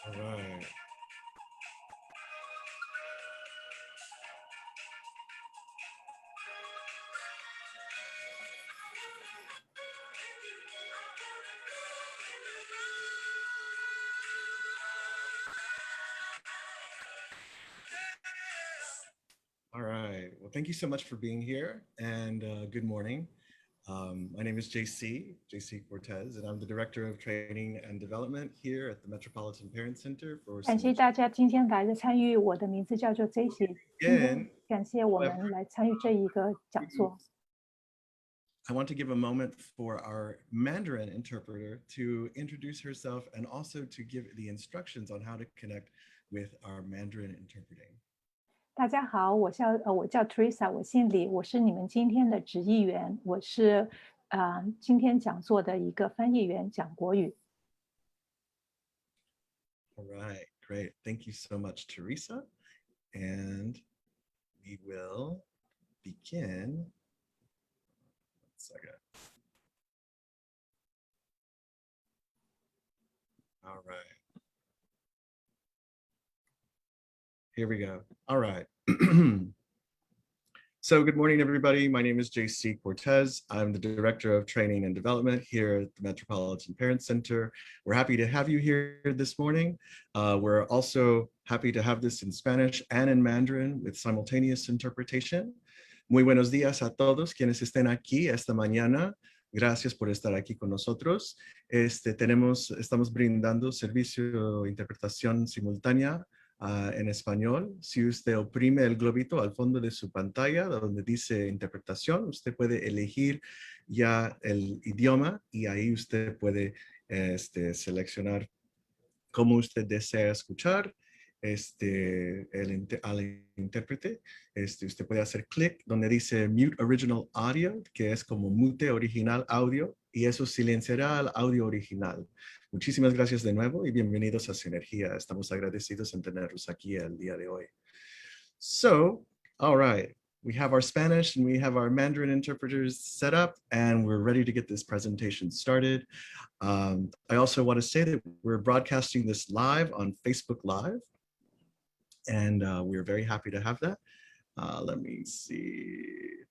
All right. All right. Well, thank you so much for being here and good morning. My name is JC Cortez, and I'm the Director of Training and Development here at the Metropolitan Parent Center for 感谢 Synergy. 大家今天来的参与，我的名字叫做 J.C.， 今天 Again, 感谢我 however, 们来参与这一个讲座。 I want to give a moment for our Mandarin interpreter to introduce herself and also to give the instructions on how to connect with our Mandarin interpreting. 大家好，我叫 Teresa， 我姓李，我是你们今天的直译员，我是今天讲座的一个翻译员，讲国语。 All right, great. Thank you so much, Teresa. And we will begin. 1 second. All right. Here we go. All right. So good morning, everybody. My name is JC Cortez. I'm the Director of Training and Development here at the Metropolitan Parent Center. We're happy to have you here this morning. We're also happy to have this in Spanish and in Mandarin with simultaneous interpretation. Muy buenos días a todos quienes estén aquí esta mañana. Gracias por estar aquí con nosotros. Estamos brindando servicio de interpretación simultánea en español. Si usted oprime el globito al fondo de su pantalla donde dice interpretación, usted puede elegir ya el idioma y ahí usted puede seleccionar cómo usted desea escuchar al intérprete. Usted puede hacer clic donde dice Mute Original Audio, que es como mute original audio, y eso silenciará el audio original. Muchísimas gracias de nuevo y bienvenidos a Sinergia. Estamos agradecidos en tenerlos aquí el día de hoy. So, all right, we have our Spanish and we have our Mandarin interpreters set up, and we're ready to get this presentation started. I also want to say that we're broadcasting this live on Facebook Live, and we're very happy to have that. Let me see.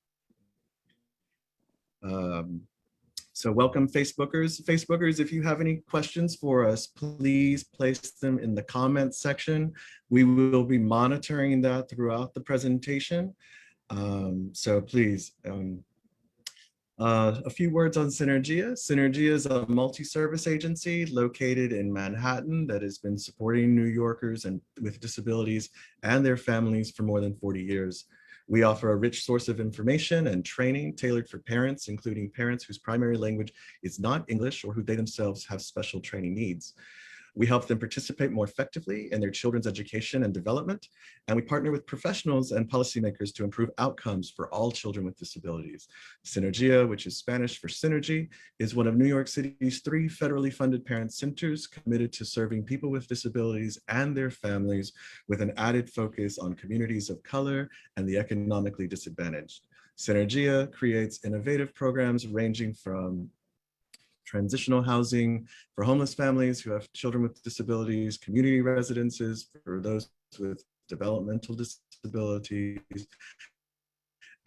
So welcome, Facebookers. Facebookers, if you have any questions for us, please place them in the comments section. We will be monitoring that throughout the presentation. So please, a few words on Synergia. Synergia is a multi-service agency located in Manhattan that has been supporting New Yorkers and with disabilities and their families for more than 40 years. We offer a rich source of information and training tailored for parents, including parents whose primary language is not English or who they themselves have special training needs. We help them participate more effectively in their children's education and development, and we partner with professionals and policymakers to improve outcomes for all children with disabilities. Synergia, which is Spanish for synergy, is one of New York City's 3 federally funded parent centers committed to serving people with disabilities and their families with an added focus on communities of color and the economically disadvantaged. Synergia creates innovative programs ranging from transitional housing for homeless families who have children with disabilities, community residences for those with developmental disabilities,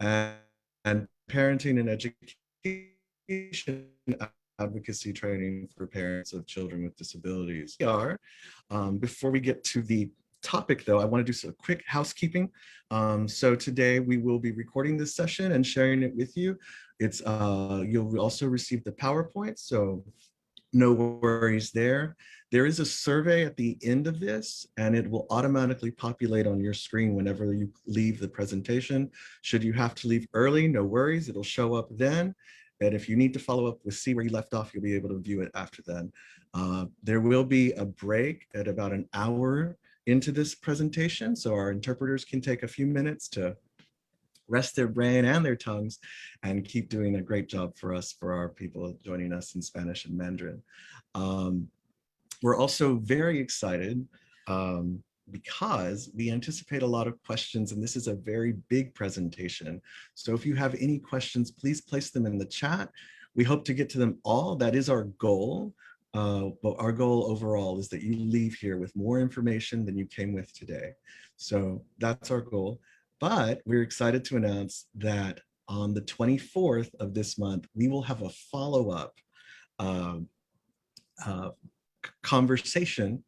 and parenting and education advocacy training for parents of children with disabilities. Before we get to the topic though, I want to do some quick housekeeping. So today we will be recording this session and sharing it with you. You'll also receive the PowerPoint, so no worries there. There is a survey at the end of this, and it will automatically populate on your screen whenever you leave the presentation. Should you have to leave early, no worries, it'll show up then. And if you need to follow up with see where you left off, you'll be able to view it after then. There will be a break at about an hour into this presentation, so our interpreters can take a few minutes to rest their brain and their tongues and keep doing a great job for us, for our people joining us in Spanish and Mandarin. We're also very excited because we anticipate a lot of questions, and this is a very big presentation. So if you have any questions, please place them in the chat. We hope to get to them all. That is our goal. but our goal overall is that you leave here with more information than you came with today. So that's our goal. But we're excited to announce that on the 24th of this month, we will have a follow-up uh, uh, conversation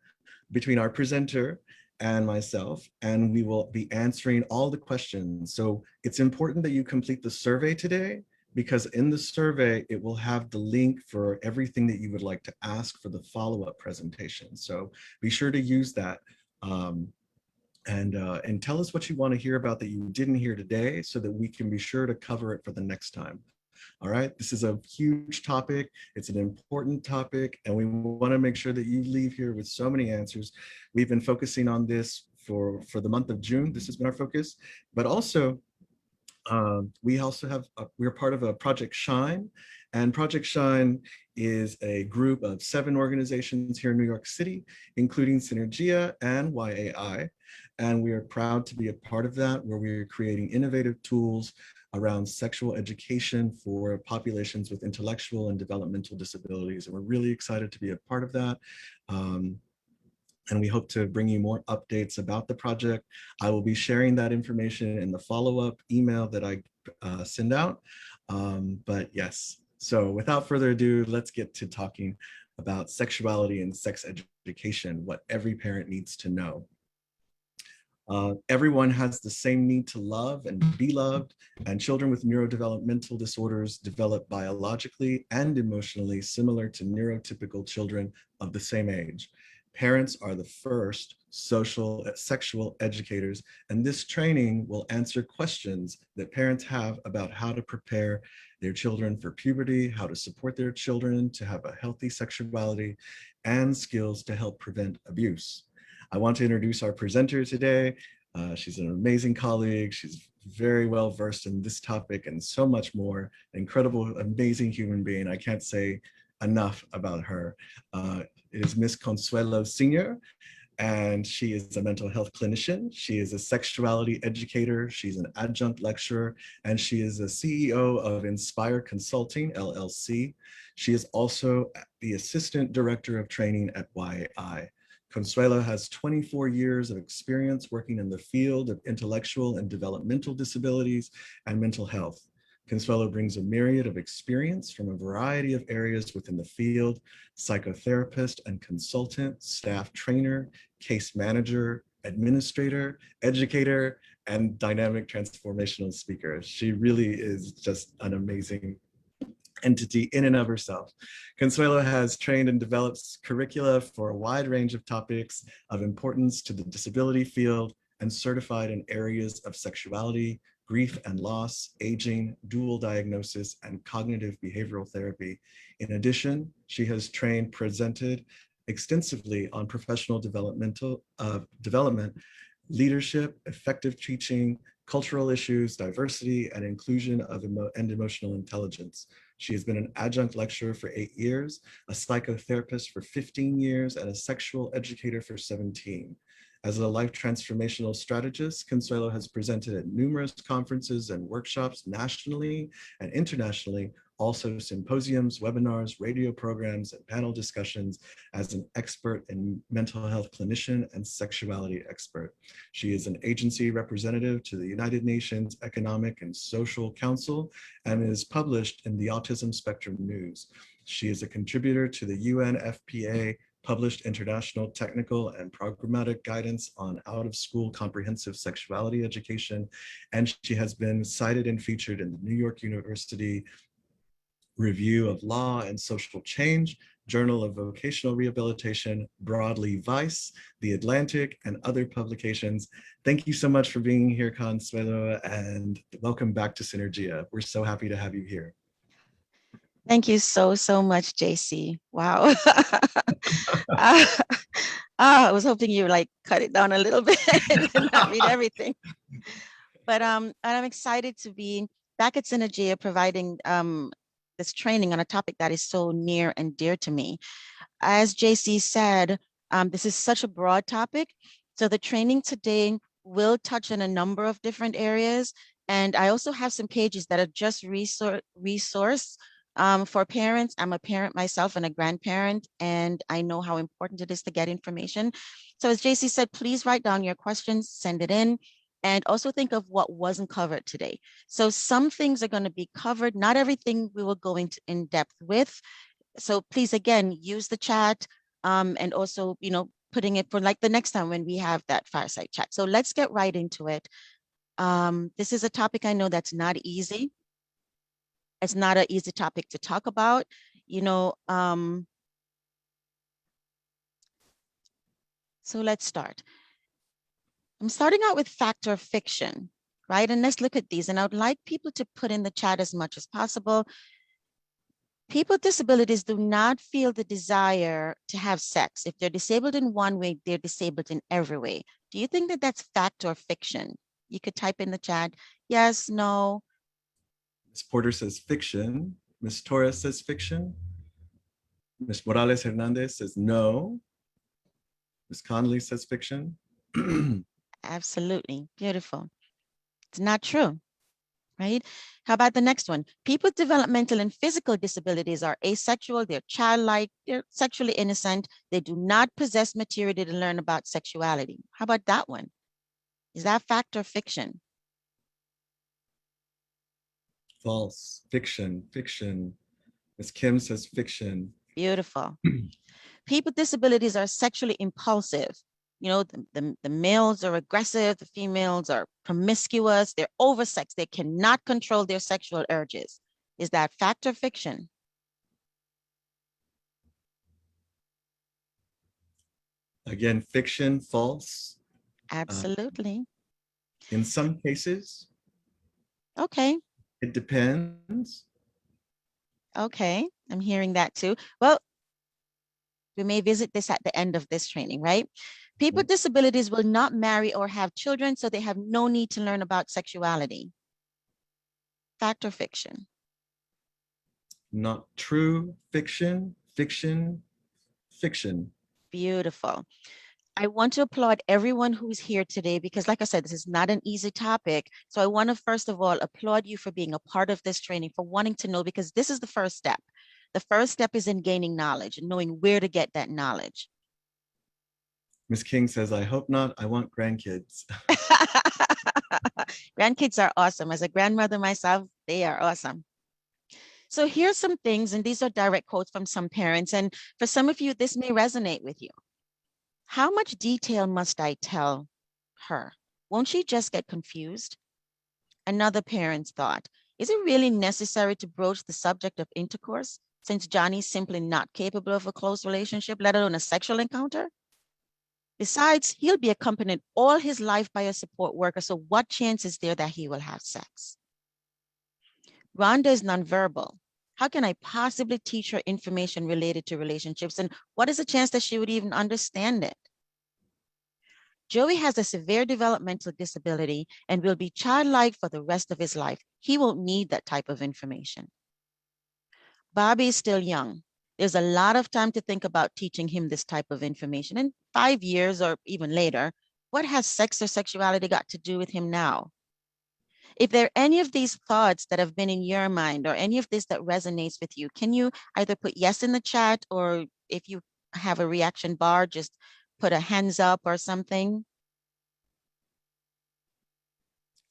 between our presenter and myself, and we will be answering all the questions. So it's important that you complete the survey today, because in the survey, it will have the link for everything that you would like to ask for the follow-up presentation. So be sure to use that. And tell us what you want to hear about that you didn't hear today, so that we can be sure to cover it for the next time. All right, this is a huge topic. It's an important topic, and we want to make sure that you leave here with so many answers. We've been focusing on this for the month of June. This has been our focus, but also we're part of a Project Shine, and Project Shine is a group of 7 organizations here in New York City, including Synergia and YAI. And we are proud to be a part of that, where we're creating innovative tools around sexual education for populations with intellectual and developmental disabilities. And we're really excited to be a part of that. And we hope to bring you more updates about the project. I will be sharing that information in the follow-up email that I send out. But yes, so without further ado, let's get to talking about sexuality and sex education, what every parent needs to know. Everyone has the same need to love and be loved, and children with neurodevelopmental disorders develop biologically and emotionally similar to neurotypical children of the same age. Parents are the first sexual educators, and this training will answer questions that parents have about how to prepare their children for puberty, how to support their children to have a healthy sexuality, and skills to help prevent abuse. I want to introduce our presenter today. She's an amazing colleague. She's very well versed in this topic and so much more. Incredible, amazing human being. I can't say enough about her. It is Miss Consuelo Senior, and she is a mental health clinician. She is a sexuality educator. She's an adjunct lecturer, and she is a CEO of Inspire Consulting, LLC. She is also the Assistant Director of Training at YAI. Consuelo has 24 years of experience working in the field of intellectual and developmental disabilities and mental health. Consuelo brings a myriad of experience from a variety of areas within the field: psychotherapist and consultant, staff trainer, case manager, administrator, educator, and dynamic transformational speaker. She really is just an amazing entity in and of herself. Consuelo has trained and developed curricula for a wide range of topics of importance to the disability field, and certified in areas of sexuality, grief and loss, aging, dual diagnosis, and cognitive behavioral therapy. In addition, she has presented extensively on professional development, leadership, effective teaching, cultural issues, diversity, and inclusion and emotional intelligence. She has been an adjunct lecturer for 8 years, a psychotherapist for 15 years, and a sexual educator for 17. As a life transformational strategist, Consuelo has presented at numerous conferences and workshops nationally and internationally, also symposiums, webinars, radio programs, and panel discussions as an expert and mental health clinician and sexuality expert. She is an agency representative to the United Nations Economic and Social Council and is published in the Autism Spectrum News. She is a contributor to the UNFPA published international technical and programmatic guidance on out-of-school comprehensive sexuality education, and she has been cited and featured in the New York University Review of Law and Social Change, Journal of Vocational Rehabilitation, broadly Vice, The Atlantic, and other publications. Thank you so much for being here, Consuelo, and welcome back to Synergia. We're so happy to have you here. Thank you so much, JC. Wow. I was hoping you like cut it down a little bit and not read everything. But I'm excited to be back at Synergia providing this training on a topic that is so near and dear to me. As JC said, this is such a broad topic. So the training today will touch on a number of different areas. And I also have some pages that are just resource For parents, I'm a parent myself and a grandparent, and I know how important it is to get information. So as JC said, please write down your questions, send it in, and also think of what wasn't covered today. So some things are going to be covered. Not everything we will go into in depth with. So please, again, use the chat, and also, putting it for like the next time when we have that fireside chat. So let's get right into it. This is a topic I know that's not easy. It's not an easy topic to talk about, so let's start. I'm starting out with fact or fiction, right? And let's look at these. And I would like people to put in the chat as much as possible. People with disabilities do not feel the desire to have sex. If they're disabled in one way, they're disabled in every way. Do you think that that's fact or fiction? You could type in the chat, yes, no. Ms. Porter says fiction. Ms. Torres says fiction. Ms. Morales Hernandez says no. Ms. Conley says fiction. Absolutely, beautiful. It's not true, right? How about the next one? People with developmental and physical disabilities are asexual, they're childlike, they're sexually innocent, they do not possess maturity to learn about sexuality. How about that one? Is that fact or fiction? False. Fiction. Fiction. Ms. Kim says fiction. Beautiful. People with disabilities are sexually impulsive. The males are aggressive, the females are promiscuous, they're oversexed, they cannot control their sexual urges. Is that fact or fiction? Again, fiction, false. Absolutely. In some cases. Okay. It depends. Okay, I'm hearing that too. Well, we may visit this at the end of this training, right? People with disabilities will not marry or have children, so they have no need to learn about sexuality. Fact or fiction? Not true. Fiction, fiction, fiction. Beautiful. I want to applaud everyone who's here today because, like I said, this is not an easy topic. So I want to, first of all, applaud you for being a part of this training, for wanting to know, because this is the first step. The first step is in gaining knowledge and knowing where to get that knowledge. Ms. King says, I hope not. I want grandkids. Grandkids are awesome. As a grandmother myself, they are awesome. So here's some things, and these are direct quotes from some parents. And for some of you, this may resonate with you. How much detail must I tell her? Won't she just get confused? Another parent's thought, is it really necessary to broach the subject of intercourse since Johnny's simply not capable of a close relationship, let alone a sexual encounter? Besides, he'll be accompanied all his life by a support worker, so what chance is there that he will have sex? Rhonda is nonverbal. How can I possibly teach her information related to relationships? And what is the chance that she would even understand it? Joey has a severe developmental disability and will be childlike for the rest of his life. He won't need that type of information. Bobby is still young. There's a lot of time to think about teaching him this type of information. In 5 years or even later, what has sex or sexuality got to do with him now? If there are any of these thoughts that have been in your mind or any of this that resonates with you, can you either put yes in the chat, or if you have a reaction bar, just put a hands up or something?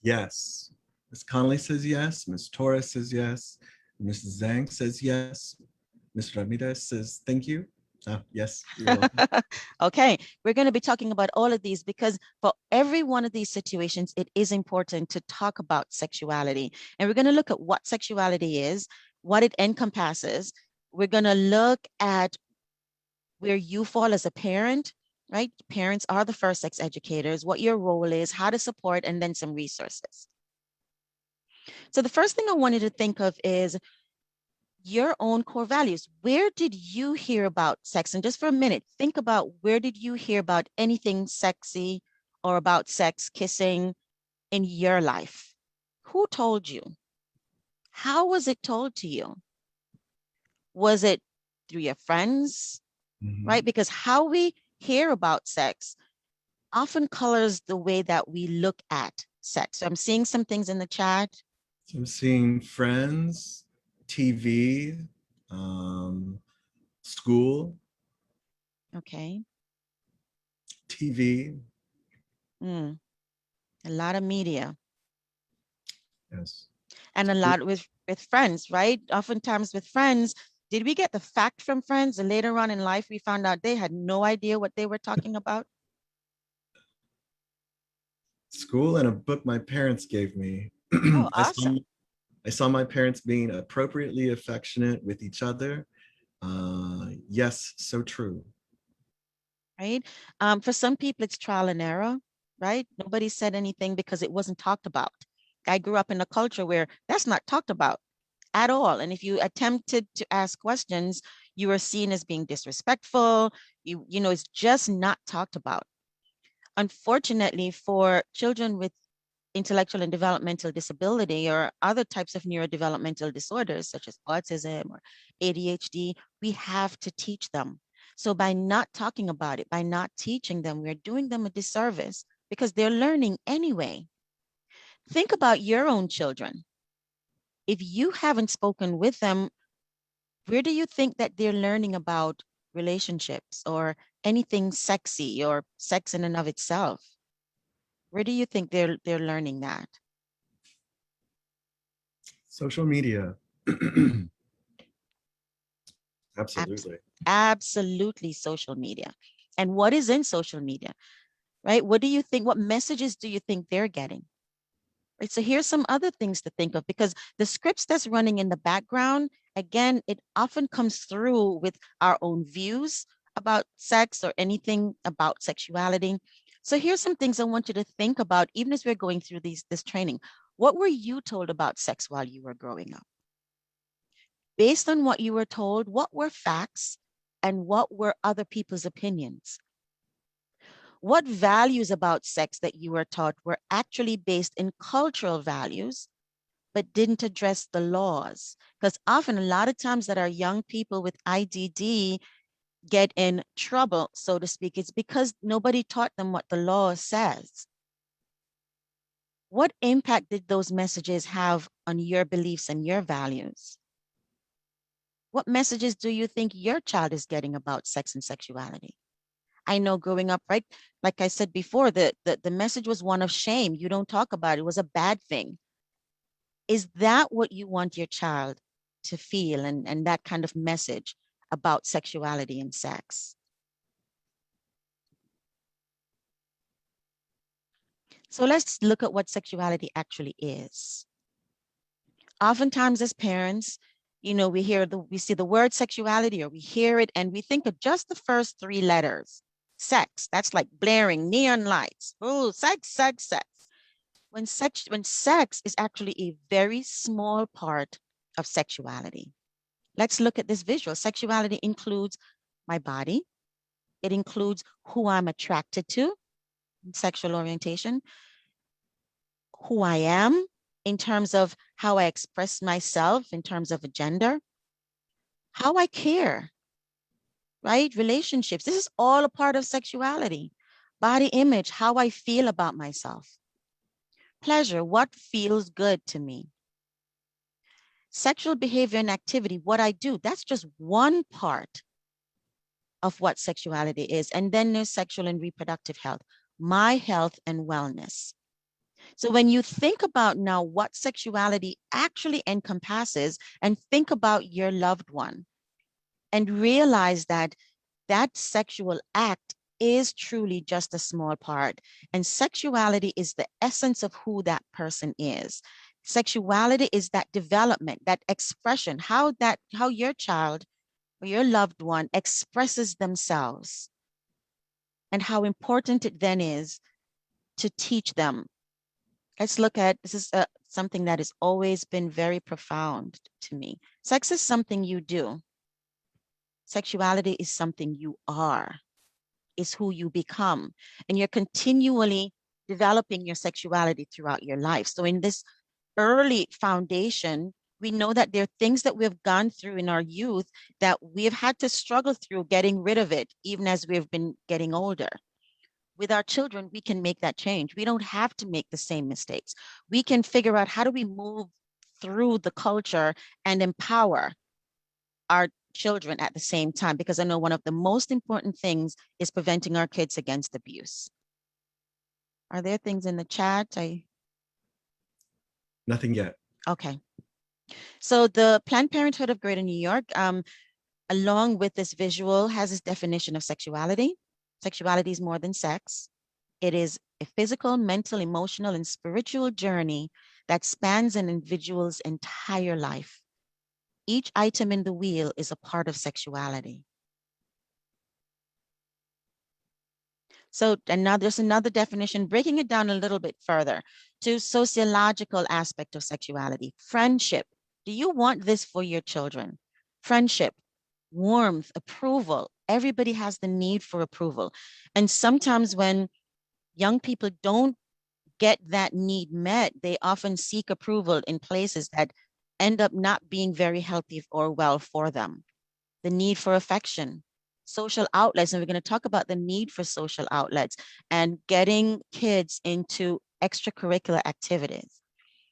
Yes. Ms. Conley says yes. Ms. Torres says yes. Ms. Zhang says yes. Ms. Ramirez says thank you. Yes. Okay, we're going to be talking about all of these because for every one of these situations, it is important to talk about sexuality. And we're going to look at what sexuality is, what it encompasses. We're going to look at where you fall as a parent, right? Parents are the first sex educators, what your role is, how to support, and then some resources. So the first thing I wanted to think of is your own core values. Where did you hear about sex? And just for a minute, think about, where did you hear about anything sexy or about sex, kissing in your life? Who told you? How was it told to you? Was it through your friends, right? Because how we hear about sex often colors the way that we look at sex. So I'm seeing some things in the chat. So I'm seeing friends, TV, school, Okay. TV. Mm, a lot of media Yes. and a lot with friends, right? Oftentimes with friends, did we get the fact from friends and later on in life we found out they had no idea what they were talking about? School and a book my parents gave me. Oh, I saw, awesome. I saw my parents being appropriately affectionate with each other. Yes, so true. Right? For some people, it's trial and error, right? Nobody said anything because it wasn't talked about. I grew up in a culture where that's not talked about at all. And if you attempted to ask questions, you were seen as being disrespectful. You know, it's just not talked about. Unfortunately, for children with intellectual and developmental disability or other types of neurodevelopmental disorders such as autism or ADHD, we have to teach them. So by not talking about it, by not teaching them, we're doing them a disservice because they're learning anyway. Think about your own children. If you haven't spoken with them, where do you think that they're learning about relationships or anything sexy or sex in and of itself? Where do you think they're learning that? Social media. Absolutely. Absolutely social media. And what is in social media, right? What do you think, what messages do you think they're getting? Right, so here's some other things to think of because the scripts that's running in the background, again, it often comes through with our own views about sex or anything about sexuality. So here's some things I want you to think about, even as we're going through this training. What were you told about sex while you were growing up? Based on what you were told, what were facts and what were other people's opinions? What values about sex that you were taught were actually based in cultural values, but didn't address the laws? Because often, a lot of times that our young people with IDD get in trouble, so to speak, it's because nobody taught them what the law says. What impact did those messages have on your beliefs and your values? What messages do you think your child is getting about sex and sexuality? I know growing up, right? Like I said before, the message was one of shame. You don't talk about it. It was a bad thing. Is that what you want your child to feel and that kind of message about sexuality and sex? So let's look at what sexuality actually is. Oftentimes as parents, you know, we see the word sexuality or we hear it and we think of just the first three letters. Sex, that's like blaring neon lights. Oh, sex, sex, sex. When sex is actually a very small part of sexuality. Let's look at this visual. Sexuality includes my body. It includes who I'm attracted to, sexual orientation, who I am in terms of how I express myself in terms of a gender, how I care, right? Relationships. This is all a part of sexuality. Body image, how I feel about myself. Pleasure, what feels good to me. Sexual behavior and activity, what I do, that's just one part of what sexuality is. And then there's sexual and reproductive health, my health and wellness. So when you think about now what sexuality actually encompasses and think about your loved one and realize that that sexual act is truly just a small part. And sexuality is the essence of who that person is. Sexuality is that development, that expression, how your child or your loved one expresses themselves and how important it then is to teach them. Let's look at, this is something that has always been very profound to me. Sex is something you do. Sexuality is something you are, is who you become. And you're continually developing your sexuality throughout your life. So in this early foundation, we know that there are things that we've gone through in our youth that we've had to struggle through getting rid of it, even as we've been getting older. With our children, we can make that change. We don't have to make the same mistakes. We can figure out how do we move through the culture and empower our children at the same time, because I know one of the most important things is preventing our kids against abuse. Are there things in the chat? Nothing yet. Okay. So the Planned Parenthood of Greater New York, along with this visual, has this definition of sexuality. Sexuality is more than sex. It is a physical, mental, emotional, and spiritual journey that spans an individual's entire life. Each item in the wheel is a part of sexuality. So there's another definition, breaking it down a little bit further to sociological aspect of sexuality. Friendship. Do you want this for your children? Friendship, warmth, approval. Everybody has the need for approval. And sometimes when young people don't get that need met, they often seek approval in places that end up not being very healthy or well for them. The need for affection, social outlets, and we're going to talk about the need for social outlets and getting kids into extracurricular activities,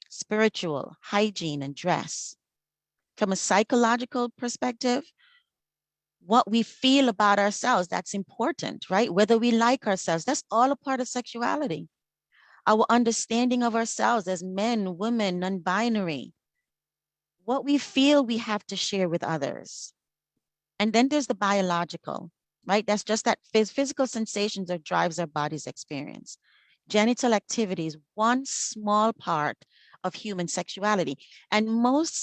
spiritual, hygiene, and dress. From a psychological perspective, what we feel about ourselves, that's important, right? Whether we like ourselves, that's all a part of sexuality. Our understanding of ourselves as men, women, non-binary, what we feel we have to share with others. And then there's the biological, right? That's just that physical sensations that drives our body's experience. Genital activity is one small part of human sexuality. And most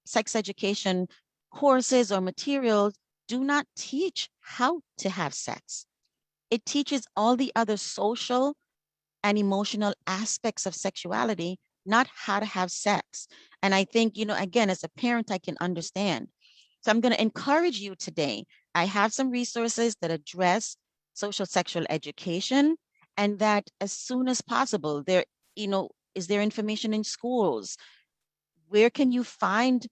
sex education courses or materials do not teach how to have sex. It teaches all the other social and emotional aspects of sexuality, not how to have sex. And I think, again, as a parent, I can understand. So I'm going to encourage you today. I have some resources that address social sexual education, and that as soon as possible, is there information in schools? Where can you find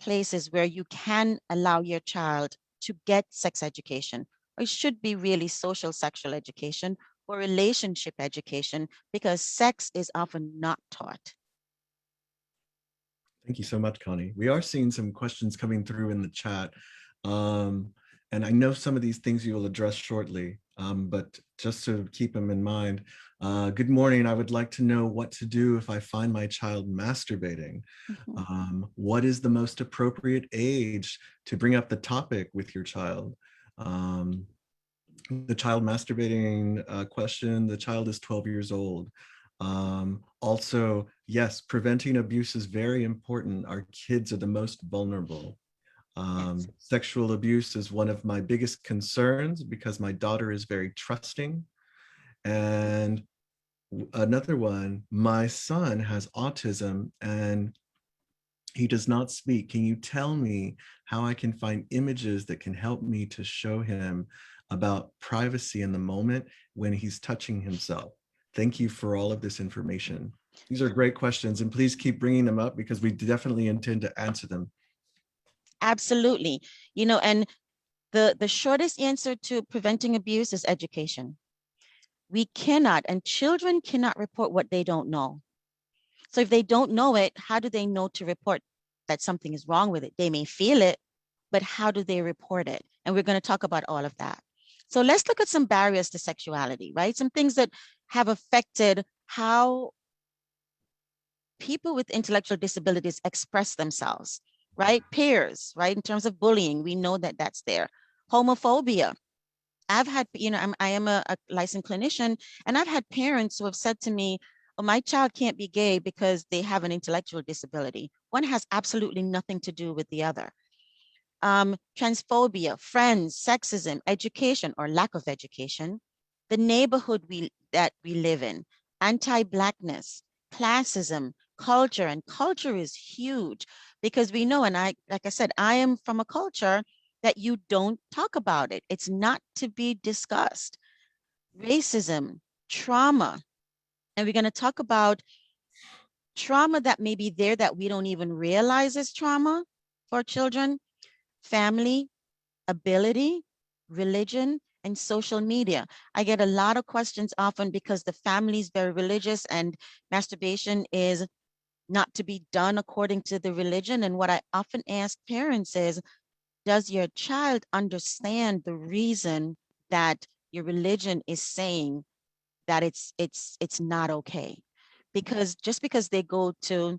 places where you can allow your child to get sex education? Or it should be really social sexual education or relationship education, because sex is often not taught. Thank you so much, Connie. We are seeing some questions coming through in the chat. And I know some of these things you will address shortly, but just to keep them in mind. Good morning. I would like to know what to do if I find my child masturbating. What is the most appropriate age to bring up the topic with your child? The child masturbating question, the child is 12 years old. Also, yes, preventing abuse is very important. Our kids are the most vulnerable. Sexual abuse is one of my biggest concerns because my daughter is very trusting. And another one, my son has autism and he does not speak. Can you tell me how I can find images that can help me to show him about privacy in the moment when he's touching himself? Thank you for all of this information. These are great questions, and please keep bringing them up because we definitely intend to answer them. Absolutely. And the shortest answer to preventing abuse is education. We cannot, and children cannot report what they don't know. So if they don't know it, how do they know to report that something is wrong with it? They may feel it, but how do they report it? And we're going to talk about all of that. So let's look at some barriers to sexuality, right? Some things that have affected how people with intellectual disabilities express themselves, right? Peers, right? In terms of bullying, we know that that's there. Homophobia. I've had, I am a licensed clinician, and I've had parents who have said to me, oh, my child can't be gay because they have an intellectual disability. One has absolutely nothing to do with the other. Transphobia, friends, sexism, education or lack of education, the neighborhood that we live in, anti-Blackness, classism, culture, and culture is huge because we know, and like I said, I am from a culture that you don't talk about it. It's not to be discussed. Racism, trauma, and we're going to talk about trauma that may be there that we don't even realize is trauma for children, family, ability, religion, and social media. I get a lot of questions often because the family is very religious and masturbation is not to be done according to the religion. And what I often ask parents is, does your child understand the reason that your religion is saying that it's not okay? Because just because they go to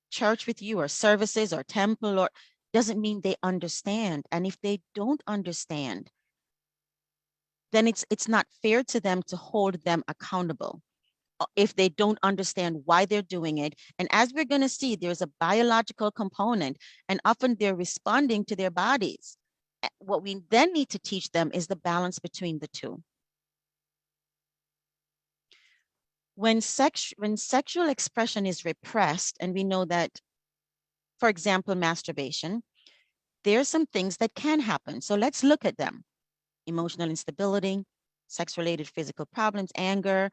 church with you or services or temple or doesn't mean they understand. And if they don't understand, then it's not fair to them to hold them accountable if they don't understand why they're doing it. And as we're going to see, there's a biological component, and often they're responding to their bodies. What we then need to teach them is the balance between the two. When sexual expression is repressed, and we know that, for example, masturbation, there are some things that can happen. So let's look at them. Emotional instability, sex-related physical problems, anger,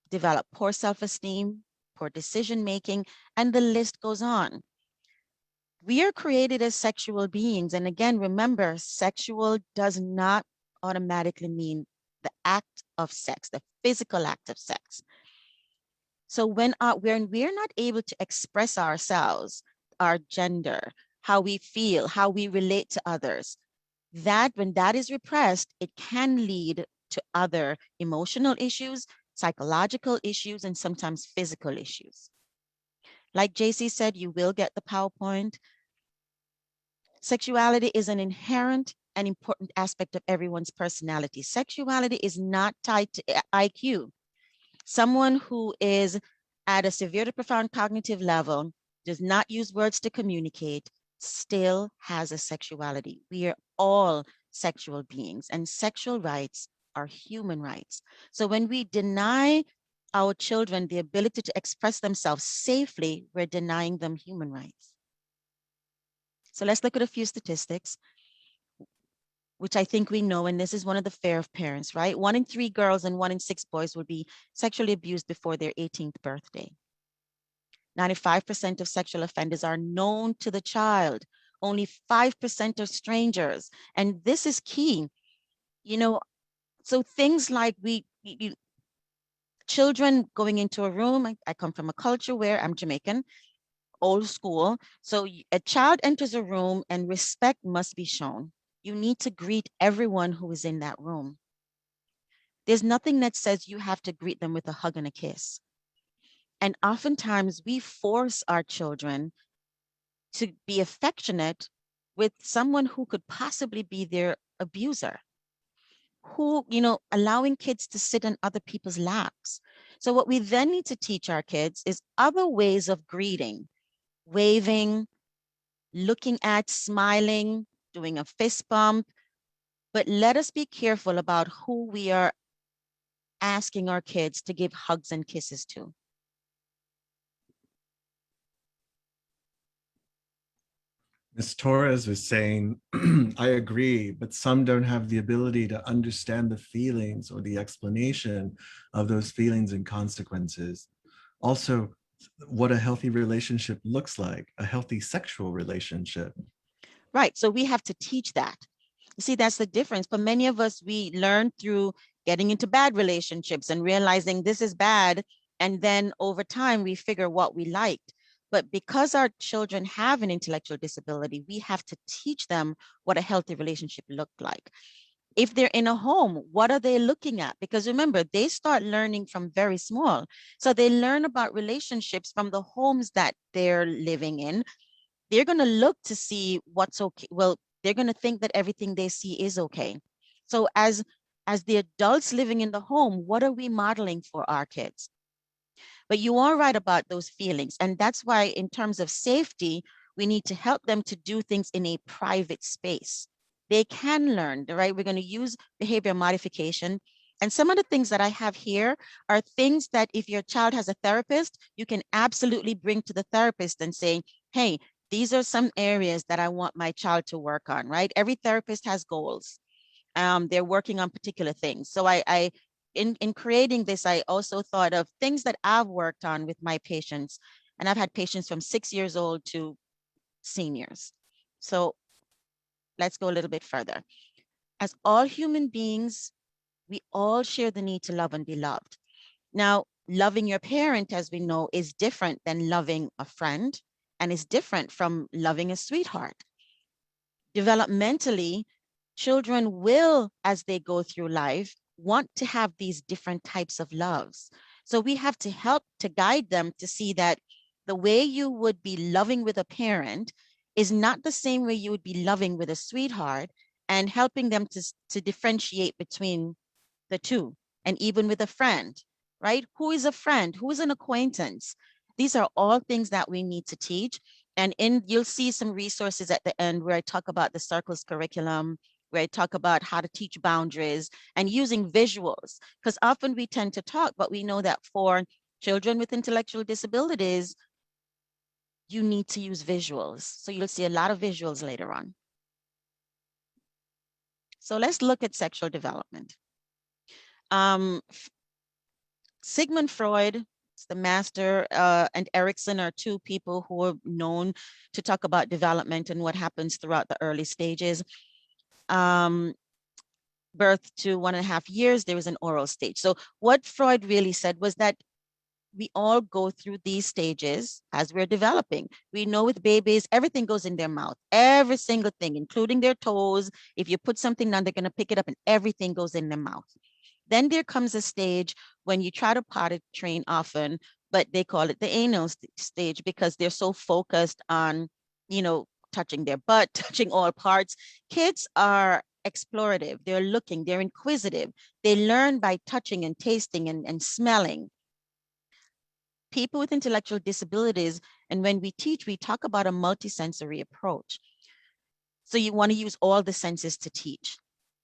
develop poor self-esteem, poor decision-making, and the list goes on. We are created as sexual beings. And again, remember, sexual does not automatically mean the act of sex, the physical act of sex. So when we're not able to express ourselves, our gender, how we feel, how we relate to others, that when that is repressed, it can lead to other emotional issues, psychological issues, and sometimes physical issues. Like JC said, you will get the PowerPoint. Sexuality is an inherent and important aspect of everyone's personality. Sexuality is not tied to IQ. Someone who is at a severe to profound cognitive level, does not use words to communicate, still has a sexuality. We are all sexual beings, and sexual rights are human rights. So when we deny our children the ability to express themselves safely, we're denying them human rights. So let's look at a few statistics, which I think we know, and this is one of the fear of parents, right? 1 in 3 girls and 1 in 6 boys will be sexually abused before their 18th birthday. 95% of sexual offenders are known to the child. Only 5% are strangers. And this is key. You know, so things like children going into a room, I come from a culture where I'm Jamaican, old school. So a child enters a room and respect must be shown. You need to greet everyone who is in that room. There's nothing that says you have to greet them with a hug and a kiss. And oftentimes we force our children to be affectionate with someone who could possibly be their abuser, who, allowing kids to sit on other people's laps. So what we then need to teach our kids is other ways of greeting, waving, looking at, smiling, doing a fist bump. But let us be careful about who we are asking our kids to give hugs and kisses to. Ms. Torres was saying, I agree, but some don't have the ability to understand the feelings or the explanation of those feelings and consequences. Also, what a healthy relationship looks like, a healthy sexual relationship. Right, so we have to teach that. See, that's the difference. For many of us, we learn through getting into bad relationships and realizing this is bad. And then over time, we figure what we liked. But because our children have an intellectual disability, we have to teach them what a healthy relationship looked like. If they're in a home, what are they looking at? Because remember, they start learning from very small. So they learn about relationships from the homes that they're living in. They're going to look to see what's okay. Well, they're going to think that everything they see is okay. So as the adults living in the home, what are we modeling for our kids? But you are right about those feelings. And that's why in terms of safety, we need to help them to do things in a private space. They can learn, right? We're going to use behavior modification. And some of the things that I have here are things that if your child has a therapist, you can absolutely bring to the therapist and say, hey, these are some areas that I want my child to work on, right? Every therapist has goals. They're working on particular things. So in creating this, I also thought of things that I've worked on with my patients. And I've had patients from 6 years old to seniors. So let's go a little bit further. As all human beings, we all share the need to love and be loved. Now, loving your parent, as we know, is different than loving a friend, and is different from loving a sweetheart. Developmentally, children will, as they go through life, want to have these different types of loves. So we have to help to guide them to see that the way you would be loving with a parent is not the same way you would be loving with a sweetheart, and helping them to differentiate between the two. And even with a friend, right? Who is a friend? Who is an acquaintance? These are all things that we need to teach. And you'll see some resources at the end where I talk about the Circles curriculum, where I talk about how to teach boundaries and using visuals. Because often we tend to talk, but we know that for children with intellectual disabilities, you need to use visuals. So you'll see a lot of visuals later on. So let's look at sexual development. Sigmund Freud, the master, and Erikson are two people who are known to talk about development and what happens throughout the early stages. Birth to 1.5 years, there was an oral stage. So what Freud really said was that we all go through these stages as we're developing. We know with babies, everything goes in their mouth, every single thing, including their toes. If you put something down, they're going to pick it up and everything goes in their mouth. Then there comes a stage when you try to potty train often, but they call it the anal stage because they're so focused on, you know, touching their butt, touching all parts. Kids are explorative. They're looking, they're inquisitive. They learn by touching and tasting and smelling. People with intellectual disabilities, and when we teach, we talk about a multisensory approach. So you want to use all the senses to teach.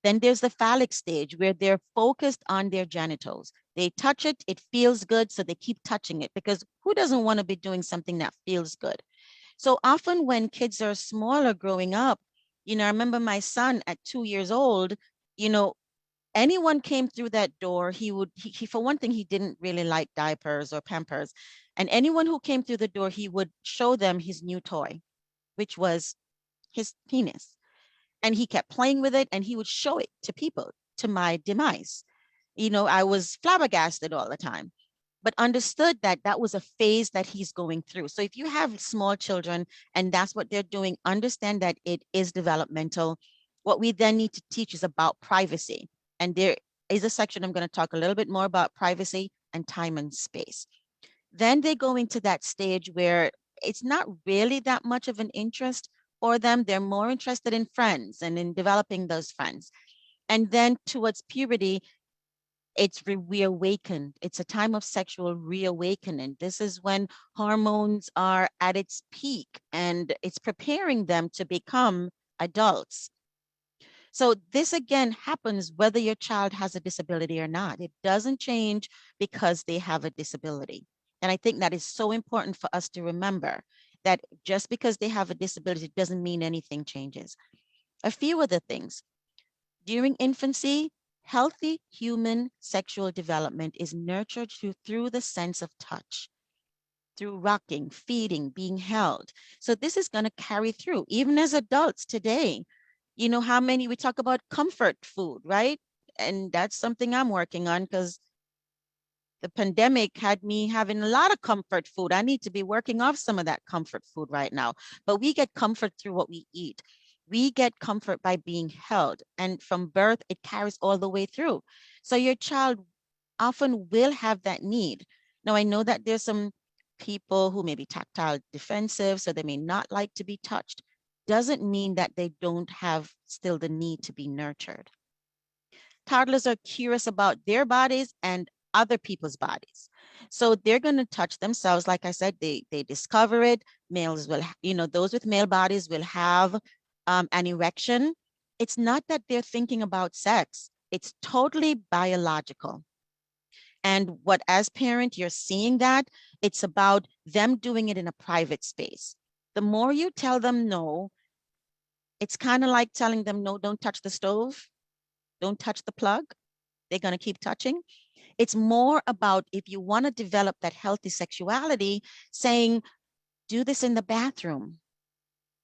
Then there's the phallic stage where they're focused on their genitals. They touch it, it feels good, so they keep touching it, because who doesn't want to be doing something that feels good? So often when kids are smaller growing up, you know, I remember my son at 2 years old, you know, anyone came through that door, he for one thing, he didn't really like diapers or Pampers. And anyone who came through the door, he would show them his new toy, which was his penis. And he kept playing with it and he would show it to people, to my demise. You know, I was flabbergasted all the time, but understood that that was a phase that he's going through. So if you have small children and that's what they're doing, understand that it is developmental. What we then need to teach is about privacy. And there is a section I'm going to talk a little bit more about privacy and time and space. Then they go into that stage where it's not really that much of an interest for them. They're more interested in friends and in developing those friends. And then towards puberty, it's reawakened. It's a time of sexual reawakening. This is when hormones are at its peak and it's preparing them to become adults. So this again happens whether your child has a disability or not. It doesn't change because they have a disability. And I think that is so important for us to remember, that just because they have a disability doesn't mean anything changes. A few other things. During infancy, healthy human sexual development is nurtured through the sense of touch, through rocking, feeding, being held. So this is going to carry through even as adults today. You know how many, we talk about comfort food, right? And that's something I'm working on because the pandemic had me having a lot of comfort food. I need to be working off some of that comfort food right now. But we get comfort through what we eat. We get comfort by being held. And from birth, it carries all the way through. So your child often will have that need. Now, I know that there's some people who may be tactile defensive, so they may not like to be touched. Doesn't mean that they don't have still the need to be nurtured. Toddlers are curious about their bodies and other people's bodies. So they're going to touch themselves. Like I said, they discover it. Males will, you know, those with male bodies will have an erection. It's not that they're thinking about sex. It's totally biological. And what, as parent, you're seeing that it's about them doing it in a private space. The more you tell them no, it's kind of like telling them, no, don't touch the stove. Don't touch the plug. They're going to keep touching. It's more about, if you want to develop that healthy sexuality, saying, do this in the bathroom,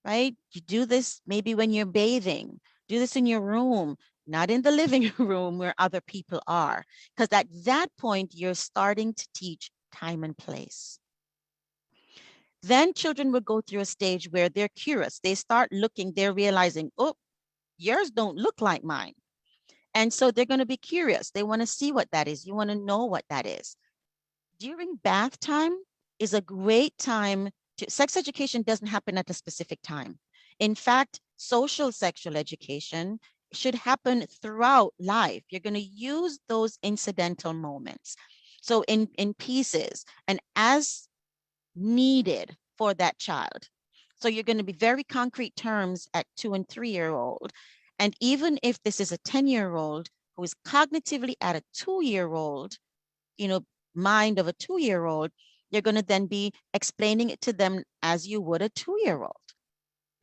right? You do this maybe when you're bathing, do this in your room, not in the living room where other people are, because at that point, you're starting to teach time and place. Then children will go through a stage where they're curious. They start looking, they're realizing, oh, yours don't look like mine. And so they're going to be curious. They want to see what that is. You want to know what that is. During bath time is a great time to, sex education doesn't happen at a specific time. In fact, social sexual education should happen throughout life. You're going to use those incidental moments. So in pieces and as needed for that child. So you're going to be very concrete terms at 2 and 3-year-old. And even if this is a 10-year-old who is cognitively at a 2-year-old, mind of a 2-year-old, you're going to then be explaining it to them as you would a 2-year-old,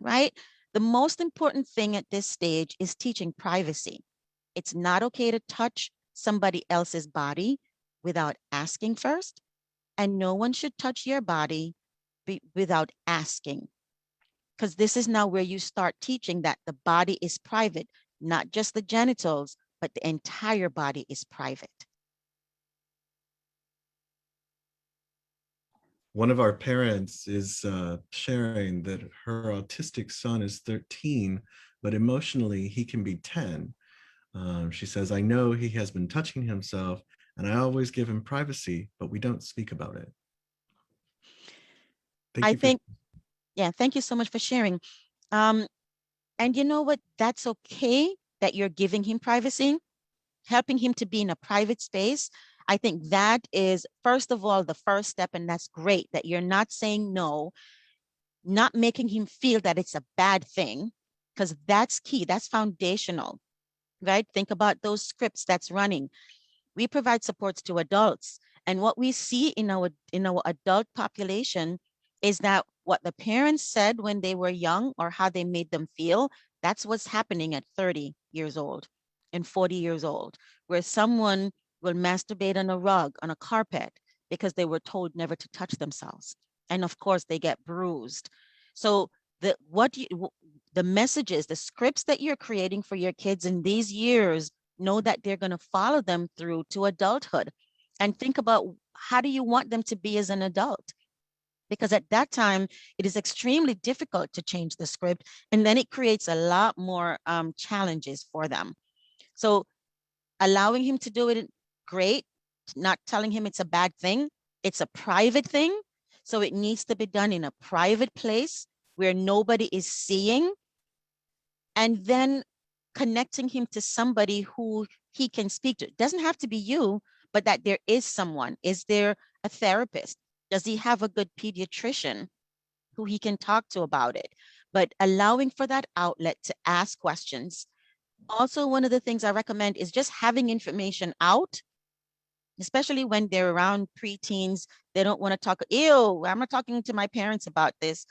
right? The most important thing at this stage is teaching privacy. It's not okay to touch somebody else's body without asking first, and no one should touch your body without asking, because this is now where you start teaching that the body is private, not just the genitals, but the entire body is private. One of our parents is sharing that her autistic son is 13, but emotionally he can be 10. She says, I know he has been touching himself and I always give him privacy, but we don't speak about it. Thank you so much for sharing. And you know what? That's okay that you're giving him privacy, helping him to be in a private space. I think that is, first of all, the first step, and that's great that you're not saying no, not making him feel that it's a bad thing, because that's key, that's foundational, right? Think about those scripts that's running. We provide supports to adults, and what we see in our adult population is that what the parents said when they were young or how they made them feel, that's what's happening at 30 years old and 40 years old, where someone will masturbate on a rug, on a carpet, because they were told never to touch themselves. And of course, they get bruised. So the messages, the scripts that you're creating for your kids in these years, know that they're going to follow them through to adulthood. And think about, how do you want them to be as an adult? Because at that time, it is extremely difficult to change the script. And then it creates a lot more challenges for them. So allowing him to do it, great. Not telling him it's a bad thing. It's a private thing. So it needs to be done in a private place where nobody is seeing. And then connecting him to somebody who he can speak to. It doesn't have to be you, but that there is someone. Is there a therapist? Does he have a good pediatrician who he can talk to about it? But allowing for that outlet to ask questions. Also, one of the things I recommend is just having information out, especially when they're around preteens. They don't want to talk, ew, I'm not talking to my parents about this.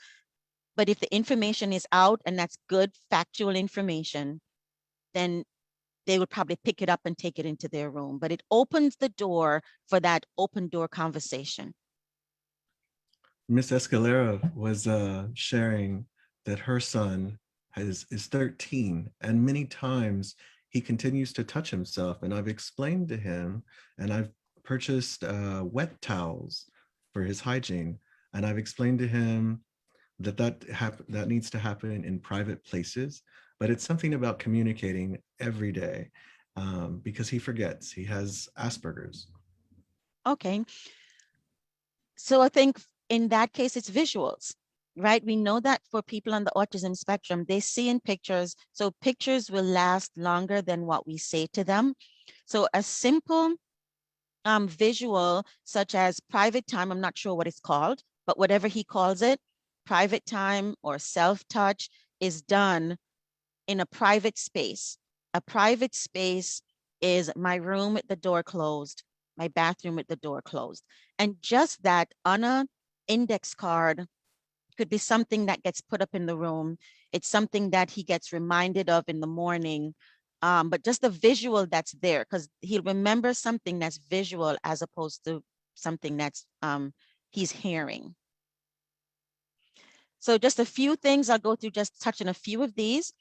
But if the information is out and that's good factual information, then they would probably pick it up and take it into their room. But it opens the door for that open door conversation. Miss Escalera was sharing that her son is 13, and many times he continues to touch himself. And I've explained to him, and I've purchased wet towels for his hygiene. And I've explained to him that needs to happen in private places, but it's something about communicating every day, because he forgets. He has Asperger's. Okay. So I think in that case, it's visuals, right? We know that for people on the autism spectrum, they see in pictures. So pictures will last longer than what we say to them. So a simple visual, such as private time, I'm not sure what it's called, but whatever he calls it, private time or self-touch, is done in a private space. A private space is my room with the door closed, my bathroom with the door closed. And just that on a index card could be something that gets put up in the room. It's something that he gets reminded of in the morning. But just the visual that's there, because he'll remember something that's visual as opposed to something that's he's hearing. So just a few things I'll go through, just touching a few of these.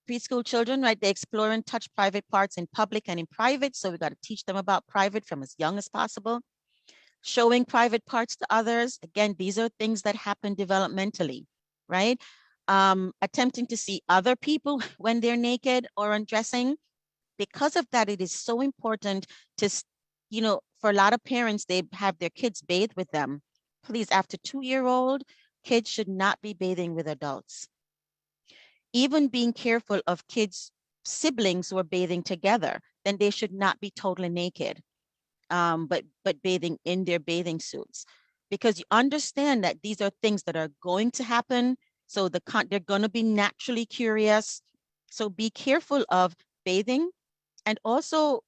preschool children, right? They explore and touch private parts in public and in private. So we got to teach them about private from as young as possible. Showing private parts to others. Again, these are things that happen developmentally, right? Attempting to see other people when they're naked or undressing. Because of that, it is so important to, for a lot of parents, they have their kids bathe with them. Please, after 2-year-old, kids should not be bathing with adults. Even being careful of kids' siblings who are bathing together, then they should not be totally naked, but bathing in their bathing suits, because you understand that these are things that are going to happen. So they're going to be naturally curious. So be careful of bathing and also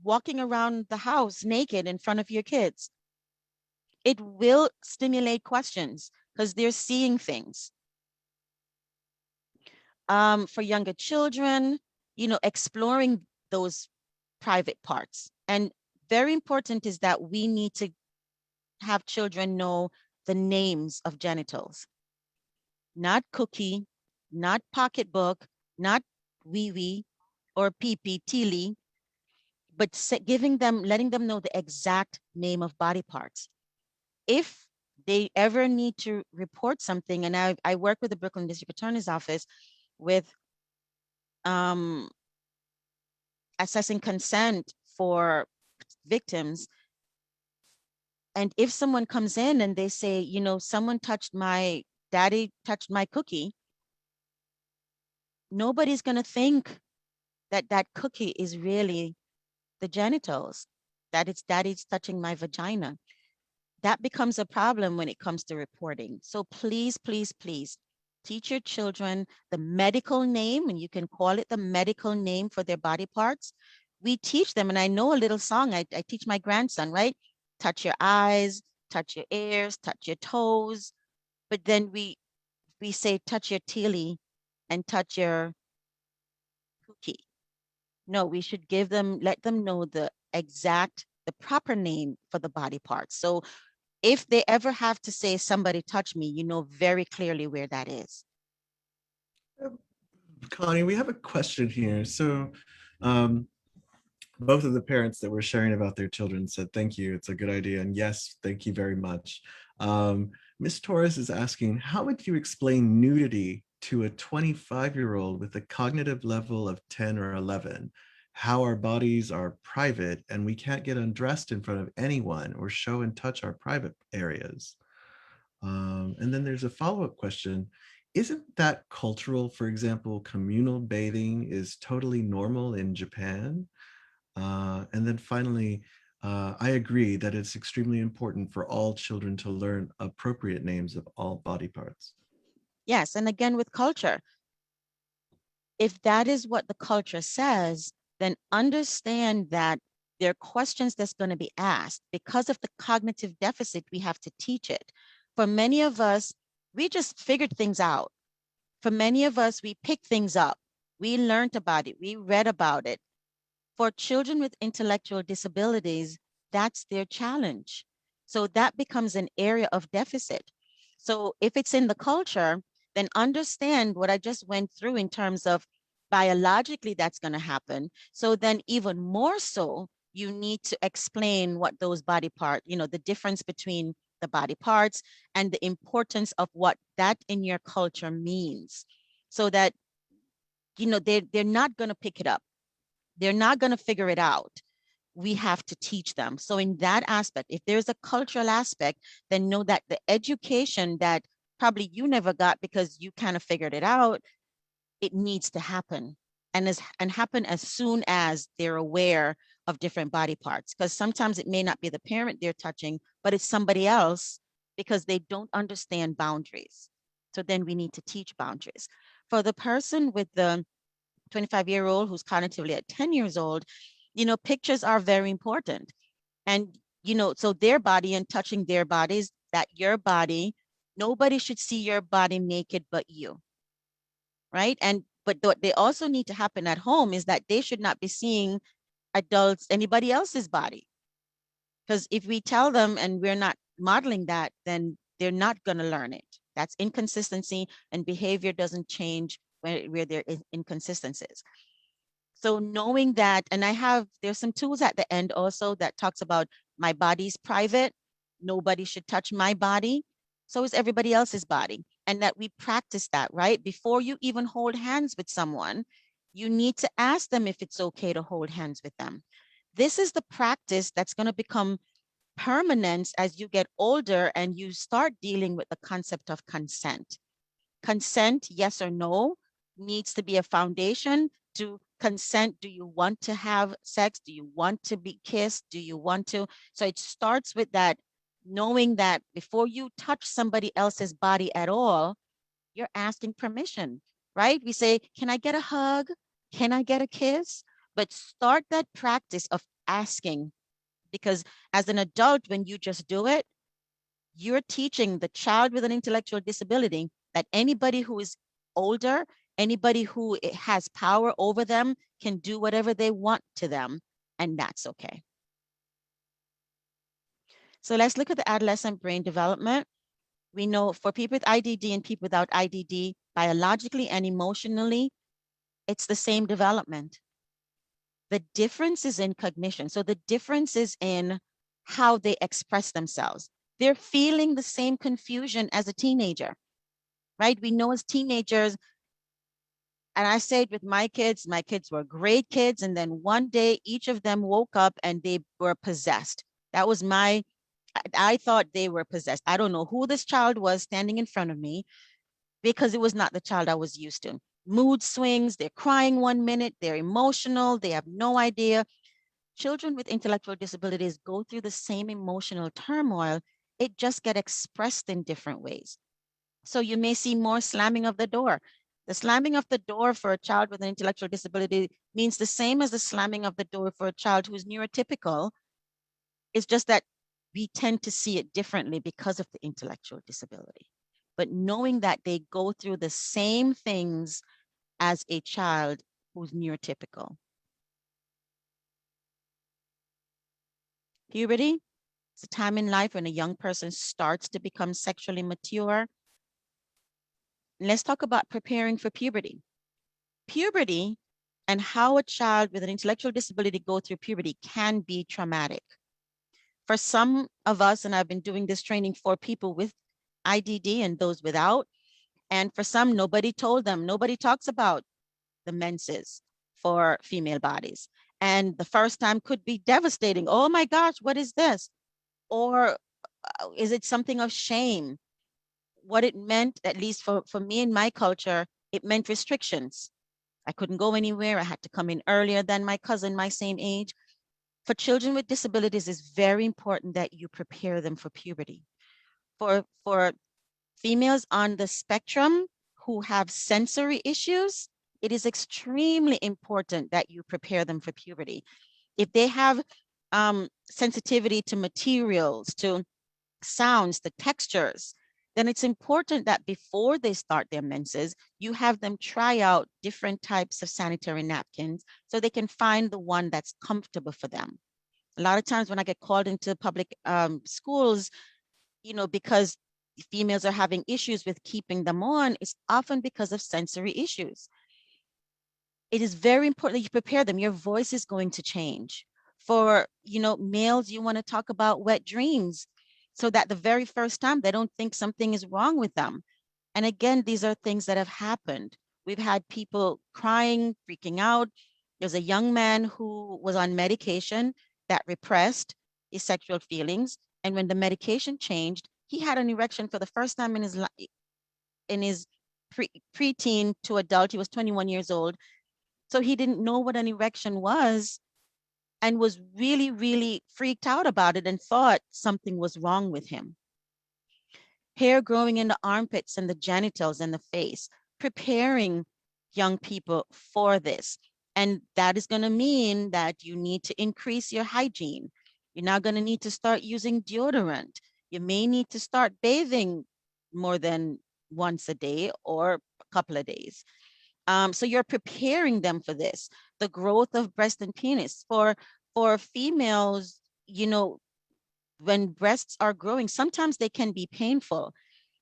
walking around the house naked in front of your kids. It will stimulate questions because they're seeing things. For younger children, exploring those private parts. And very important is that we need to have children know the names of genitals. Not cookie, not pocketbook, not wee wee or pee pee teely, but letting them know the exact name of body parts. If they ever need to report something, and I work with the Brooklyn District Attorney's Office with assessing consent for victims. And if someone comes in and they say, someone daddy touched my cookie, nobody's going to think that that cookie is really the genitals, that it's daddy's touching my vagina. That becomes a problem when it comes to reporting. So please, please, please teach your children the medical name, and you can call it the medical name for their body parts. We teach them, and I know a little song I teach my grandson, right? Touch your eyes, touch your ears, touch your toes. But then we say, touch your tilly and touch your cookie. No, we should let them know the proper name for the body parts. So if they ever have to say somebody touch me, you know very clearly where that is. Connie, we have a question here. So both of the parents that were sharing about their children said, thank you, it's a good idea. And yes, thank you very much. Ms. Torres is asking, how would you explain nudity to a 25-year-old with a cognitive level of 10 or 11? How our bodies are private and we can't get undressed in front of anyone or show and touch our private areas. And then there's a follow-up question. Isn't that cultural? For example, communal bathing is totally normal in Japan. And then finally, I agree that it's extremely important for all children to learn appropriate names of all body parts. Yes, and again with culture, if that is what the culture says, then understand that there are questions that's going to be asked. Because of the cognitive deficit, we have to teach it. For many of us, we just figured things out. For many of us, we picked things up. We learned about it. We read about it. For children with intellectual disabilities, that's their challenge. So that becomes an area of deficit. So if it's in the culture, then understand what I just went through in terms of biologically that's going to happen. So then even more so, you need to explain what those body parts, the difference between the body parts and the importance of what that in your culture means, so that, they're not going to pick it up. They're not going to figure it out. We have to teach them. So in that aspect, if there's a cultural aspect, then know that the education that probably you never got because you kind of figured it out, it needs to happen and happen as soon as they're aware of different body parts. Because sometimes it may not be the parent they're touching, but it's somebody else because they don't understand boundaries. So then we need to teach boundaries. For the person with the 25-year-old who's cognitively at 10 years old, pictures are very important. And, so their body and touching their bodies, that your body, nobody should see your body naked but you, right? But what they also need to happen at home is that they should not be seeing anybody else's body. Because if we tell them and we're not modeling that, then they're not going to learn it. That's inconsistency, and behavior doesn't change where there is inconsistencies. So knowing that, and there's some tools at the end also that talks about my body's private. Nobody should touch my body. So is everybody else's body. And that we practice that, right? Before you even hold hands with someone, you need to ask them if it's okay to hold hands with them. This is the practice that's going to become permanent as you get older and you start dealing with the concept of consent. Consent, yes or no, needs to be a foundation to consent. Do you want to have sex? Do you want to be kissed? Do you want to? So it starts with that, knowing that before you touch somebody else's body at all, you're asking permission, right? We say, can I get a hug? Can I get a kiss? But start that practice of asking, because as an adult, when you just do it, you're teaching the child with an intellectual disability that anybody who is older, anybody who has power over them can do whatever they want to them, and that's okay. So let's look at the adolescent brain development. We know for people with IDD and people without IDD, biologically and emotionally, it's the same development. The difference is in cognition. So the difference is in how they express themselves. They're feeling the same confusion as a teenager, right? We know as teenagers, and I say it with my kids were great kids. And then one day, each of them woke up and they were possessed. That was I thought they were possessed. I don't know who this child was standing in front of me, because it was not the child I was used to. Mood swings, they're crying one minute, they're emotional, they have no idea. Children with intellectual disabilities go through the same emotional turmoil. It just gets expressed in different ways. So you may see more slamming of the door. The slamming of the door for a child with an intellectual disability means the same as the slamming of the door for a child who's neurotypical. It's just that we tend to see it differently because of the intellectual disability. But knowing that they go through the same things as a child who's neurotypical. Puberty is a time in life when a young person starts to become sexually mature. Let's talk about preparing for puberty. Puberty and how a child with an intellectual disability go through puberty can be traumatic. For some of us, and I've been doing this training for people with IDD and those without, and for some, nobody told them, nobody talks about the menses for female bodies. And the first time could be devastating. Oh my gosh, what is this? Or is it something of shame? What it meant, at least for me in my culture, it meant restrictions. I couldn't go anywhere. I had to come in earlier than my cousin, my same age. For children with disabilities, it's very important that you prepare them for puberty. For females on the spectrum who have sensory issues, it is extremely important that you prepare them for puberty. If they have sensitivity to materials, to sounds, the textures, then it's important that before they start their menses, you have them try out different types of sanitary napkins so they can find the one that's comfortable for them. A lot of times when I get called into public schools, you know, because females are having issues with keeping them on, it's often because of sensory issues. It is very important that you prepare them. Your voice is going to change. For, you know, males, you want to talk about wet dreams so that the very first time they don't think something is wrong with them. And again, these are things that have happened. We've had people crying, freaking out. There's a young man who was on medication that repressed his sexual feelings. And when the medication changed, he had an erection for the first time in his life, in his preteen to adult. He was 21 years old. So he didn't know what an erection was and was really, really freaked out about it and thought something was wrong with him. Hair growing in the armpits and the genitals and the face, preparing young people for this. And that is going to mean that you need to increase your hygiene. You're now going to need to start using deodorant. You may need to start bathing more than once a day or a couple of days. So you're preparing them for this. The growth of breast and penis. For females, you know, when breasts are growing, sometimes they can be painful.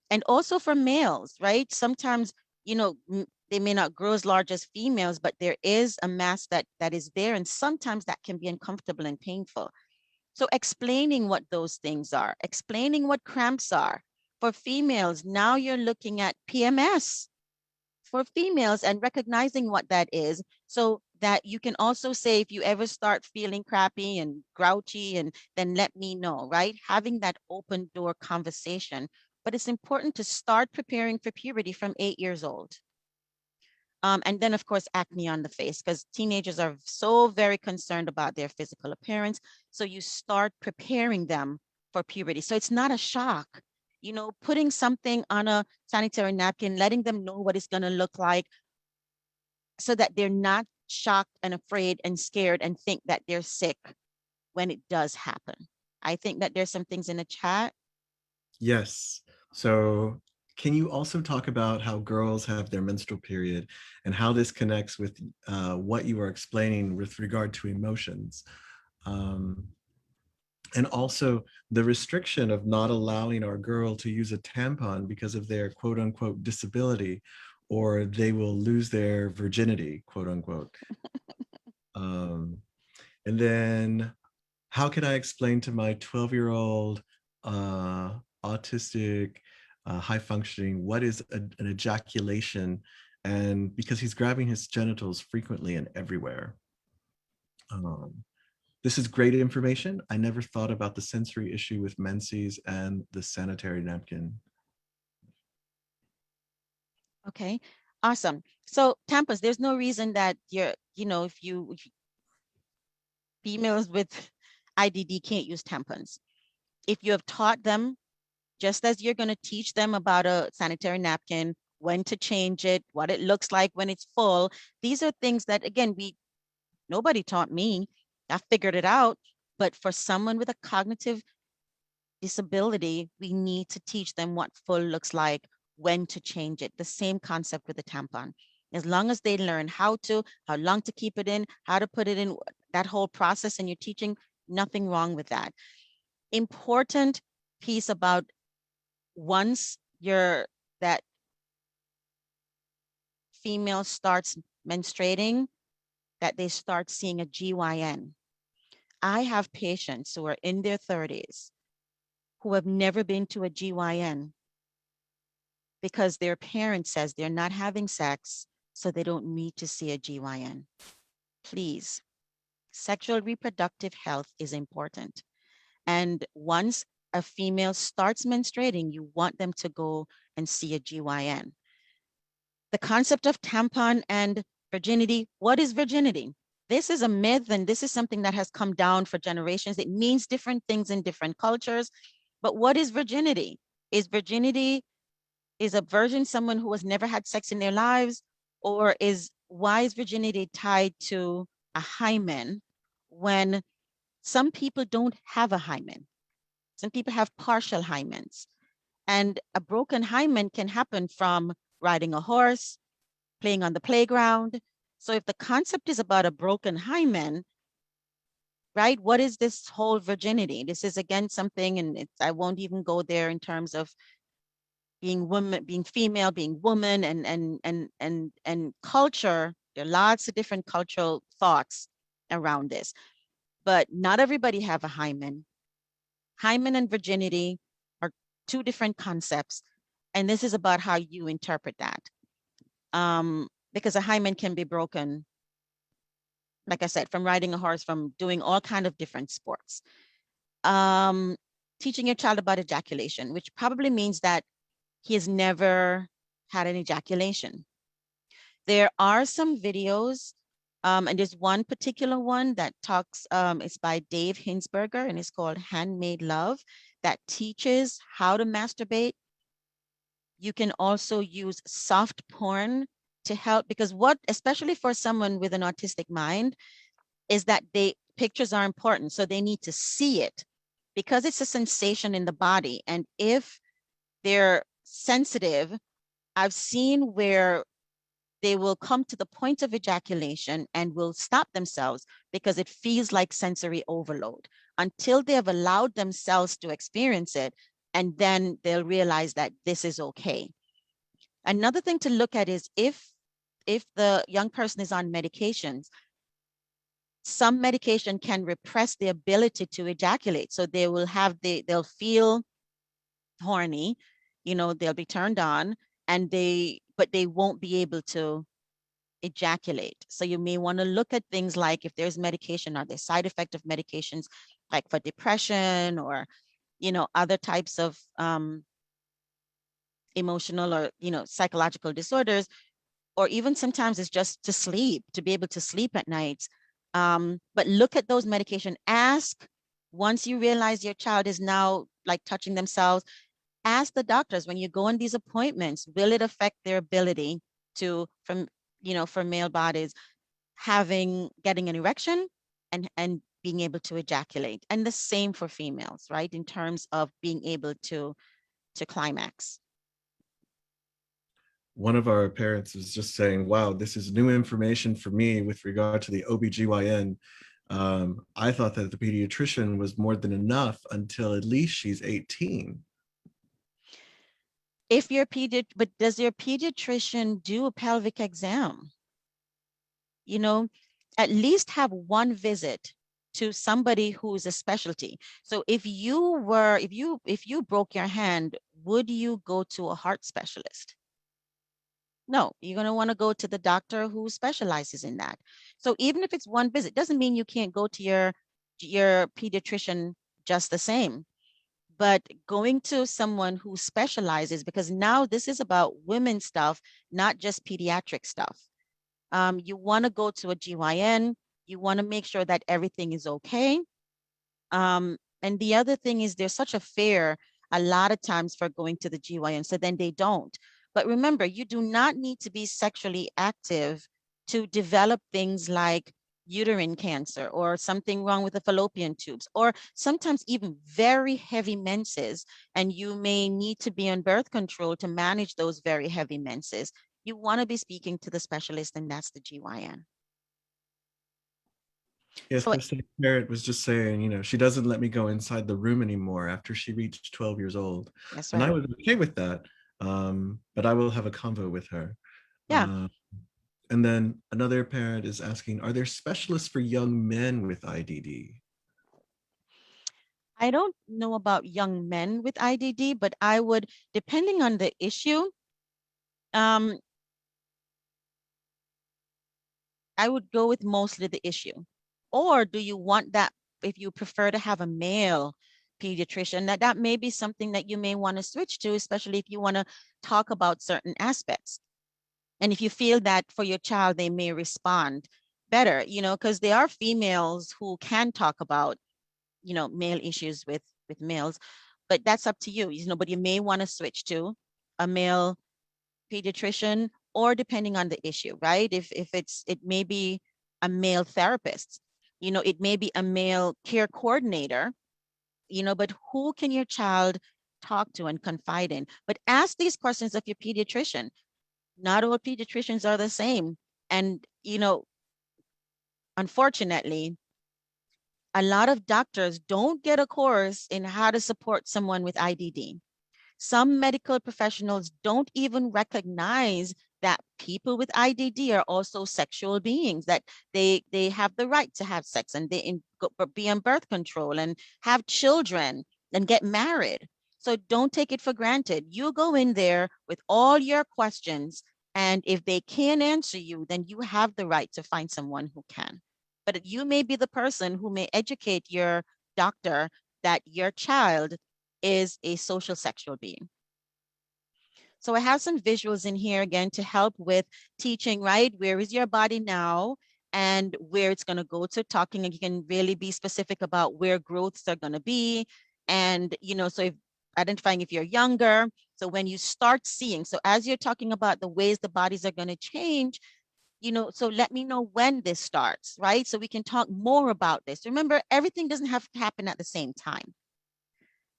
And also for males, right? Sometimes, you know, They may not grow as large as females, but there is a mass that is there, and sometimes that can be uncomfortable and painful. So explaining what those things are, explaining what cramps are. For females, now you're looking at PMS for females and recognizing what that is, so that you can also say, if you ever start feeling crappy and grouchy, and then let me know, right? Having that open door conversation. But it's important to start preparing for puberty from 8 years old. And then, of course, acne on the face, because teenagers are so very concerned about their physical appearance. So you start preparing them for puberty. So it's not a shock. You know, putting something on a sanitary napkin, letting them know what it's going to look like, so that they're not shocked and afraid and scared and think that they're sick when it does happen. I think that there's some things in the chat. Yes. So can you also talk about how girls have their menstrual period and how this connects with what you are explaining with regard to emotions? And also the restriction of not allowing our girl to use a tampon because of their quote unquote disability, or they will lose their virginity, quote unquote. And then how can I explain to my 12-year-old autistic, high functioning, what is an ejaculation? And because he's grabbing his genitals frequently and everywhere. This is great information. I never thought about the sensory issue with menses and the sanitary napkin. Okay, awesome. So tampons, there's no reason that you're, you know, if females with IDD can't use tampons. If you have taught them, just as you're going to teach them about a sanitary napkin, when to change it, what it looks like when it's full, these are things that, again, nobody taught me. I figured it out. But for someone with a cognitive disability, we need to teach them what full looks like, when to change it. The same concept with the tampon. As long as they learn how long to keep it in, how to put it in, that whole process, and you're teaching, nothing wrong with that. Important piece about once that female starts menstruating, that they start seeing a GYN. I have patients who are in their 30s who have never been to a GYN because their parent says they're not having sex, so they don't need to see a GYN. Please, sexual reproductive health is important. And once a female starts menstruating, you want them to go and see a GYN. The concept of tampon and virginity, what is virginity? This is a myth, and this is something that has come down for generations. It means different things in different cultures. But what is virginity? Is a virgin someone who has never had sex in their lives? Or why is virginity tied to a hymen when some people don't have a hymen? Some people have partial hymens. And a broken hymen can happen from riding a horse, playing on the playground. So if the concept is about a broken hymen, right, what is this whole virginity? This is, again, something, and I won't even go there in terms of being woman, being female, being woman, and culture. There are lots of different cultural thoughts around this, but not everybody have a hymen. Hymen and virginity are two different concepts, and this is about how you interpret that. Because a hymen can be broken, like I said, from riding a horse, from doing all kinds of different sports. Teaching your child about ejaculation, which probably means that he has never had an ejaculation. There are some videos, and there's one particular one that talks, it's by Dave Hinsberger, and it's called Handmade Love, that teaches how to masturbate. You can also use soft porn to help, because especially for someone with an autistic mind, is that pictures are important. So they need to see it because it's a sensation in the body. And if they're sensitive, I've seen where they will come to the point of ejaculation and will stop themselves because it feels like sensory overload until they have allowed themselves to experience it. And then they'll realize that this is okay. Another thing to look at is if if the young person is on medications, some medication can repress the ability to ejaculate. So they will have they'll feel horny, they'll be turned on, but they won't be able to ejaculate. So you may want to look at things like if there's medication, are there side effect of medications like for depression or, other types of emotional or, psychological disorders, or even sometimes it's just to sleep, to be able to sleep at night. But look at those medication. Ask, once you realize your child is now like touching themselves, ask the doctors when you go on these appointments, will it affect their ability to, for male bodies, getting an erection and being able to ejaculate. And the same for females, right? In terms of being able to climax. One of our parents was just saying, wow, this is new information for me with regard to the OBGYN. I thought that the pediatrician was more than enough until at least she's 18. But does your pediatrician do a pelvic exam? At least have one visit to somebody who's a specialty. So if you broke your hand, would you go to a heart specialist? No, you're going to want to go to the doctor who specializes in that. So even if it's one visit, doesn't mean you can't go to your pediatrician just the same. But going to someone who specializes, because now this is about women's stuff, not just pediatric stuff. You want to go to a GYN. You want to make sure that everything is okay. And the other thing is there's such a fear a lot of times for going to the GYN, so then they don't. But remember, you do not need to be sexually active to develop things like uterine cancer or something wrong with the fallopian tubes, or sometimes even very heavy menses, and you may need to be on birth control to manage those very heavy menses. You want to be speaking to the specialist, and that's the GYN. Yes, So, the same parent was just saying, she doesn't let me go inside the room anymore after she reached 12 years old. that's And right. I was okay with that, but I will have a convo with her. Yeah. And then another parent is asking, are there specialists for young men with IDD? I don't know about young men with IDD, but I would, depending on the issue, I would go with mostly the issue. Or do you want that, if you prefer to have a male pediatrician, that may be something that you may want to switch to, especially if you want to talk about certain aspects. And if you feel that for your child, they may respond better, because there are females who can talk about, male issues with males, but that's up to you, but you may want to switch to a male pediatrician, or depending on the issue, right? If it may be a male therapist, it may be a male care coordinator, but who can your child talk to and confide in? But ask these questions of your pediatrician. Not all pediatricians are the same. And, unfortunately, a lot of doctors don't get a course in how to support someone with IDD. Some medical professionals don't even recognize that people with IDD are also sexual beings, that they have the right to have sex, and be on birth control and have children and get married. So don't take it for granted. You go in there with all your questions, and if they can't answer you, then you have the right to find someone who can. But you may be the person who may educate your doctor that your child is a social sexual being. So I have some visuals in here again to help with teaching, right? Where is your body now and where it's going to go to talking, and you can really be specific about where growths are going to be. And, so if identifying if you're younger, so when you start seeing, so as you're talking about the ways the bodies are going to change, so let me know when this starts, right? So we can talk more about this. Remember, everything doesn't have to happen at the same time.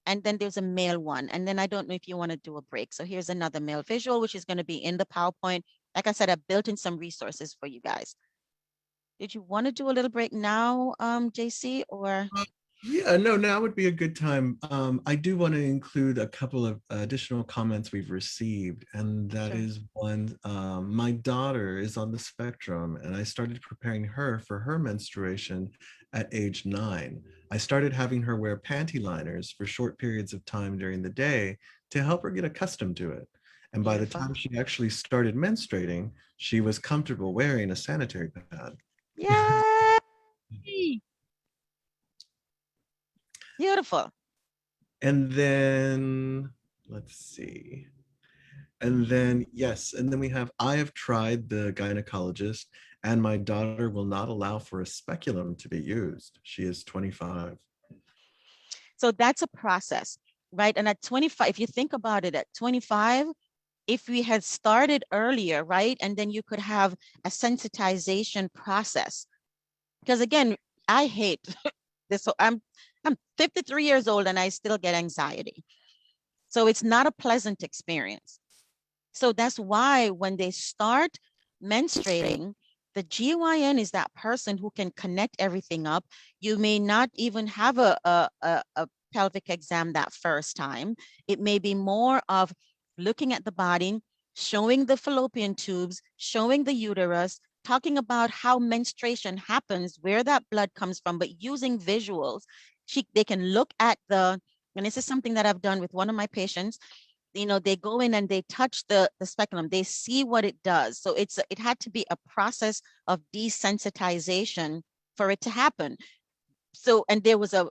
And then there's a male one. And then I don't know if you want to do a break. So here's another male visual, which is going to be in the PowerPoint. Like I said, I've built in some resources for you guys. Did you want to do a little break now, JC, or? Yeah, no, now would be a good time. I do want to include a couple of additional comments we've received, and that Sure. is one, my daughter is on the spectrum, and I started preparing her for her menstruation at age 9. I started having her wear panty liners for short periods of time during the day to help her get accustomed to it. And by the Beautiful. time she actually started menstruating, she was comfortable wearing a sanitary pad. Yay! Beautiful. And then let's see. And then, yes, and then we have, I have tried the gynecologist, and my daughter will not allow for a speculum to be used. She is 25. So that's a process, right? And at 25, if you think about it, at 25, if we had started earlier, right? And then you could have a sensitization process. Because again, I hate this. So I'm 53 years old and I still get anxiety. So it's not a pleasant experience. So that's why when they start menstruating, the GYN is that person who can connect everything up. You may not even have a pelvic exam that first time. It may be more of looking at the body, showing the fallopian tubes, showing the uterus, talking about how menstruation happens, where that blood comes from, but using visuals. They can look at and this is something that I've done with one of my patients. They go in and they touch the speculum, they see what it does. So it had to be a process of desensitization for it to happen. So, and there was a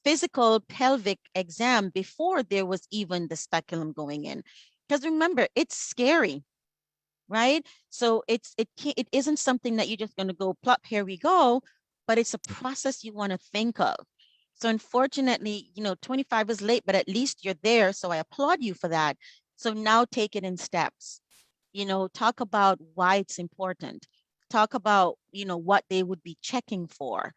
physical pelvic exam before there was even the speculum going in, because remember, it's scary, right? So it isn't something that you're just going to go plop, here we go, but it's a process you want to think of. So unfortunately, 25 is late, but at least you're there. So I applaud you for that. So now take it in steps. Talk about why it's important. Talk about, what they would be checking for,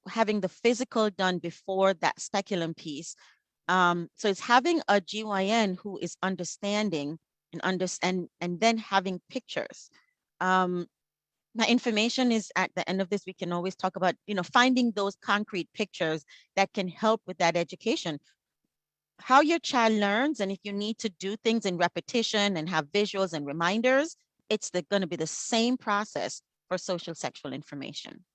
having the physical done before that speculum piece. So it's having a GYN who is understanding and then having pictures. My information is at the end of this. We can always talk about, finding those concrete pictures that can help with that education. How your child learns, and if you need to do things in repetition and have visuals and reminders, it's going to be the same process for social sexual information.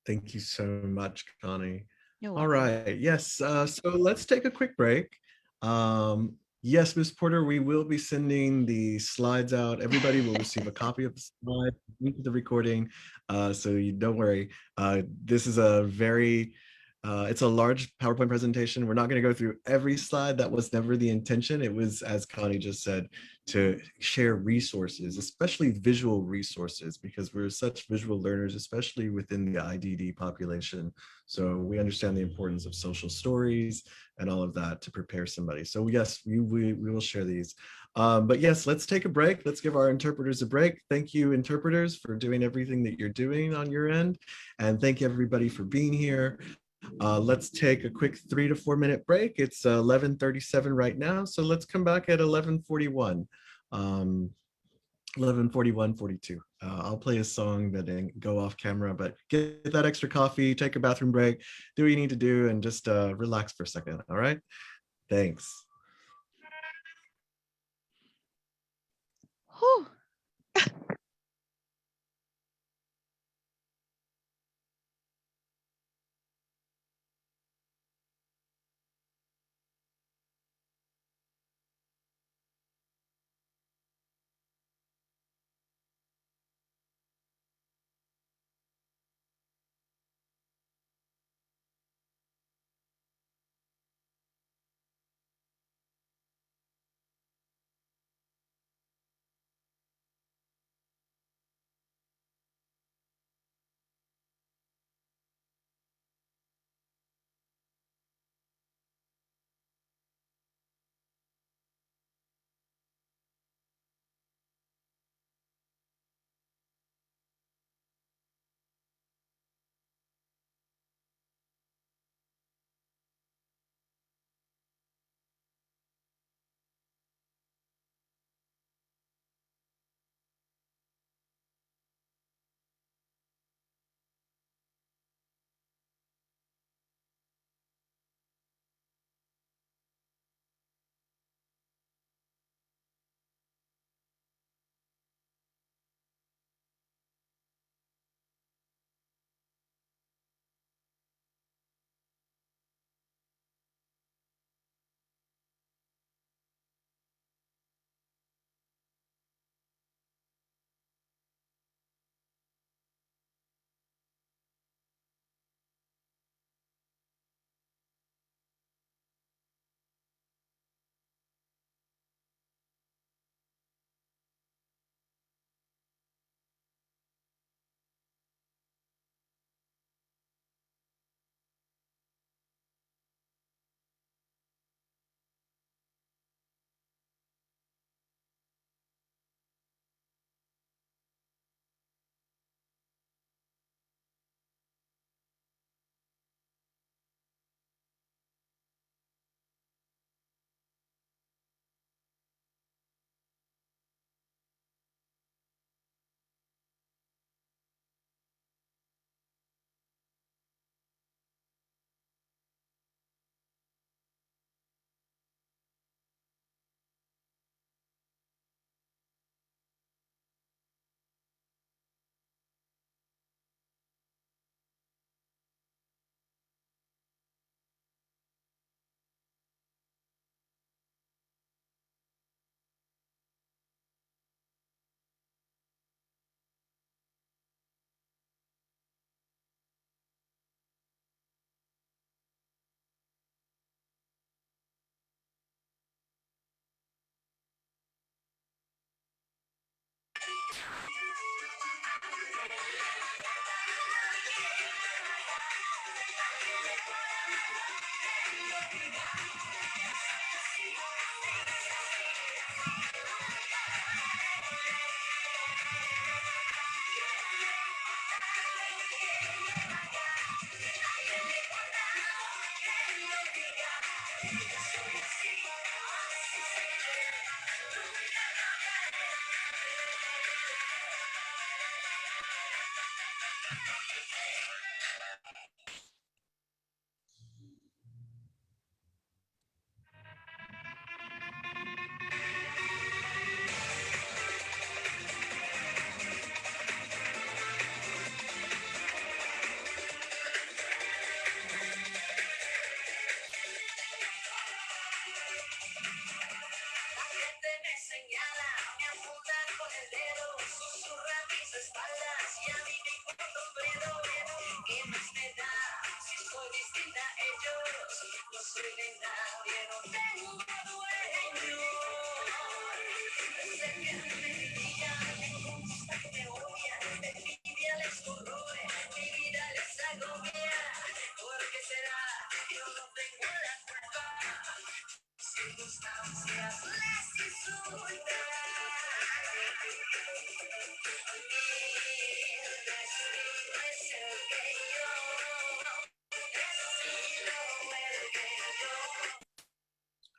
Thank you so much, Connie. You're All welcome. right, yes, so let's take a quick break. Yes, Ms. Porter, we will be sending the slides out. Everybody will receive a copy of the slide, link to the recording, so you don't worry. This is it's a large PowerPoint presentation. We're not going to go through every slide. That was never the intention. It was, as Connie just said, to share resources, especially visual resources, because we're such visual learners, especially within the IDD population. So we understand the importance of social stories and all of that to prepare somebody. So yes, we will share these. But yes, let's take a break. Let's give our interpreters a break. Thank you, interpreters, for doing everything that you're doing on your end. And thank you, everybody, for being here. Let's take a quick 3 to 4 minute break. It's 11:37 right now, so let's come back at 11:41. 11:41, 42. I'll play a song that didn't go off camera, but get that extra coffee, take a bathroom break, do what you need to do, and just relax for a second. All right. Thanks. Whew.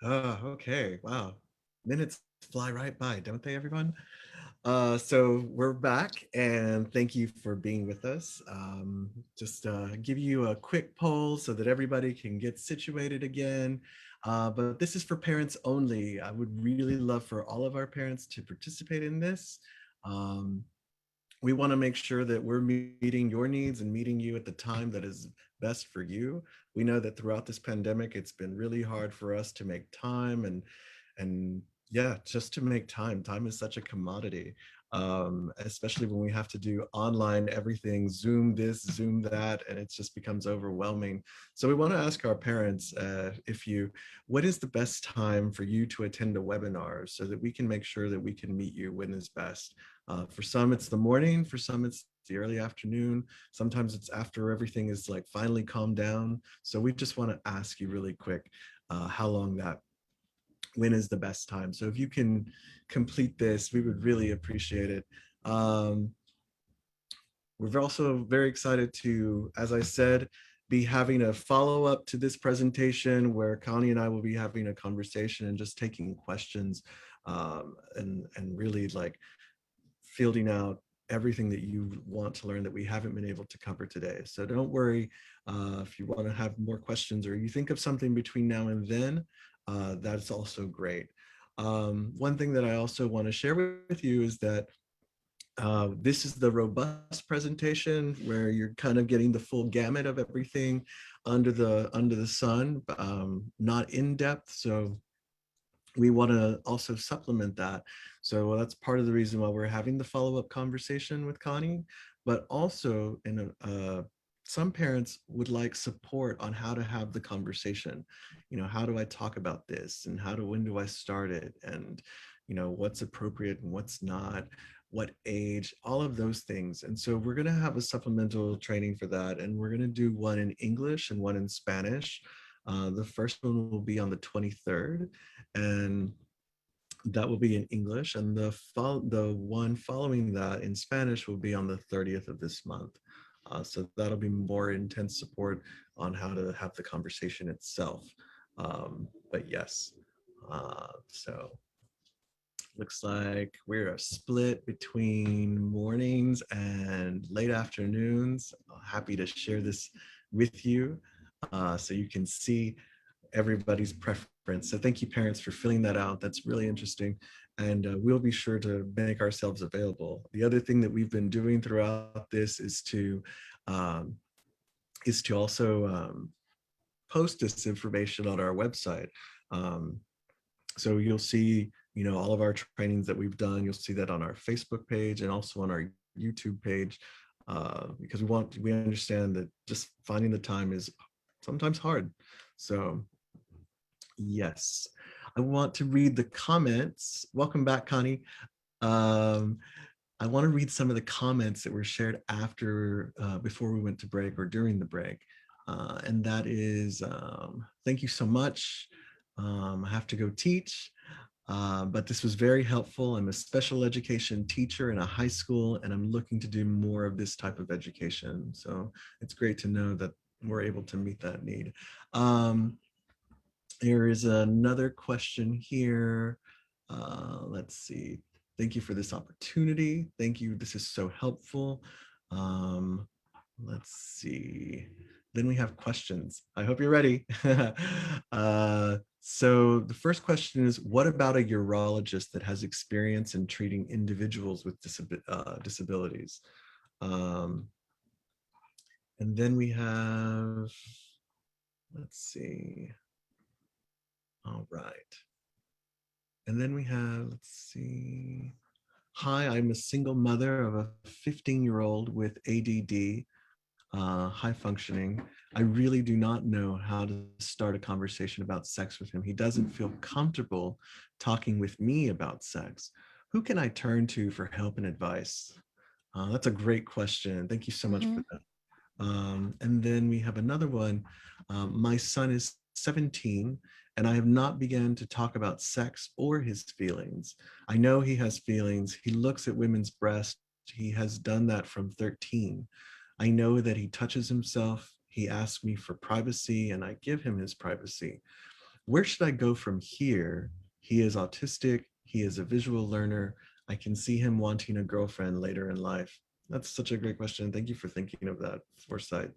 Oh, okay. Wow. Minutes fly right by, don't they, everyone? So we're back and thank you for being with us. Just give you a quick poll so that everybody can get situated again. But this is for parents only. I would really love for all of our parents to participate in this. Um, we want to make sure that we're meeting your needs and meeting you at the time that is best for you. We know that throughout this pandemic, it's been really hard for us to make time and yeah, just to make time. Time is such a commodity, especially when we have to do online everything, Zoom this, Zoom that, and it just becomes overwhelming. So we want to ask our parents, what is the best time for you to attend a webinar so that we can make sure that we can meet you when is best. For some, it's the morning. For some, it's the early afternoon. Sometimes it's after everything is like finally calmed down. So we just want to ask you really quick how long when is the best time. So if you can complete this, we would really appreciate it. We're also very excited to, as I said, be having a follow-up to this presentation where Connie and I will be having a conversation and just taking questions and really like fielding out everything that you want to learn that we haven't been able to cover today. So don't worry if you want to have more questions or you think of something between now and then, that's also great. One thing that I also want to share with you is that this is the robust presentation where you're kind of getting the full gamut of everything under the sun, not in depth. So we want to also supplement that. So that's part of the reason why we're having the follow-up conversation with Connie, but also some parents would like support on how to have the conversation. You know, how do I talk about this and when do I start it? And, you know, what's appropriate and what's not, what age, all of those things. And so we're going to have a supplemental training for that. And we're going to do one in English and one in Spanish. The first one will be on the 23rd, and that will be in English, and the one following that in Spanish will be on the 30th of this month. So that'll be more intense support on how to have the conversation itself. But yes, so looks like we're a split between mornings and late afternoons. Happy to share this with you so you can see everybody's preference. So thank you, parents, for filling that out. That's really interesting. And we'll be sure to make ourselves available. The other thing that we've been doing throughout this is to also post this information on our website. So you'll see, you know, all of our trainings that we've done. You'll see that on our Facebook page and also on our YouTube page, because we understand that just finding the time is sometimes hard. So yes, I want to read the comments. Welcome back, Connie. I want to read some of the comments that were shared after, before we went to break or during the break. And that is, thank you so much. I have to go teach. But this was very helpful. I'm a special education teacher in a high school, and I'm looking to do more of this type of education. So it's great to know that we're able to meet that need. There is another question here. Let's see. Thank you for this opportunity. Thank you. This is so helpful. Let's see. Then we have questions. I hope you're ready. So the first question is, what about a urologist that has experience in treating individuals with disabilities? And then we have, let's see. All right. And then we have, let's see. Hi, I'm a single mother of a 15-year-old with ADD, high functioning. I really do not know how to start a conversation about sex with him. He doesn't feel comfortable talking with me about sex. Who can I turn to for help and advice? That's a great question. Thank you so much for that. And then we have another one. My son is 17 and I have not begun to talk about sex or his feelings. I know he has feelings. He looks at women's breasts. He has done that from 13. I know that he touches himself. He asks me for privacy and I give him his privacy. Where should I go from here? He is autistic. He is a visual learner. I can see him wanting a girlfriend later in life. That's such a great question. Thank you for thinking of that foresight.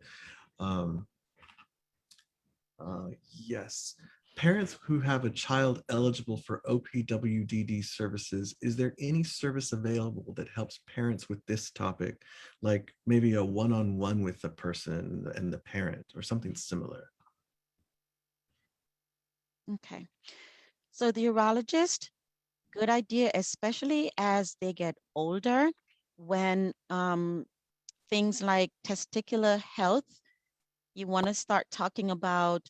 Yes. Parents who have a child eligible for OPWDD services, is there any service available that helps parents with this topic, like maybe a one-on-one with the person and the parent or something similar? Okay. So the urologist, good idea, especially as they get older, when things like testicular health, you want to start talking about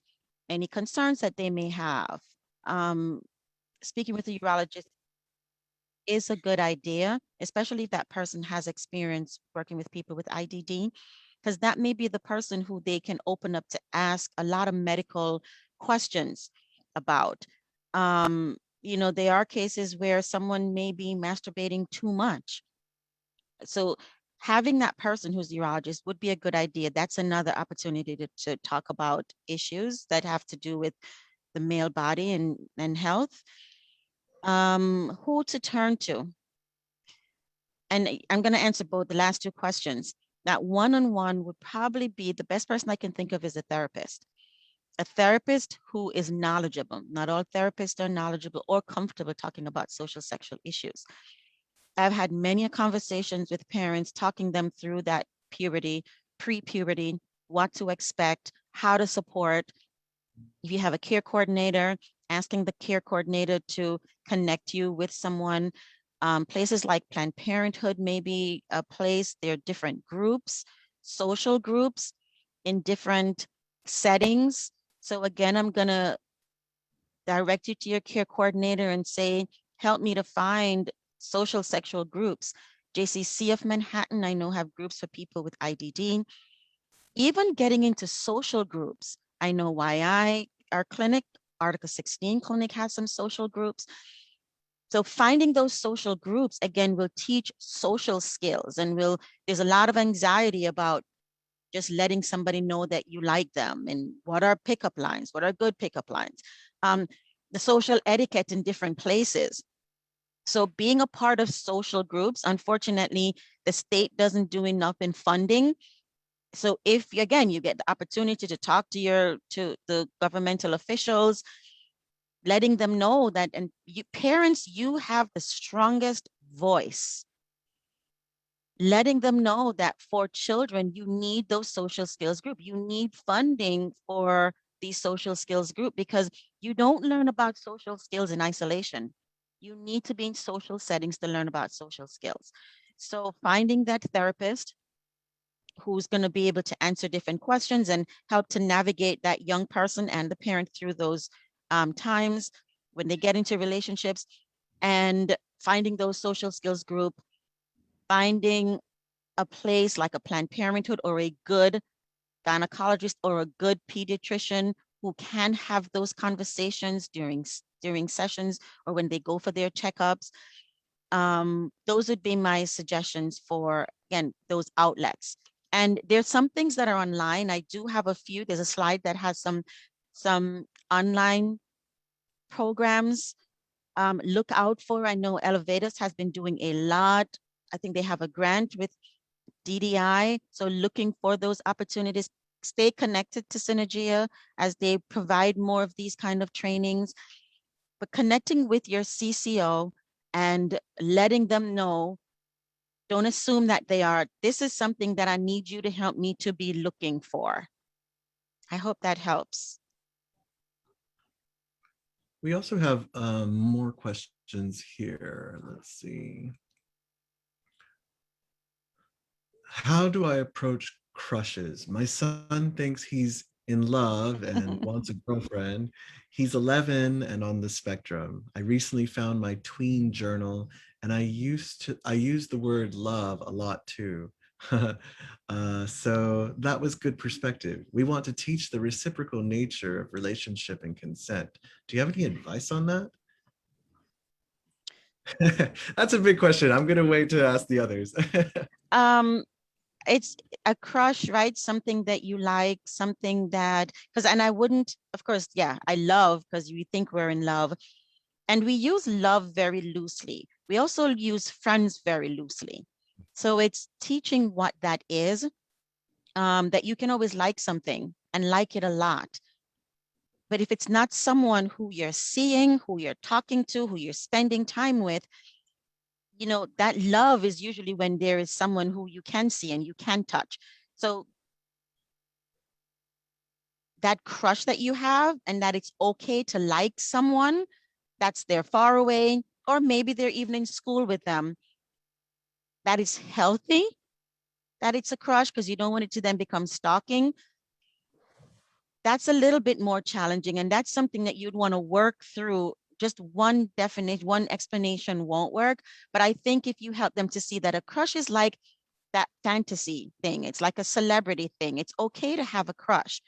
any concerns that they may have. Speaking with a urologist is a good idea, especially if that person has experience working with people with IDD, because that may be the person who they can open up to ask a lot of medical questions about. You know, there are cases where someone may be masturbating too much. So having that person who's the urologist would be a good idea. That's another opportunity to talk about issues that have to do with the male body and health. Who to turn to? And I'm going to answer both the last two questions. That one-on-one would probably be the best person I can think of is a therapist who is knowledgeable. Not all therapists are knowledgeable or comfortable talking about social sexual issues. I've had many conversations with parents talking them through that puberty, pre-puberty, what to expect, how to support. If you have a care coordinator, asking the care coordinator to connect you with someone. Places like Planned Parenthood may be a place. There are different groups, social groups in different settings. So again, I'm gonna direct you to your care coordinator and say, help me to find social sexual groups. JCC of Manhattan, I know, have groups for people with IDD. Even getting into social groups, I know YI, our clinic, Article 16 clinic has some social groups. So finding those social groups, again, will teach social skills and there's a lot of anxiety about just letting somebody know that you like them and what are pickup lines, what are good pickup lines, the social etiquette in different places. So being a part of social groups, unfortunately, the state doesn't do enough in funding. So if, again, you get the opportunity to talk to the governmental officials, letting them know that, and parents, you have the strongest voice. Letting them know that for children, you need those social skills group. You need funding for the social skills group because you don't learn about social skills in isolation. You need to be in social settings to learn about social skills. So finding that therapist who's going to be able to answer different questions and help to navigate that young person and the parent through those times when they get into relationships, and finding those social skills group, finding a place like a Planned Parenthood or a good gynecologist or a good pediatrician who can have those conversations during sessions or when they go for their checkups. Those would be my suggestions for, again, those outlets. And there's some things that are online. I do have a few. There's a slide that has some online programs. Look out for. I know Elevatus has been doing a lot. I think they have a grant with DDI. So looking for those opportunities. Stay connected to Synergia as they provide more of these kind of trainings. But connecting with your CCO and letting them know, don't assume that this is something that I need you to help me to be looking for. I hope that helps. We also have more questions here. Let's see. How do I approach crushes? My son thinks he's in love and wants a girlfriend. He's 11 and on the spectrum. I recently found my tween journal and I use the word love a lot too. So that was good perspective. We want to teach the reciprocal nature of relationship and consent. Do you have any advice on that? That's a big question. I'm going to wait to ask the others. It's a crush, right? Something that you like, something that, and I wouldn't, of course, yeah, I love, because we think we're in love. And we use love very loosely. We also use friends very loosely. So it's teaching what that is, that you can always like something and like it a lot. But if it's not someone who you're seeing, who you're talking to, who you're spending time with, you know, that love is usually when there is someone who you can see and you can touch. So that crush that you have, and that it's okay to like someone that's they're far away, or maybe they're even in school with them, that is healthy, that it's a crush, because you don't want it to then become stalking. That's a little bit more challenging, and that's something that you'd want to work through. Just one definition, one explanation won't work. But I think if you help them to see that a crush is like that fantasy thing, it's like a celebrity thing. It's okay to have a crush.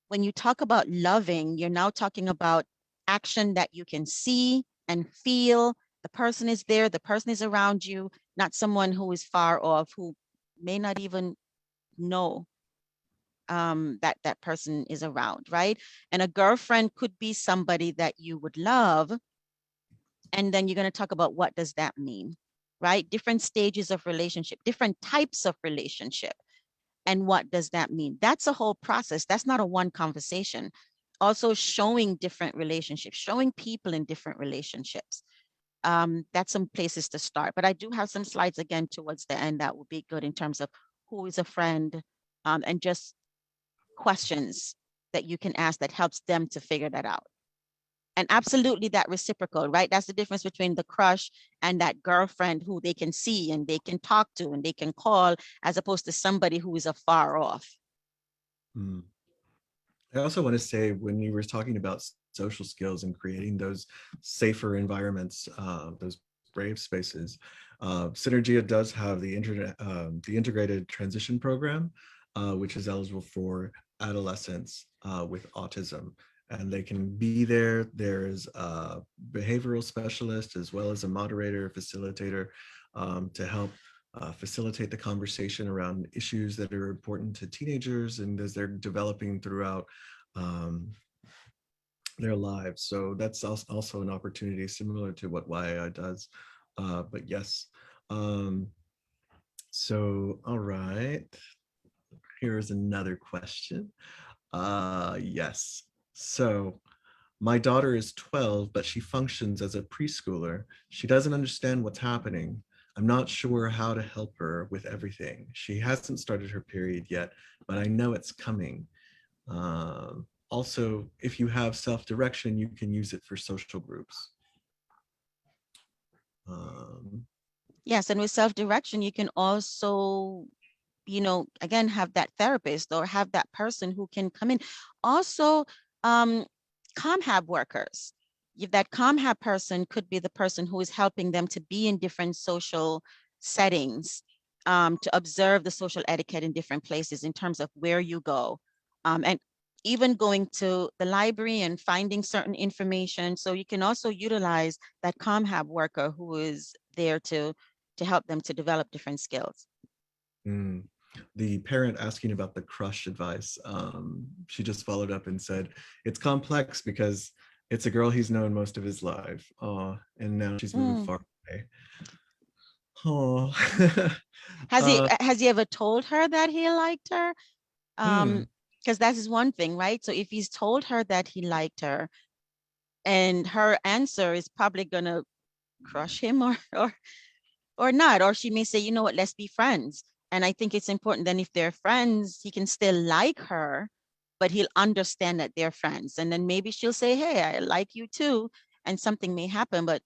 When you talk about loving, you're now talking about action that you can see and feel. The person is there, the person is around you, not someone who is far off, who may not even know that person is around, right? And a girlfriend could be somebody that you would love. And then you're going to talk about what does that mean, right? Different stages of relationship, different types of relationship. And what does that mean? That's a whole process. That's not a one conversation. Also showing different relationships, showing people in different relationships. That's some places to start. But I do have some slides again towards the end that will be good in terms of who is a friend, and just questions that you can ask that helps them to figure that out. And absolutely that reciprocal, right? That's the difference between the crush and that girlfriend who they can see and they can talk to and they can call, as opposed to somebody who is afar off. I also want to say, when you were talking about social skills and creating those safer environments, those brave spaces, Synergia does have the integrated transition program, which is eligible for adolescents with autism. And they can be there. There's a behavioral specialist as well as a moderator, facilitator, to help facilitate the conversation around issues that are important to teenagers and as they're developing throughout their lives. So that's also an opportunity similar to what YAI does. But yes. So, all right. Here's another question. Yes. So my daughter is 12, but she functions as a preschooler. She doesn't understand what's happening. I'm not sure how to help her with everything. She hasn't started her period yet, but I know it's coming. Also, if you have self-direction, you can use it for social groups. Yes, and with self-direction, you can also, you know, again, have that therapist or have that person who can come in. Also, ComHab workers. If that ComHab person could be the person who is helping them to be in different social settings. to observe the social etiquette in different places in terms of where you go, and even going to the library and finding certain information. So you can also utilize that ComHab worker who is there to help them to develop different skills. Mm. The parent asking about the crush advice, she just followed up and said, it's complex because it's a girl he's known most of his life. Oh, and now she's moving Mm. far away. Oh. Has he ever told her that he liked her? Hmm. Because that is one thing, right? So if he's told her that he liked her, and her answer is probably gonna crush him or not, or she may say, you know what, let's be friends. And I think it's important then if they're friends, he can still like her, but he'll understand that they're friends. And then maybe she'll say, hey, I like you too, and something may happen. But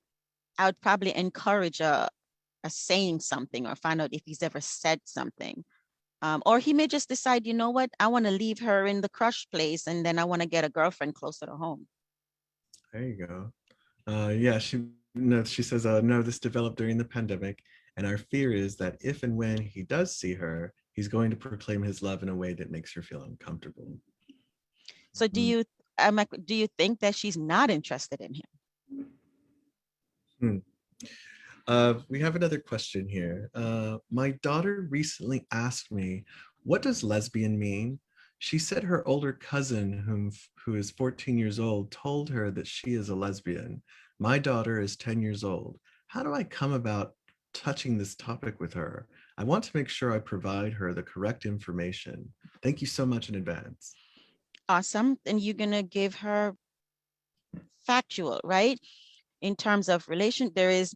I would probably encourage a saying something or find out if he's ever said something. Or he may just decide, you know what, I want to leave her in the crush place and then I want to get a girlfriend closer to home. There you go. Yeah, she says, no, this developed during the pandemic, and our fear is that if and when he does see her, he's going to proclaim his love in a way that makes her feel uncomfortable. So Mm. do you think that she's not interested in him? Hmm. We have another question here. My daughter recently asked me, what does lesbian mean? She said her older cousin, who is 14 years old, told her that she is a lesbian. My daughter is 10 years old. How do I come about touching this topic with her? I want to make sure I provide her the correct information. Thank you so much in advance. Awesome. Then you're going to give her factual, right? In terms of relation, there is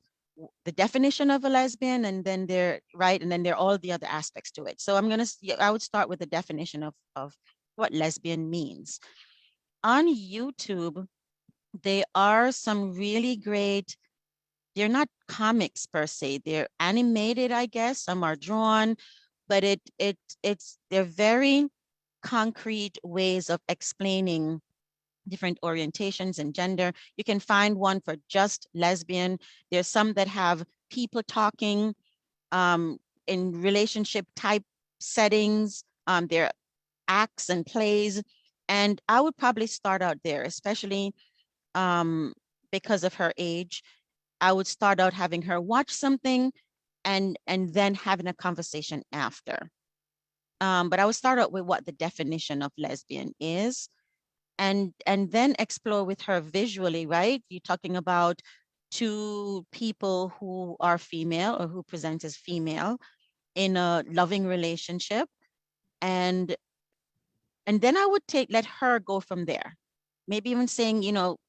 the definition of a lesbian, and then there are all the other aspects to it. So I would start with the definition of what lesbian means. On YouTube, there are some really great, they're not comics per se, they're animated, I guess. Some are drawn, but they're very concrete ways of explaining different orientations and gender. You can find one for just lesbian. There's some that have people talking in relationship type settings. There are acts and plays. And I would probably start out there, especially because of her age. I would start out having her watch something and then having a conversation after. But I would start out with what the definition of lesbian is, and then explore with her visually, right? You're talking about two people who are female or who present as female in a loving relationship, and then I would let her go from there. Maybe even saying,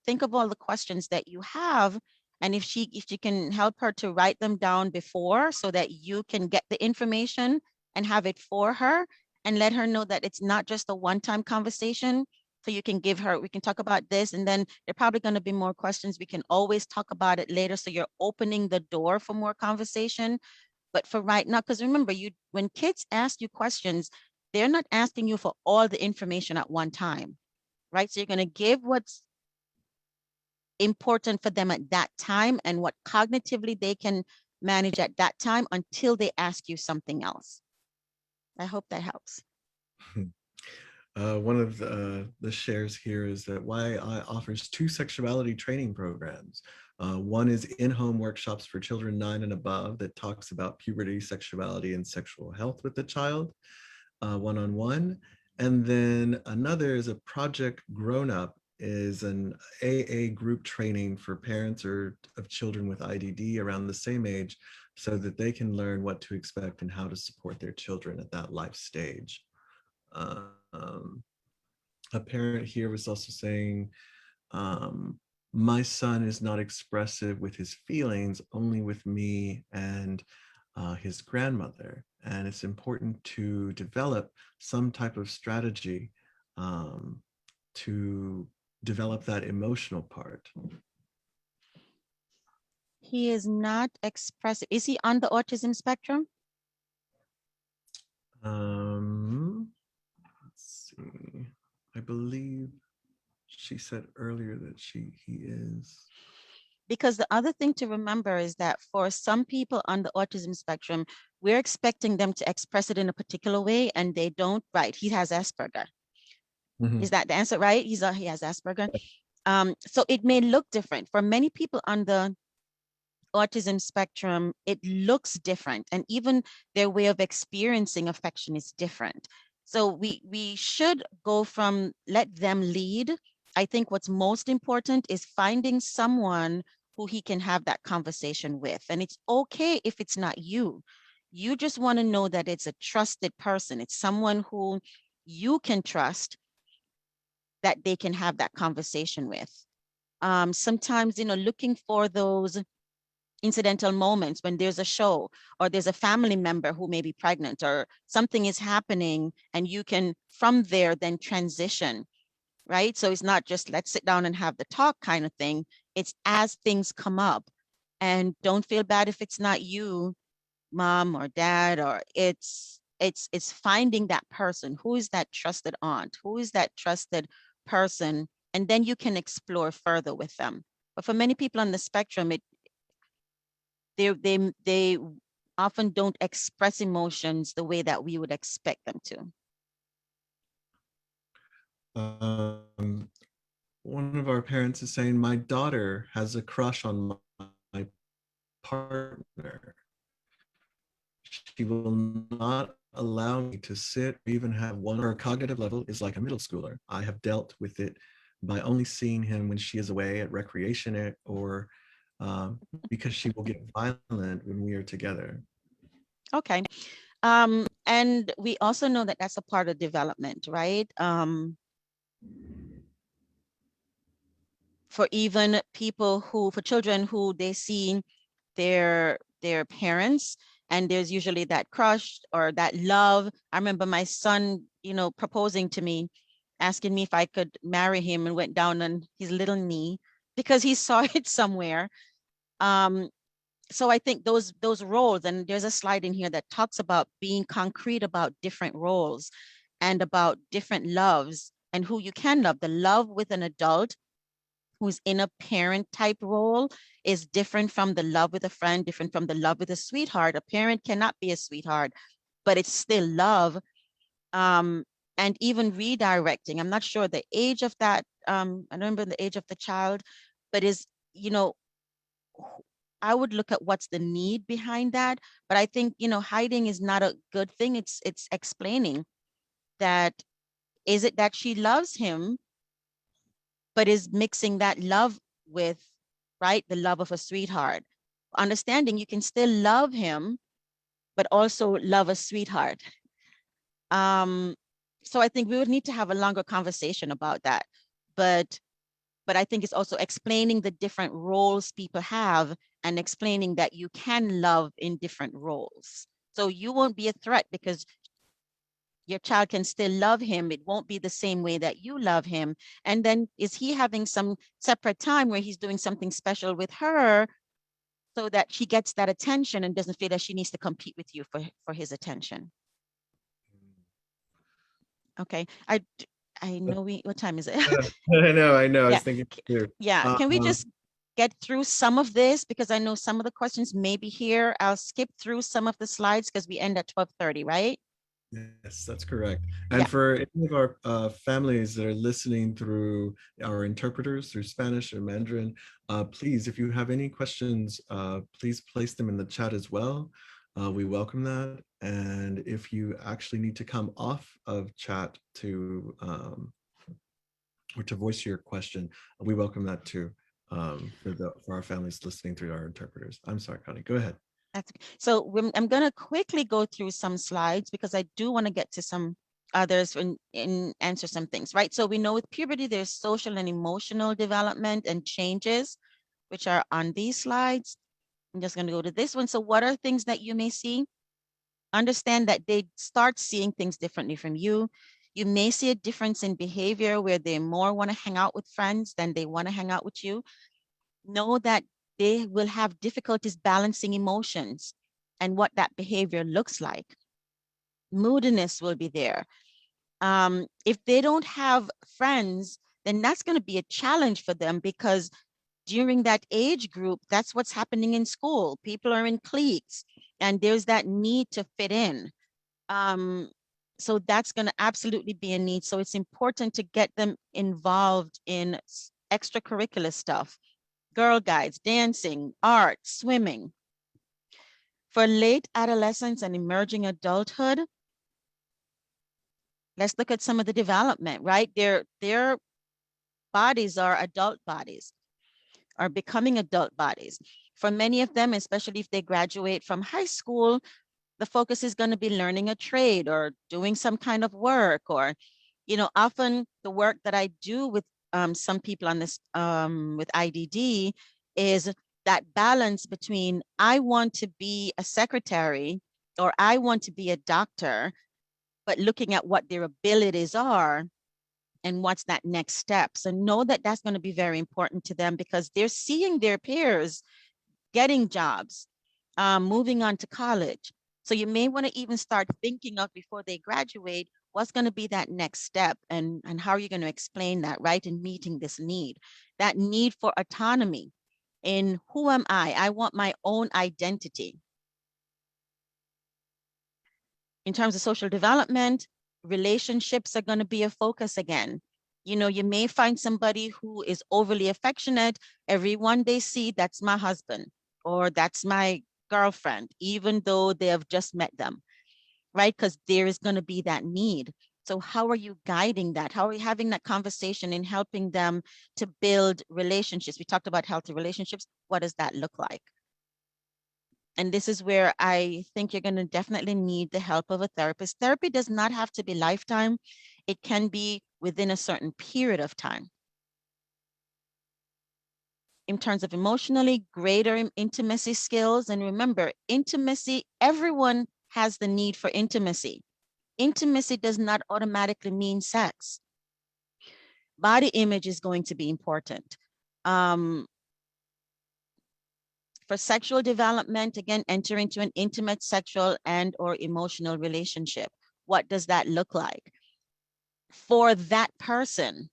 think of all the questions that you have, and if she can help her to write them down before so that you can get the information and have it for her, and let her know that it's not just a one-time conversation. So we can talk about this, and then there are probably going to be more questions. We can always talk about it later. So you're opening the door for more conversation. But for right now, because remember, when kids ask you questions, they're not asking you for all the information at one time, right? So you're going to give what's important for them at that time and what cognitively they can manage at that time until they ask you something else. I hope that helps. One of the shares here is that YI offers 2 sexuality training programs. One is in-home workshops for children 9 and above that talks about puberty, sexuality, and sexual health with the child, one-on-one. And then another is a Project Grown Up, is an AA group training for parents of children with IDD around the same age so that they can learn what to expect and how to support their children at that life stage. Um, a parent here was also saying, my son is not expressive with his feelings, only with me and his grandmother. And it's important to develop some type of strategy to develop that emotional part. He is not expressive. Is he on the autism spectrum? Let's see. I believe she said earlier that he is. Because the other thing to remember is that for some people on the autism spectrum, we're expecting them to express it in a particular way and they don't. Right, he has Asperger. Mhm. Is that the answer, right? He has Asperger. So it may look different. For many people on the autism spectrum, it looks different. And even their way of experiencing affection is different. So we should go from let them lead. I think what's most important is finding someone who he can have that conversation with. And it's okay if it's not you. You just want to know that it's a trusted person. It's someone who you can trust, that they can have that conversation with. Sometimes, looking for those incidental moments when there's a show or there's a family member who may be pregnant or something is happening, and you can from there then transition, right? So it's not just let's sit down and have the talk kind of thing. It's as things come up. And don't feel bad if it's not you, mom or dad, or it's finding that person. Who is that trusted aunt? Who is that trusted person? And then you can explore further with them. But for many people on the spectrum, they often don't express emotions the way that we would expect them to. One of our parents is saying, my daughter has a crush on my partner. She will not allow me to sit or even have one. Her cognitive level is like a middle schooler. I have dealt with it by only seeing him when she is away at recreation or because she will get violent when we are together. Okay. And we also know that that's a part of development, right? For even for children who they see their parents, and there's usually that crush or that love. I remember my son, proposing to me, asking me if I could marry him, and went down on his little knee because he saw it somewhere. So I think those roles, and there's a slide in here that talks about being concrete about different roles and about different loves and who you can love. The love with an adult who's in a parent type role is different from the love with a friend, different from the love with a sweetheart. A parent cannot be a sweetheart, but it's still love. And even redirecting. I'm not sure the age of that. I don't remember the age of the child, but I would look at what's the need behind that. But I think, hiding is not a good thing. It's explaining that, is it that she loves him, but is mixing that love with, right, the love of a sweetheart. Understanding you can still love him, but also love a sweetheart. So I think we would need to have a longer conversation about that. But I think it's also explaining the different roles people have and explaining that you can love in different roles. So you won't be a threat because your child can still love him. It won't be the same way that you love him. And then is he having some separate time where he's doing something special with her so that she gets that attention and doesn't feel that she needs to compete with you for his attention? Okay. I know what time is it? I know. I Yeah. was thinking too. Yeah. Can we just get through some of this? Because I know some of the questions may be here. I'll skip through some of the slides because we end at 12:30, right? Yes, that's correct. And Yeah. for any of our families that are listening through our interpreters through Spanish or Mandarin, please, if you have any questions, please place them in the chat as well. We welcome that. And if you actually need to come off of chat to or to voice your question, we welcome that too, for our families listening through our interpreters. I'm sorry, Connie, go ahead. So I'm going to quickly go through some slides because I do want to get to some others and answer some things, right? So we know with puberty, there's social and emotional development and changes, which are on these slides. I'm just going to go to this one. So what are things that you may see? Understand that they start seeing things differently from you. You may see a difference in behavior where they more want to hang out with friends than they want to hang out with you. Know that they will have difficulties balancing emotions and what that behavior looks like. Moodiness will be there. If they don't have friends, then that's going to be a challenge for them because during that age group, that's what's happening in school. People are in cliques and there's that need to fit in. So that's going to absolutely be a need. So it's important to get them involved in extracurricular stuff, Girl Guides, dancing, art, swimming. For late adolescence and emerging adulthood, let's look at some of the development, right? Their bodies are adult bodies, are becoming adult bodies. For many of them, especially if they graduate from high school, the focus is going to be learning a trade or doing some kind of work, or, you know, often the work that I do with some people on this with IDD is that balance between I want to be a secretary or I want to be a doctor, but looking at what their abilities are and what's that next step. So know that that's going to be very important to them because they're seeing their peers getting jobs, moving on to college. So you may want to even start thinking of before they graduate, what's going to be that next step and how are you going to explain that, right? In meeting this need, that need for autonomy in who am I? I want my own identity. In terms of social development, relationships are going to be a focus again. You know, you may find somebody who is overly affectionate. Everyone they see, that's my husband or that's my girlfriend, even though they have just met them, right? Because there is going to be that need. So how are you guiding that? How are you having that conversation and helping them to build relationships? We talked about healthy relationships. What does that look like? And this is where I think you're going to definitely need the help of a therapist. Therapy does not have to be lifetime. It can be within a certain period of time. In terms of emotionally greater intimacy skills, and remember, intimacy, everyone has the need for intimacy. Intimacy does not automatically mean sex. Body image is going to be important. For sexual development, again, enter into an intimate sexual and or emotional relationship. What does that look like for that person,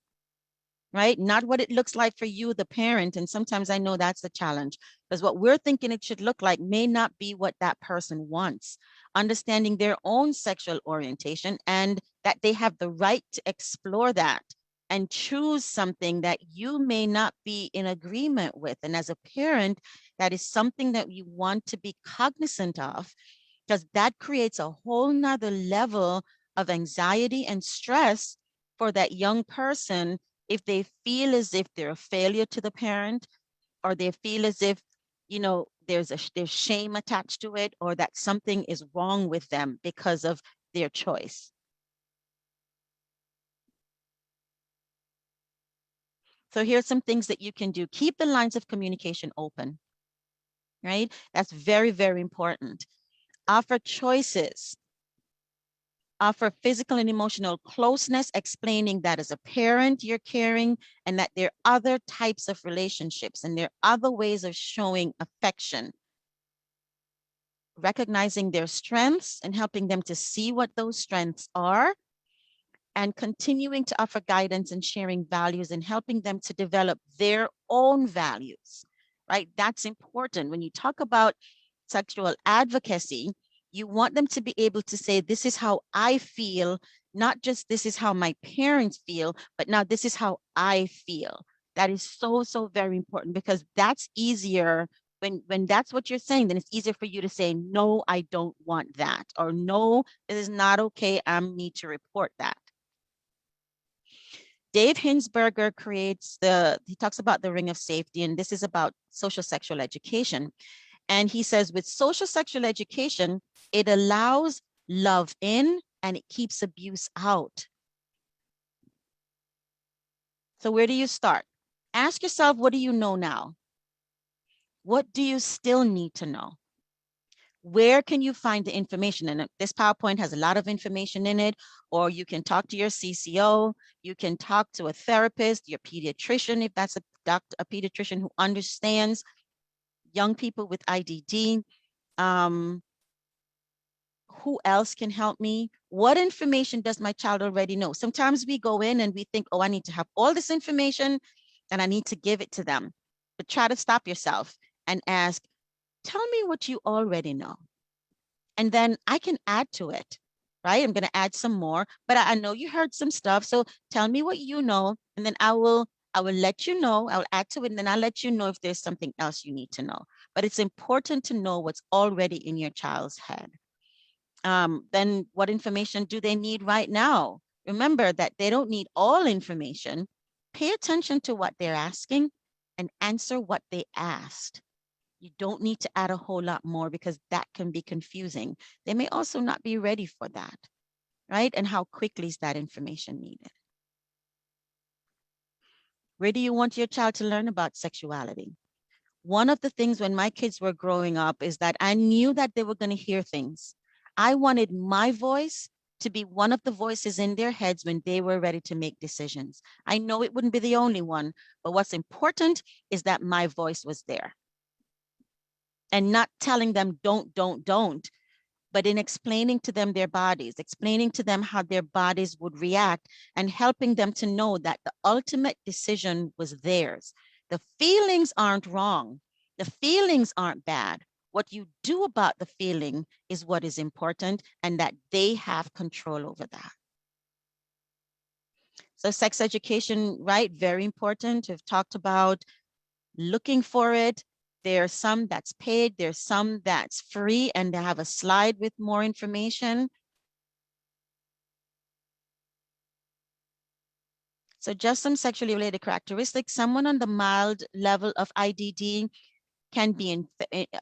right? Not what it looks like for you, the parent. And sometimes I know that's the challenge because what we're thinking it should look like may not be what that person wants. Understanding their own sexual orientation and that they have the right to explore that and choose something that you may not be in agreement with. And as a parent, that is something that you want to be cognizant of because that creates a whole nother level of anxiety and stress for that young person if they feel as if they're a failure to the parent or they feel as if, you know, there's shame attached to it or that something is wrong with them because of their choice. So here's some things that you can do. Keep the lines of communication open, right? That's very, very important. Offer choices. Offer physical and emotional closeness, explaining that as a parent, you're caring and that there are other types of relationships and there are other ways of showing affection. Recognizing their strengths and helping them to see what those strengths are and continuing to offer guidance and sharing values and helping them to develop their own values, right? That's important. When you talk about sexual advocacy, you want them to be able to say, this is how I feel, not just this is how my parents feel, but now this is how I feel. That is so, so very important because that's easier when that's what you're saying, then it's easier for you to say, no, I don't want that, or no, this is not okay, I need to report that. Dave Hinsberger he talks about the ring of safety, and this is about social sexual education. And he says with social sexual education, it allows love in and it keeps abuse out. So where do you start? Ask yourself, what do you know now? What do you still need to know? Where can you find the information? And this PowerPoint has a lot of information in it, or you can talk to your CCO, you can talk to a therapist, your pediatrician, if that's a pediatrician who understands young people with IDD. Who else can help me? What information does my child already know? Sometimes we go in and we think, oh, I need to have all this information and I need to give it to them. but try to stop yourself and ask, tell me what you already know. And then I can add to it, right? I'm going to add some more, but I know you heard some stuff. So tell me what you know, and then I will let you know, I'll add to it, and then I'll let you know if there's something else you need to know. But it's important to know what's already in your child's head. Then what information do they need right now? Remember that they don't need all information. Pay attention to what they're asking and answer what they asked. You don't need to add a whole lot more because that can be confusing. They may also not be ready for that, right? And how quickly is that information needed? Where do you want your child to learn about sexuality? One of the things when my kids were growing up is that I knew that they were going to hear things. I wanted my voice to be one of the voices in their heads when they were ready to make decisions. I know it wouldn't be the only one, but what's important is that my voice was there. And not telling them don't, but in explaining to them their bodies, explaining to them how their bodies would react, and helping them to know that the ultimate decision was theirs. The feelings aren't wrong. The feelings aren't bad. What you do about the feeling is what is important, and that they have control over that. So sex education, right? Very important. We've talked about looking for it. There's some that's paid, there's some that's free, and they have a slide with more information. So just some sexually related characteristics. Someone on the mild level of IDD can be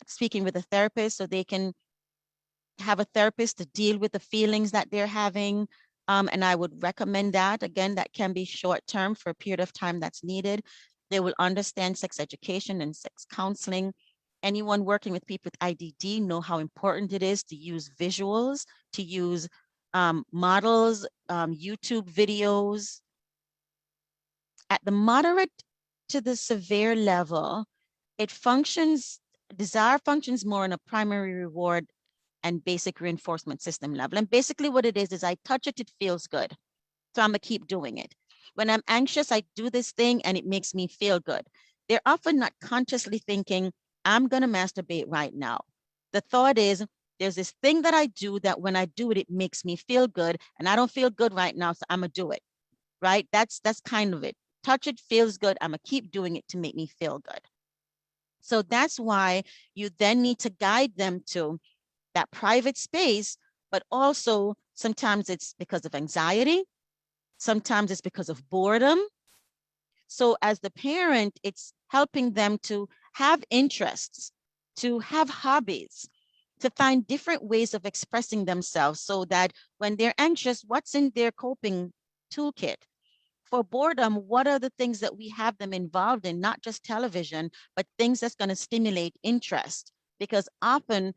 speaking with a therapist, so they can have a therapist to deal with the feelings that they're having. And I would recommend that. Again, that can be short term for a period of time that's needed. They will understand sex education and sex counseling. Anyone working with people with IDD know how important it is to use visuals, to use models, YouTube videos. At the moderate to the severe level, desire functions more on a primary reward and basic reinforcement system level. And basically what it is I touch it, it feels good. So I'm gonna keep doing it. When I'm anxious, I do this thing and it makes me feel good. They're often not consciously thinking, I'm gonna masturbate right now. The thought is, there's this thing that I do that when I do it, it makes me feel good, and I don't feel good right now, so I'm gonna do it, right? That's kind of it. Touch it, feels good, I'm gonna keep doing it to make me feel good. So that's why you then need to guide them to that private space, but also sometimes it's because of anxiety. Sometimes it's because of boredom. So as the parent, it's helping them to have interests, to have hobbies, to find different ways of expressing themselves so that when they're anxious, what's in their coping toolkit? For boredom, what are the things that we have them involved in, not just television, but things that's going to stimulate interest? Because often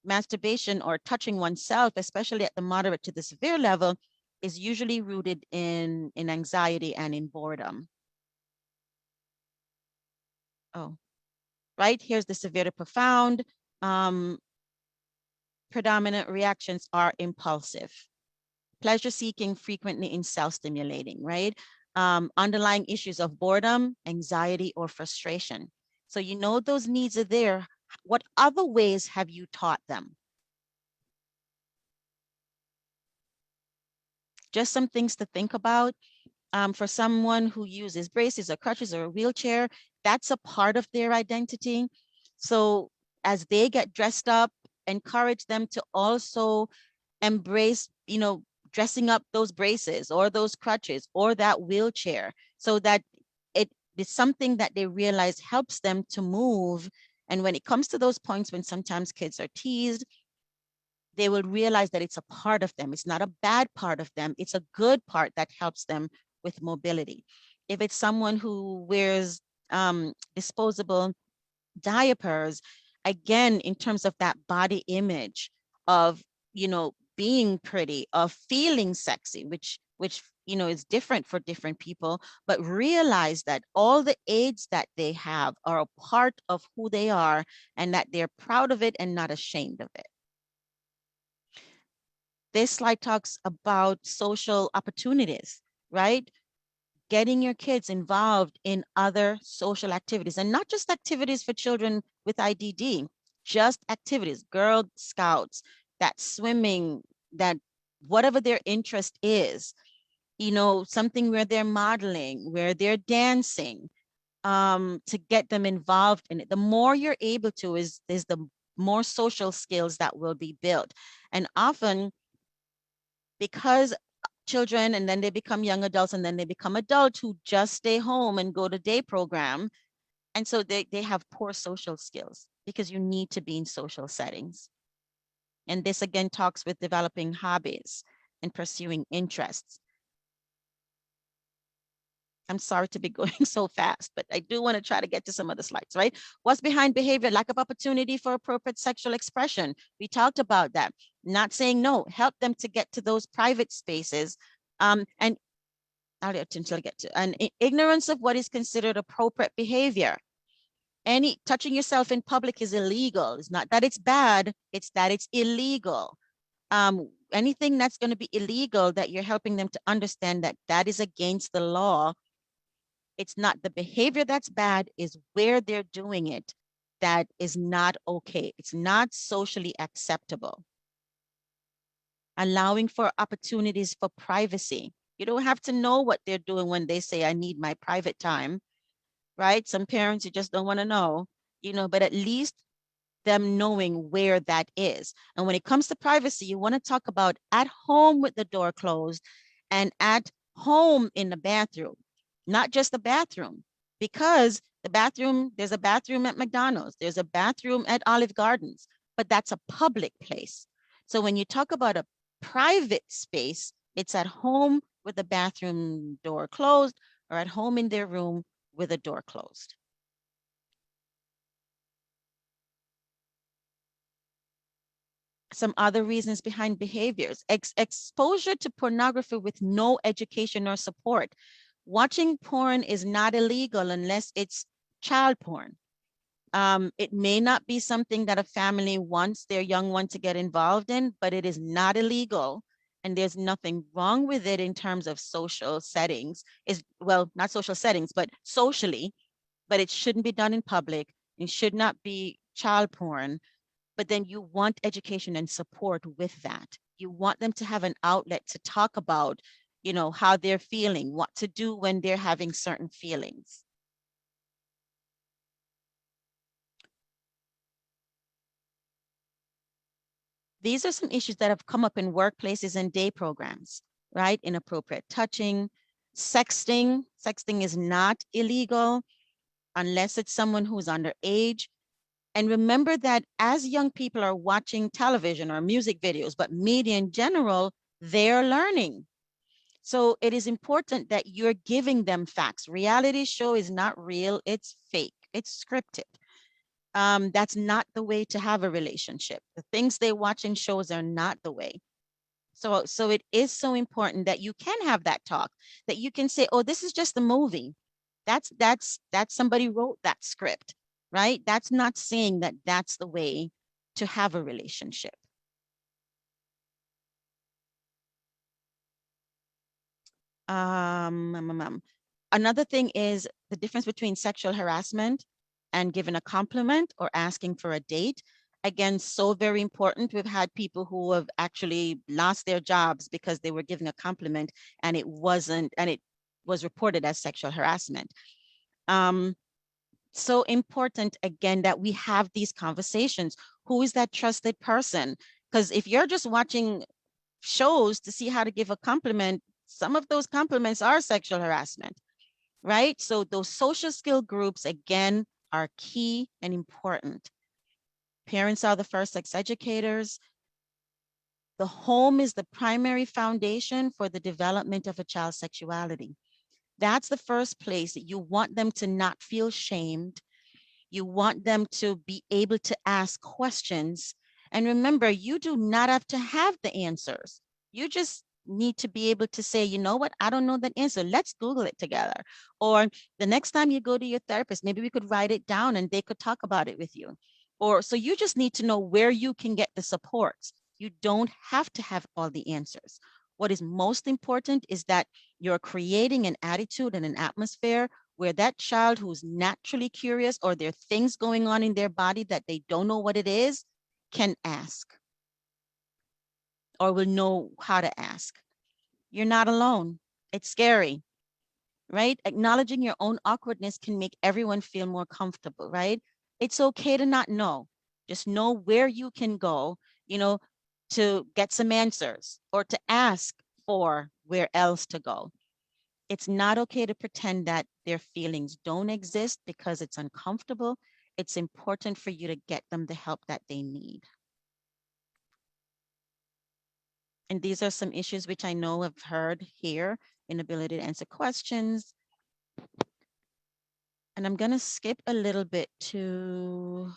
masturbation or touching oneself, especially at the moderate to the severe level, is usually rooted in anxiety and in boredom. Oh, right, here's the severe to profound. Predominant reactions are impulsive. Pleasure-seeking, frequently in self-stimulating, right? Underlying issues of boredom, anxiety, or frustration. So you know those needs are there. What other ways have you taught them? Just some things to think about. For someone who uses braces or crutches or a wheelchair, that's a part of their identity. So as they get dressed up, encourage them to also embrace, dressing up those braces or those crutches or that wheelchair, so that it is something that they realize helps them to move. And when it comes to those points when sometimes kids are teased, they will realize that it's a part of them. It's not a bad part of them. It's a good part that helps them with mobility. If it's someone who wears disposable diapers, again, in terms of that body image of, being pretty, of feeling sexy, which is different for different people, but realize that all the aids that they have are a part of who they are, and that they're proud of it and not ashamed of it. This slide talks about social opportunities, right? getting your kids involved in other social activities, and not just activities for children with IDD, just activities, Girl Scouts, that swimming, that whatever their interest is, you know, something where they're modeling, where they're dancing, to get them involved in it. The more you're able to is the more social skills that will be built. And often, because children and then they become young adults and then they become adults who just stay home and go to day program, and so they have poor social skills because you need to be in social settings. And this again talks with developing hobbies and pursuing interests. I'm sorry to be going so fast, but I do want to try to get to some of the slides, right? What's behind behavior? Lack of opportunity for appropriate sexual expression. We talked about that. Not saying no, help them to get to those private spaces. And I'll get to, and ignorance of what is considered appropriate behavior. Any touching yourself in public is illegal. It's not that it's bad, it's that it's illegal. Anything that's going to be illegal that you're helping them to understand that that is against the law. It's not the behavior that's bad, is where they're doing it that is not okay. It's not socially acceptable. Allowing for opportunities for privacy. You don't have to know what they're doing when they say, I need my private time, right? Some parents, you just don't want to know, you know, but at least them knowing where that is. And when it comes to privacy, you want to talk about at home with the door closed and at home in the bathroom, not just the bathroom, because the bathroom, there's a bathroom at McDonald's, there's a bathroom at Olive Gardens, but that's a public place. So when you talk about a private space, it's at home with the bathroom door closed or at home in their room with a door closed. Some other reasons behind behaviors: exposure to pornography with no education or support. Watching porn is not illegal unless it's child porn. It may not be something that a family wants their young one to get involved in, but it is not illegal. And there's nothing wrong with it in terms of social settings. Well, not social settings, but socially, but it shouldn't be done in public. It should not be child porn. But then you want education and support with that. You want them to have an outlet to talk about, you know, how they're feeling, what to do when they're having certain feelings. These are some issues that have come up in workplaces and day programs, right? Inappropriate touching, sexting. Sexting is not illegal unless it's someone who's underage. And remember that as young people are watching television or music videos, but media in general, they're learning. So it is important that you're giving them facts. Reality show is not real, it's fake, it's scripted. That's not the way to have a relationship. The things they watch in shows are not the way. So it is so important that you can have that talk, that you can say, oh, this is just a movie. That's somebody wrote that script, right? That's not saying that that's the way to have a relationship. Another thing is the difference between sexual harassment and giving a compliment or asking for a date. Again, so very important. We've had people who have actually lost their jobs because they were giving a compliment and it was reported as sexual harassment. So important, again, that we have these conversations. Who is that trusted person? Because if you're just watching shows to see how to give a compliment, some of those compliments are sexual harassment, right? So those social skill groups, again, are key and important. Parents are the first sex educators. The home is the primary foundation for the development of a child's sexuality. That's the first place that you want them to not feel shamed. You want them to be able to ask questions. And remember, you do not have to have the answers. You just need to be able to say, you know what, I don't know that answer. Let's Google it together. Or the next time you go to your therapist, maybe we could write it down and they could talk about it with you. Or so you just need to know where you can get the supports. You don't have to have all the answers. What is most important is that you're creating an attitude and an atmosphere where that child who's naturally curious, or there are things going on in their body that they don't know what it is, can ask or will know how to ask. You're not alone. It's scary, right? Acknowledging your own awkwardness can make everyone feel more comfortable, right? It's okay to not know. Just know where you can go, you know, to get some answers or to ask for where else to go. It's not okay to pretend that their feelings don't exist because it's uncomfortable. It's important for you to get them the help that they need. And these are some issues which I know I've heard here: inability to answer questions. And I'm going to skip a little bit to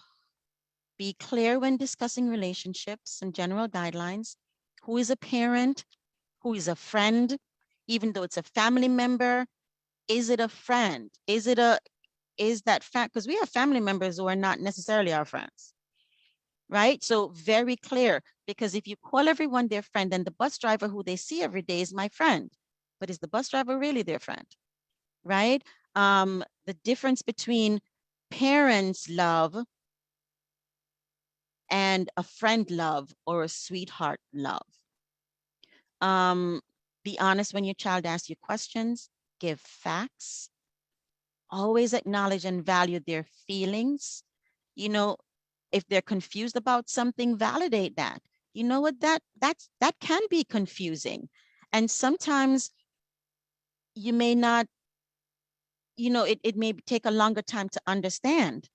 be clear when discussing relationships and general guidelines. Who is a parent? Who is a friend? Even though it's a family member, is it a friend? Is that fact? Because we have family members who are not necessarily our friends, right? So very clear, because if you call everyone their friend, then the bus driver who they see every day is my friend, but is the bus driver really their friend, right? The difference between parents' love and a friend love or a sweetheart love. Be honest when your child asks you questions, give facts, always acknowledge and value their feelings. You know, if they're confused about something, validate that. You know what, that can be confusing. And sometimes you may not, you know, it may take a longer time to understand.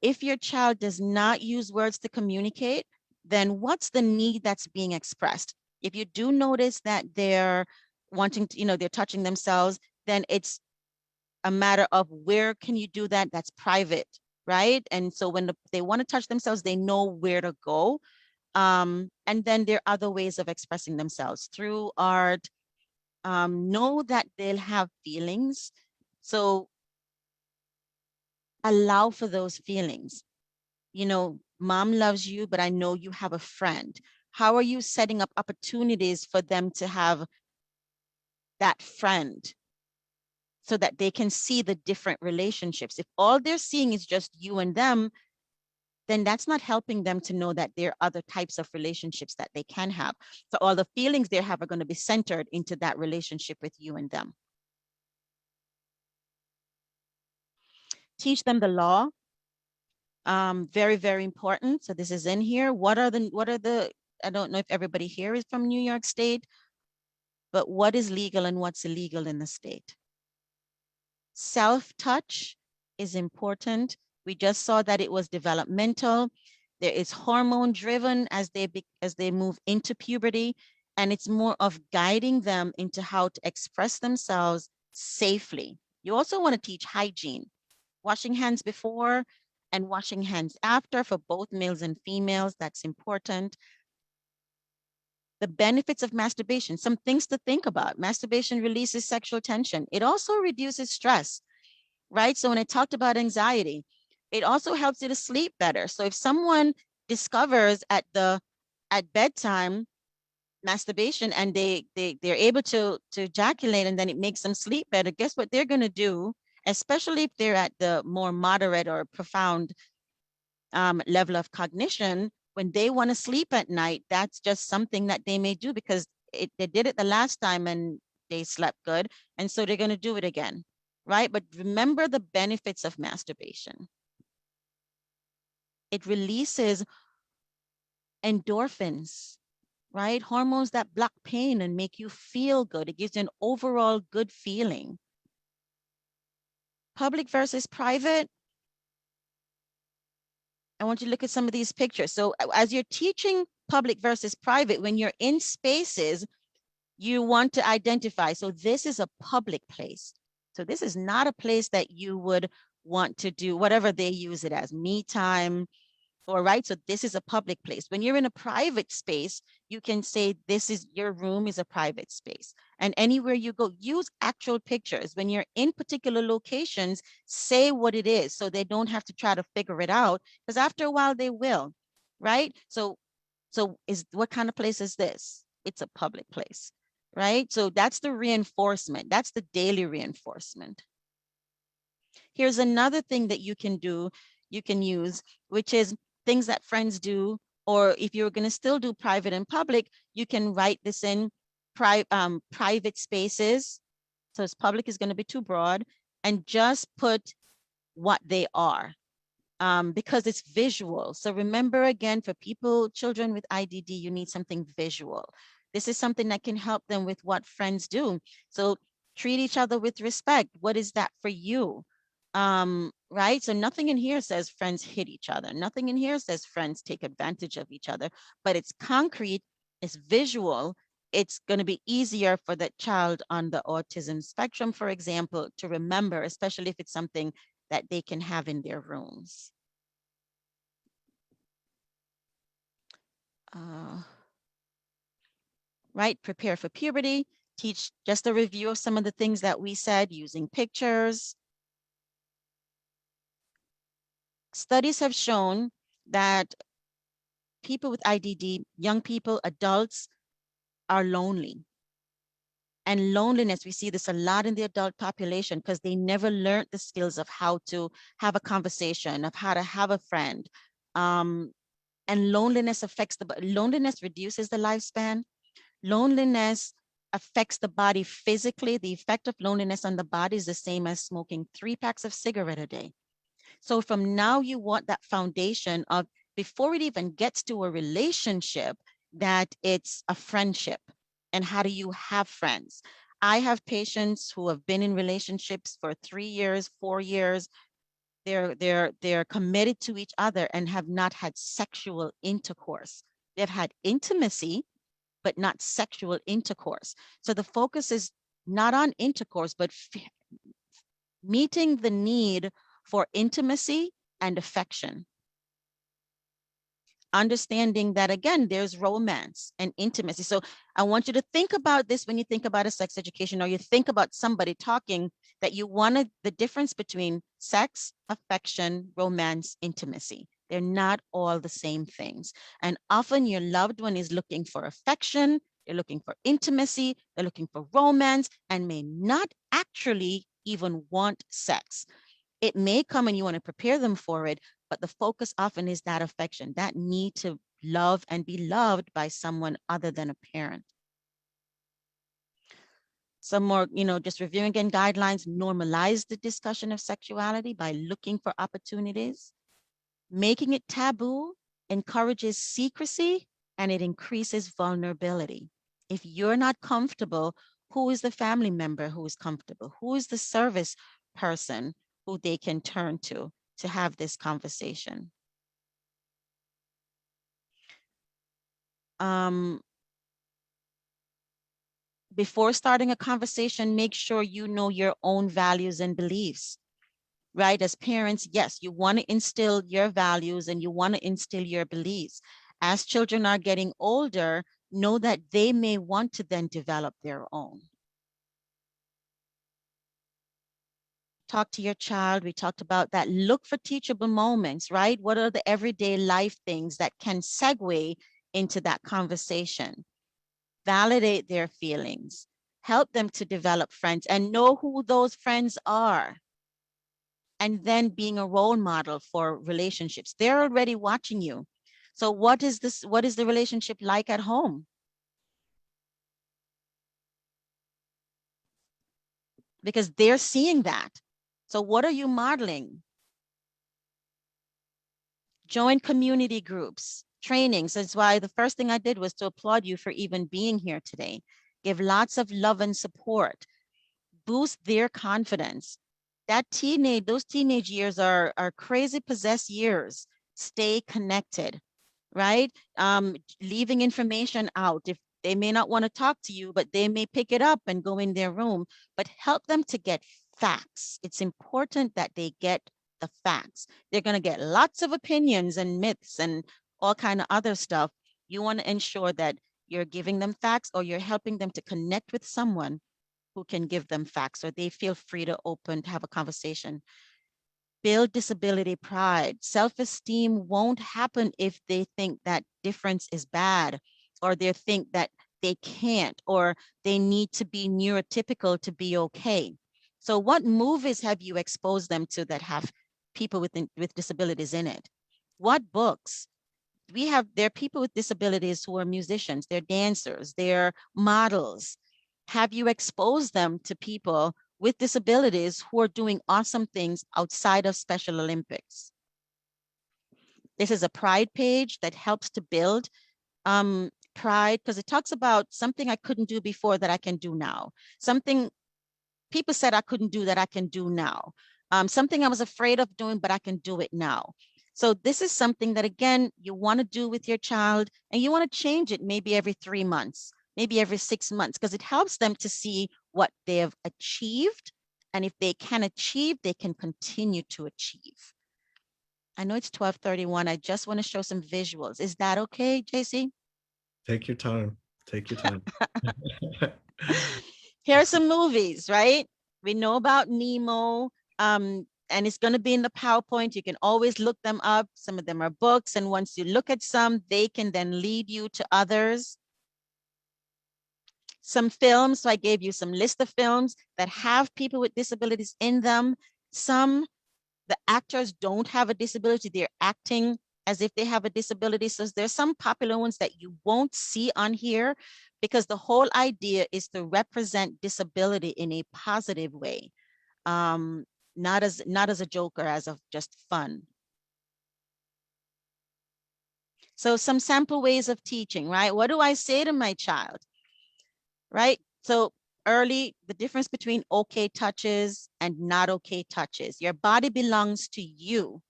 If your child does not use words to communicate, then what's the need that's being expressed? If you do notice that they're wanting to, you know, they're touching themselves, then it's a matter of where can you do that? That's private, right? And so when they want to touch themselves, they know where to go. And then there are other ways of expressing themselves through art. Know that they'll have feelings. So allow for those feelings. You know, mom loves you, but I know you have a friend. How are you setting up opportunities for them to have that friend so that they can see the different relationships? If all they're seeing is just you and them, then that's not helping them to know that there are other types of relationships that they can have. So all the feelings they have are going to be centered into that relationship with you and them. Teach them the law. Very, very important. So this is in here. What are the, I don't know if everybody here is from New York State, but what is legal and what's illegal in the state? Self-touch is important. We just saw that it was developmental. There is hormone driven as they move into puberty, and it's more of guiding them into how to express themselves safely. You also want to teach hygiene, washing hands before and washing hands after for both males and females. That's important. The benefits of masturbation, some things to think about. Masturbation releases sexual tension. It also reduces stress, right? So when I talked about anxiety, it also helps you to sleep better. So if someone discovers at bedtime masturbation and they're able to ejaculate and then it makes them sleep better, guess what they're going to do, especially if they're at the more moderate or profound level of cognition. When they want to sleep at night, that's just something that they may do because they did it the last time and they slept good. And so they're going to do it again, right? But remember the benefits of masturbation. It releases endorphins, right? Hormones that block pain and make you feel good. It gives you an overall good feeling. Public versus private. I want you to look at some of these pictures. So as you're teaching public versus private, when you're in spaces, you want to identify. So this is a public place. So this is not a place that you would want to do whatever they use it as, me time, or right. So this is a public place. When you're in a private space, you can say this is your room is a private space. And anywhere you go, use actual pictures. When you're in particular locations, say what it is so they don't have to try to figure it out, because after a while they will, right? So what kind of place is this? it's a public place, right? So that's the reinforcement. That's the daily reinforcement. Here's another thing that you can do, you can use, which is things that friends do, or if you're going to still do private and public, you can write this in private spaces. So it's public is going to be too broad, and just put what they are. Because it's visual. So remember, again, for people, children with IDD, you need something visual. This is something that can help them with what friends do. So treat each other with respect. What is that for you? Right? So nothing in here says friends hit each other. Nothing in here says friends take advantage of each other, but it's concrete, it's visual. It's going to be easier for that child on the autism spectrum, for example, to remember, especially if it's something that they can have in their rooms. Right, prepare for puberty, teach just a review of some of the things that we said using pictures. Studies have shown that people with IDD, young people, adults, are lonely. And loneliness, we see this a lot in the adult population because they never learned the skills of how to have a conversation, of how to have a friend. And loneliness loneliness reduces the lifespan. Loneliness affects the body physically. The effect of loneliness on the body is the same as smoking 3 packs of cigarette a day. So from now, you want that foundation of, before it even gets to a relationship, that it's a friendship. And how do you have friends? I have patients who have been in relationships for 3 years, 4 years. They're committed to each other and have not had sexual intercourse. They've had intimacy, but not sexual intercourse. So the focus is not on intercourse, but meeting the need for intimacy and affection. Understanding that, again, there's romance and intimacy. So I want you to think about this when you think about a sex education, or you think about somebody talking, that you wanted the difference between sex, affection, romance, intimacy. They're not all the same things. And often your loved one is looking for affection, they're looking for intimacy, they're looking for romance, and may not actually even want sex. It may come and you want to prepare them for it, but the focus often is that affection, that need to love and be loved by someone other than a parent. Some more, just reviewing again guidelines: normalize the discussion of sexuality by looking for opportunities. Making it taboo encourages secrecy and it increases vulnerability. If you're not comfortable, who is the family member who is comfortable? Who is the service person who they can turn to have this conversation? Before starting a conversation, make sure you know your own values and beliefs, right? As parents, yes, you want to instill your values and you want to instill your beliefs. As children are getting older, know that they may want to then develop their own. Talk to your child. We talked about that. Look for teachable moments, right? What are the everyday life things that can segue into that conversation? Validate their feelings. Help them to develop friends and know who those friends are. And then being a role model for relationships. They're already watching you. So what is the relationship like at home? Because they're seeing that. So what are you modeling? Join community groups, trainings. That's why the first thing I did was to applaud you for even being here today. Give lots of love and support. Boost their confidence. Those teenage years are crazy possessed years. Stay connected, right? Leaving information out. If they may not want to talk to you, but they may pick it up and go in their room, but help them to get facts. It's important that they get the facts. They're going to get lots of opinions and myths and all kind of other stuff. You want to ensure that you're giving them facts, or you're helping them to connect with someone who can give them facts, or they feel free to have a conversation. Build disability pride. Self-esteem won't happen if they think that difference is bad, or they think that they can't, or they need to be neurotypical to be okay. So what movies have you exposed them to that have people with disabilities in it? What books? There are people with disabilities who are musicians, they're dancers, they're models. Have you exposed them to people with disabilities who are doing awesome things outside of Special Olympics? This is a Pride page that helps to build pride, because it talks about something I couldn't do before that I can do now. Something people said I couldn't do that I can do now. Something I was afraid of doing, but I can do it now. So this is something that, again, you want to do with your child, and you want to change it maybe every 3 months, maybe every 6 months, because it helps them to see what they have achieved. And if they can achieve, they can continue to achieve. I know it's 12:31. I just want to show some visuals. Is that okay, JC? Take your time. Take your time. Here are some movies, right? We know about Nemo, and it's going to be in the PowerPoint. You can always look them up. Some of them are books, and once you look at some, they can then lead you to others. Some films, so I gave you some list of films that have people with disabilities in them. Some, the actors don't have a disability, they're acting as if they have a disability. So there's some popular ones that you won't see on here, because the whole idea is to represent disability in a positive way. Not as a joke or as of just fun. So some sample ways of teaching, right? What do I say to my child, right? So early, the difference between okay touches and not okay touches. Your body belongs to you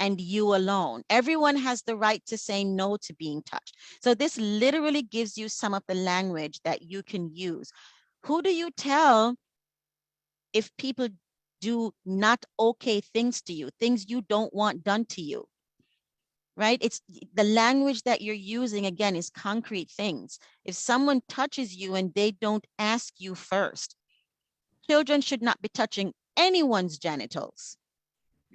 and you alone. Everyone has the right to say no to being touched. So this literally gives you some of the language that you can use. Who do you tell if people do not okay things to you, things you don't want done to you? Right? It's the language that you're using, again, is concrete things. If someone touches you and they don't ask you first, children should not be touching anyone's genitals,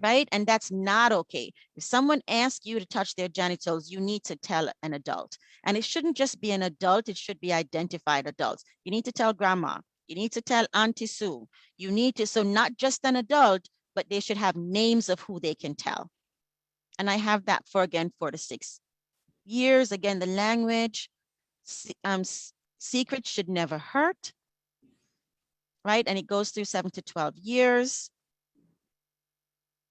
right? And that's not okay. If someone asks you to touch their genitals, you need to tell an adult. And it shouldn't just be an adult, it should be identified adults. You need to tell grandma, you need to tell Auntie Sue, you need to, so not just an adult, but they should have names of who they can tell. And I have that for, again, 4 to 6 years. Again, the language, secrets should never hurt, right? And it goes through 7 to 12 years.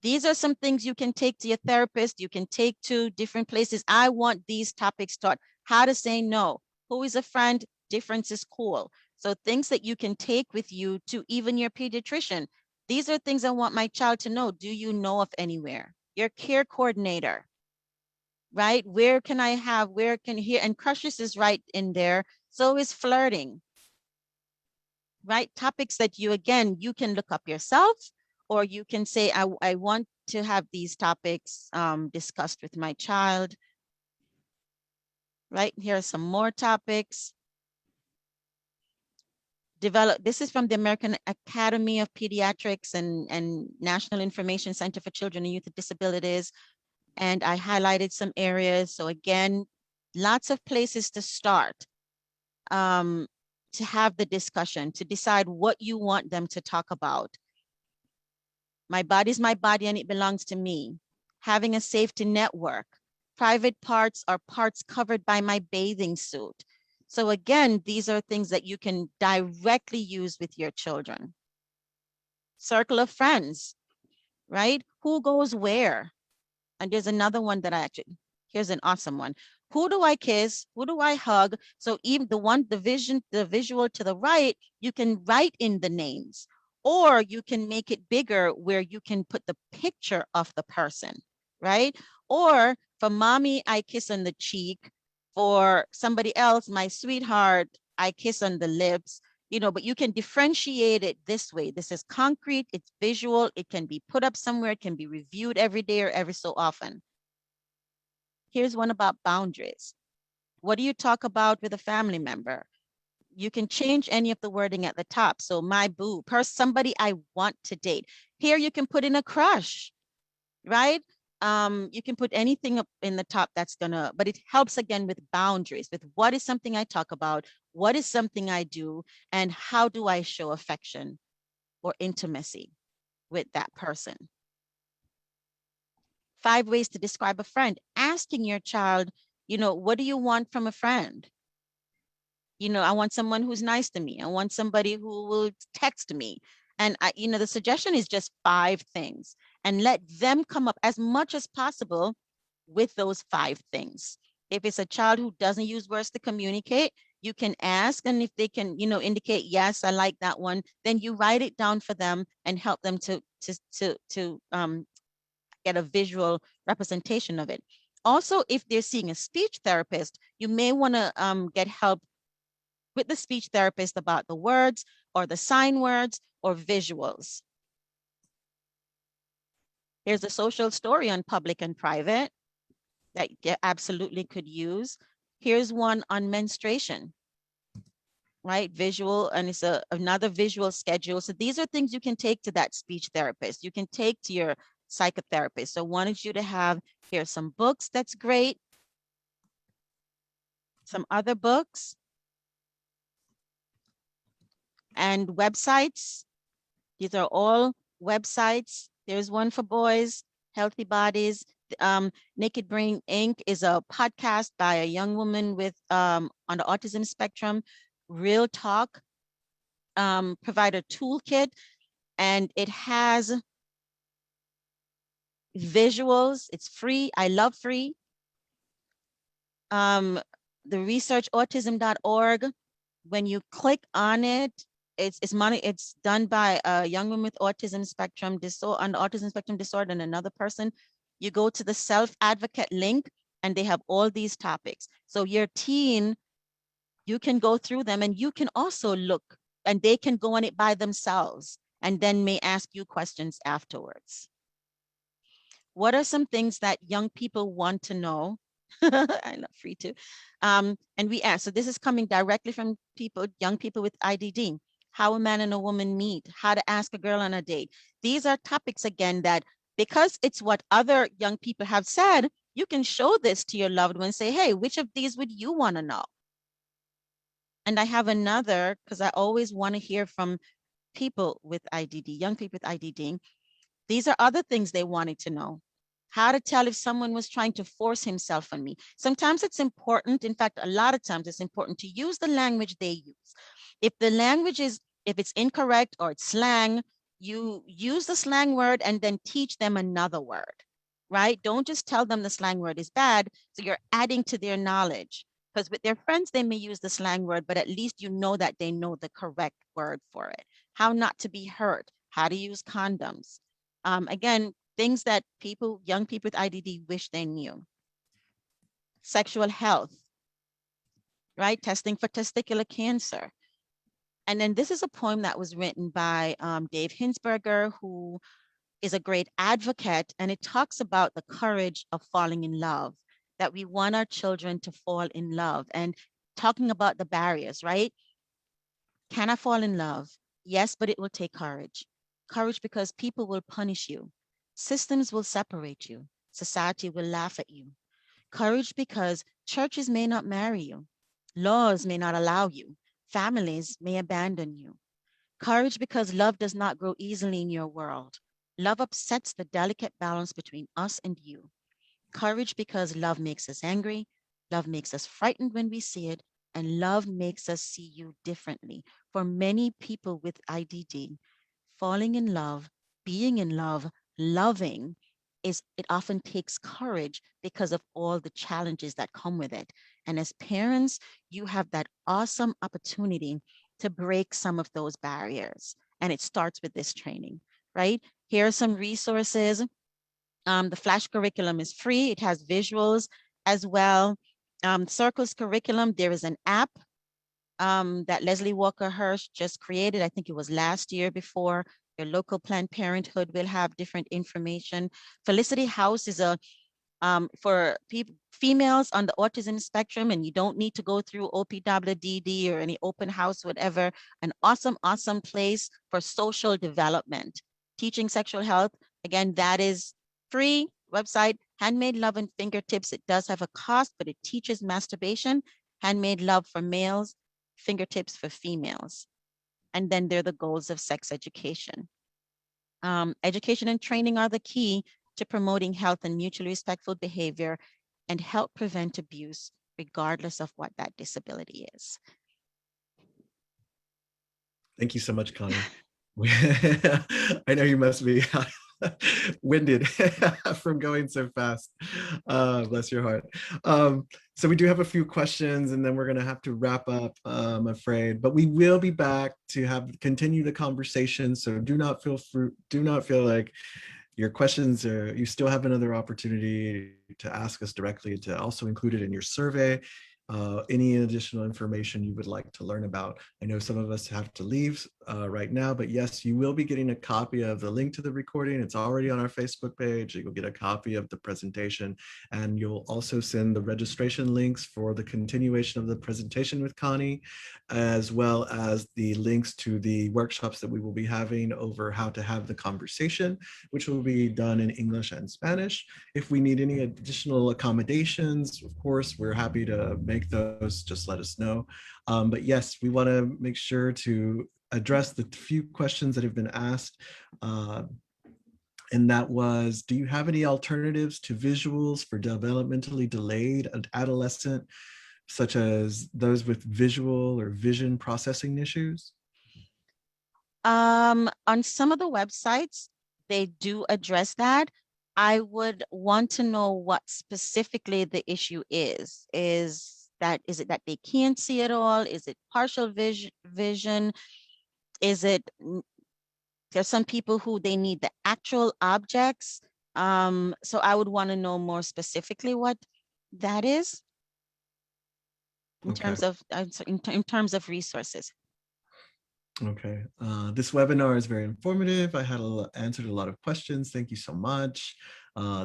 These are some things you can take to your therapist. You can take to different places. I want these topics taught. How to say no. Who is a friend? Difference is cool. So things that you can take with you to even your pediatrician. These are things I want my child to know. Do you know of anywhere? Your care coordinator, right? Where can hear, and crushes is right in there. So is flirting, right? Topics that you, again, you can look up yourself, or you can say, I want to have these topics discussed with my child, right? Here are some more topics. This is from the American Academy of Pediatrics and National Information Center for Children and Youth with Disabilities. And I highlighted some areas. So again, lots of places to start to have the discussion, to decide what you want them to talk about. My body's my body and it belongs to me. Having a safety network. Private parts are parts covered by my bathing suit. So again, these are things that you can directly use with your children. Circle of friends, right? Who goes where? And there's another one that here's an awesome one. Who do I kiss? Who do I hug? So even the visual to the right, you can write in the names, or you can make it bigger where you can put the picture of the person, right? Or for mommy, I kiss on the cheek. For somebody else, my sweetheart, I kiss on the lips. But you can differentiate it this way. This is concrete, it's visual, it can be put up somewhere, it can be reviewed every day or every so often. Here's one about boundaries. What do you talk about with a family member? You can change any of the wording at the top. So my boo, somebody I want to date. Here you can put in a crush, right? You can put anything up in the top that's gonna, but it helps again with boundaries, with what is something I talk about, what is something I do, and how do I show affection or intimacy with that person. 5 ways to describe a friend. Asking your child, what do you want from a friend? I want someone who's nice to me. I want somebody who will text me. And the suggestion is just 5 things, and let them come up as much as possible with those 5 things. If it's a child who doesn't use words to communicate, you can ask, and if they can, indicate, yes, I like that one, then you write it down for them and help them to get a visual representation of it. Also, if they're seeing a speech therapist, you may want to get help with the speech therapist about the words or the sign words or visuals. Here's a social story on public and private that you absolutely could use. Here's one on menstruation, right? Visual, and it's another visual schedule. So these are things you can take to that speech therapist. You can take to your psychotherapist. So I wanted you to have, here's some books that's great. Some other books. And websites. These are all websites. There's one for boys, Healthy Bodies. Naked Brain Inc. is a podcast by a young woman with on the autism spectrum. Real Talk provide a toolkit, and it has visuals. It's free. I love free. The researchautism.org. When you click on it, it's done by a young woman with autism spectrum disorder and another person. You go to the self-advocate link and they have all these topics. So your teen, you can go through them, and you can also look, and they can go on it by themselves and then may ask you questions afterwards. What are some things that young people want to know? I'm not free to. And we ask, so this is coming directly from young people with IDD. How a man and a woman meet, how to ask a girl on a date. These are topics, again, that because it's what other young people have said, you can show this to your loved one and say, hey, which of these would you want to know? And I have another, because I always want to hear from people with IDD, young people with IDD. These are other things they wanted to know. How to tell if someone was trying to force himself on me. Sometimes it's important, in fact, a lot of times it's important to use the language they use. If the language is, if it's incorrect or it's slang, you use the slang word and then teach them another word, right? Don't just tell them the slang word is bad, so you're adding to their knowledge. Because with their friends, they may use the slang word, but at least you know that they know the correct word for it. How not to be hurt, how to use condoms. Again, things that young people with IDD wish they knew. Sexual health, right? Testing for testicular cancer. And then this is a poem that was written by Dave Hinsberger, who is a great advocate, and it talks about the courage of falling in love, that we want our children to fall in love, and talking about the barriers, right? Can I fall in love? Yes, but it will take courage. Courage because people will punish you. Systems will separate you. Society will laugh at you. Courage because churches may not marry you. Laws may not allow you. Families may abandon you. Courage because love does not grow easily in your world. Love upsets the delicate balance between us and you. Courage because love makes us angry. Love makes us frightened when we see it. And love makes us see you differently. For many people with IDD, falling in love, being in love, loving, it often takes courage because of all the challenges that come with it. And as parents, you have that awesome opportunity to break some of those barriers. And it starts with this training, right? Here are some resources. The Flash curriculum is free. It has visuals as well. Circles curriculum, there is an app that Leslie Walker Hirsch just created. I think it was last year before. Your local Planned Parenthood will have different information. Felicity House is a for females on the autism spectrum, and you don't need to go through OPWDD or any open house, whatever. An awesome, awesome place for social development. Teaching sexual health, again, that is free. website, Handmade Love and Fingertips. It does have a cost, but it teaches masturbation. Handmade Love for males, Fingertips for females. And then there are the goals of sex education. Education and training are the key to promoting health and mutually respectful behavior and help prevent abuse, regardless of what that disability is. Thank you so much, Connie. I know you must be winded from going so fast. Bless your heart. So we do have a few questions and then we're going to have to wrap up, I'm afraid, but we will be back to continue the conversation. So do not feel like your questions you still have another opportunity to ask us directly, to also include it in your survey. Any additional information you would like to learn about. I know some of us have to leave right now, but yes, you will be getting a copy of the link to the recording. It's already on our Facebook page. You'll get a copy of the presentation, and you'll also send the registration links for the continuation of the presentation with Connie, as well as the links to the workshops that we will be having over how to have the conversation, which will be done in English and Spanish. If we need any additional accommodations, of course, we're happy to make those, just let us know. But yes, we want to make sure to address the few questions that have been asked. And that was, do you have any alternatives to visuals for developmentally delayed adolescent, such as those with visual or vision processing issues? On some of the websites, they do address that. I would want to know what specifically the issue is. Is it that they can't see at all? Is it partial vision? Is it, there's some people who they need the actual objects. So I would want to know more specifically what that is in terms of in terms of resources. Okay, this webinar is very informative. I had answered a lot of questions. Thank you so much.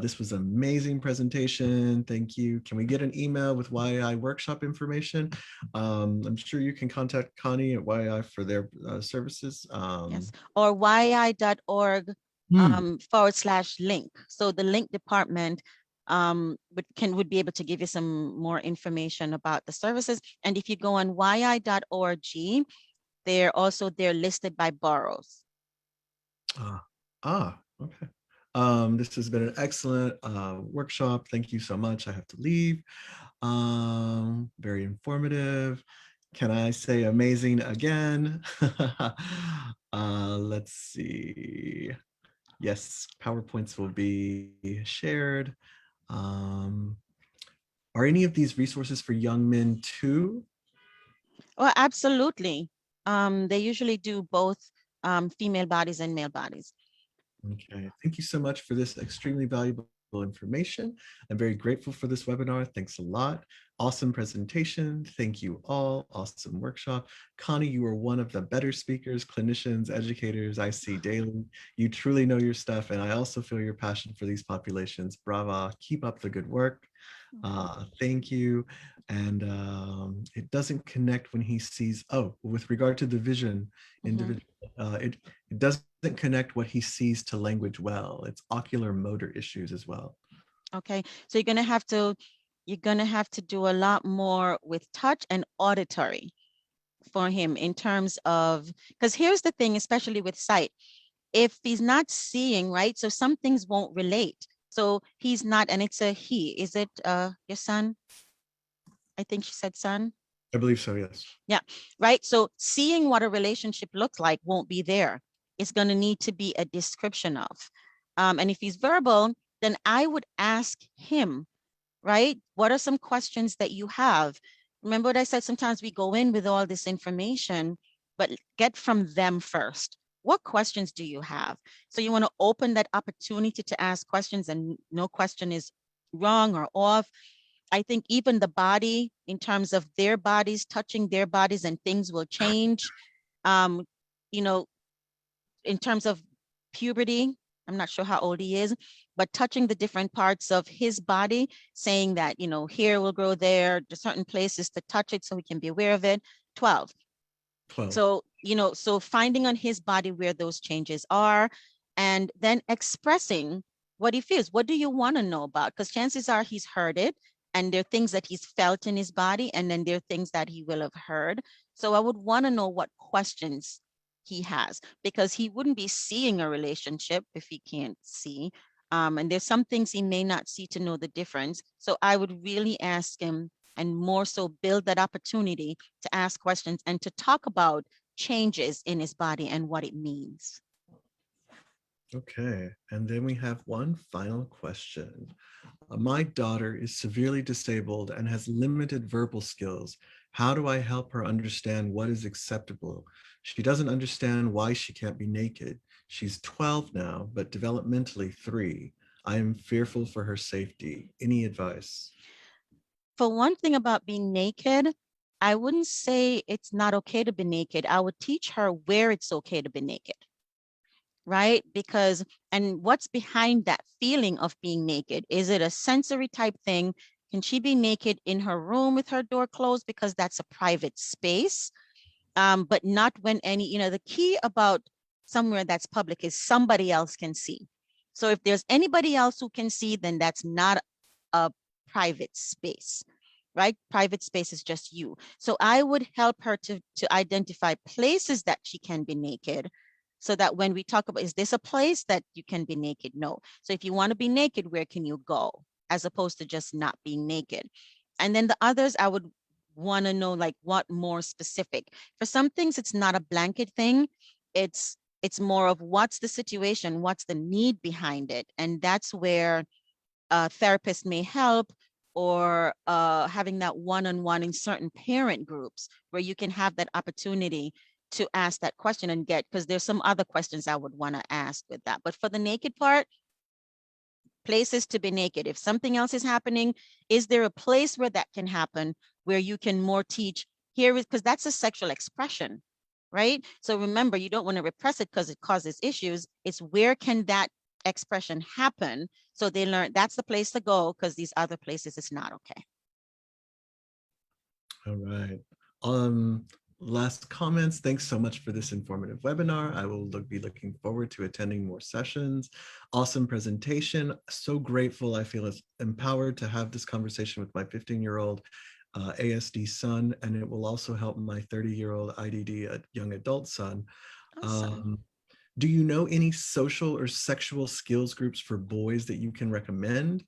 This was an amazing presentation. Thank you. Can we get an email with YI workshop information? I'm sure you can contact Connie at YI for their services. Yes, or yi.org /link. So the link department would be able to give you some more information about the services. And if you go on yi.org, they're listed by boroughs. Okay. This has been an excellent workshop. Thank you so much. I have to leave. Very informative. Can I say amazing again? Let's see. Yes, PowerPoints will be shared. Are any of these resources for young men too? Well, absolutely. They usually do both female bodies and male bodies. Okay, thank you so much for this extremely valuable information. I'm very grateful for this webinar. Thanks a lot. Awesome presentation. Thank you all. Awesome workshop. Connie, you are one of the better speakers, clinicians, educators I see daily. You truly know your stuff, and I also feel your passion for these populations. Brava. Keep up the good work. Thank you. And it doesn't connect when he sees, with regard to the vision individual, it doesn't connect what he sees to language well. It's ocular motor issues as well. Okay, so you're gonna have to do a lot more with touch and auditory for him in terms of, because here's the thing, especially with sight, if he's not seeing, right? So some things won't relate. So he's not, and it's a he. Is it your son? I think she said son. I believe so, yes. Yeah, right. So seeing what a relationship looks like won't be there. It's going to need to be a description of. And if he's verbal, then I would ask him, right? What are some questions that you have? Remember what I said, sometimes we go in with all this information, but get from them first. What questions do you have? So you want to open that opportunity to ask questions, and no question is wrong or off. I think even the body, in terms of their bodies, touching their bodies, and things will change. You know, in terms of puberty, I'm not sure how old he is, but touching the different parts of his body, saying that, you know, hair will grow there, there's certain places to touch it so he can be aware of it. 12. So, you know, so finding on his body where those changes are, and then expressing what he feels. What do you want to know about? Because chances are he's heard it, and there are things that he's felt in his body, and then there are things that he will have heard. So I would want to know what questions he has, because he wouldn't be seeing a relationship if he can't see. And there's some things he may not see to know the difference. So I would really ask him, and more so build that opportunity to ask questions and to talk about changes in his body and what it means. Okay, and then we have one final question. My daughter is severely disabled and has limited verbal skills. How do I help her understand what is acceptable? She doesn't understand why she can't be naked. She's 12 now, but developmentally 3. I am fearful for her safety. Any advice? For one thing about being naked, I wouldn't say it's not okay to be naked. I would teach her where it's okay to be naked, right? Because, and what's behind that feeling of being naked? Is it a sensory type thing? Can she be naked in her room with her door closed because that's a private space? But not when any, the key about somewhere that's public is somebody else can see. So if there's anybody else who can see, then that's not a private space, right? Private space is just you. So I would help her to identify places that she can be naked, so that when we talk about, is this a place that you can be naked? No. So if you want to be naked, where can you go? As opposed to just not being naked. And then the others, I would want to know, like, what more specific. For some things, it's not a blanket thing. It's more of what's the situation, what's the need behind it. And that's where a therapist may help, or having that one-on-one in certain parent groups where you can have that opportunity to ask that question and get, because there's some other questions I would want to ask with that. But for the naked part, places to be naked. If something else is happening, is there a place where that can happen, where you can more teach here? Because that's a sexual expression, right? So remember, you don't want to repress it because it causes issues. It's where can that expression happen? So they learn that's the place to go, because these other places it's not okay. All right. Last comments. Thanks so much for this informative webinar. I will be looking forward to attending more sessions. Awesome presentation. So grateful. I feel empowered to have this conversation with my 15-year-old ASD son, and it will also help my 30-year-old IDD young adult son. Awesome. Do you know any social or sexual skills groups for boys that you can recommend?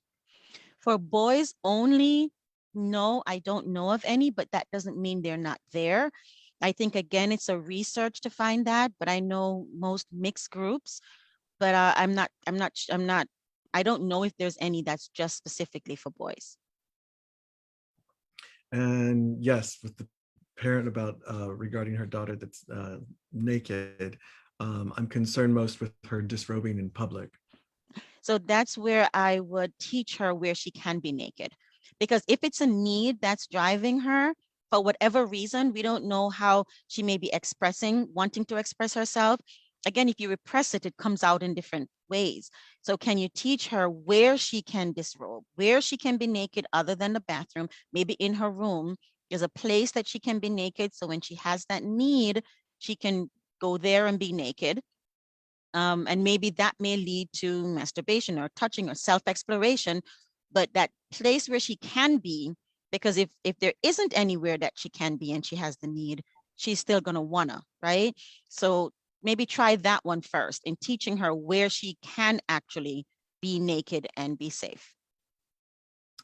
For boys only, no, I don't know of any, but that doesn't mean they're not there. I think, again, it's a research to find that, but I know most mixed groups, but I don't know if there's any that's just specifically for boys. And yes, with the parent about regarding her daughter that's naked, I'm concerned most with her disrobing in public. So that's where I would teach her where she can be naked. Because if it's a need that's driving her, for whatever reason, we don't know how she may be wanting to express herself. Again, if you repress it, it comes out in different ways. So can you teach her where she can disrobe, where she can be naked other than the bathroom, maybe in her room? There's a place that she can be naked. So when she has that need, she can go there and be naked. And maybe that may lead to masturbation or touching or self-exploration, but that place where she can be, because if there isn't anywhere that she can be and she has the need, she's still going to wanna, right? So maybe try that one first in teaching her where she can actually be naked and be safe.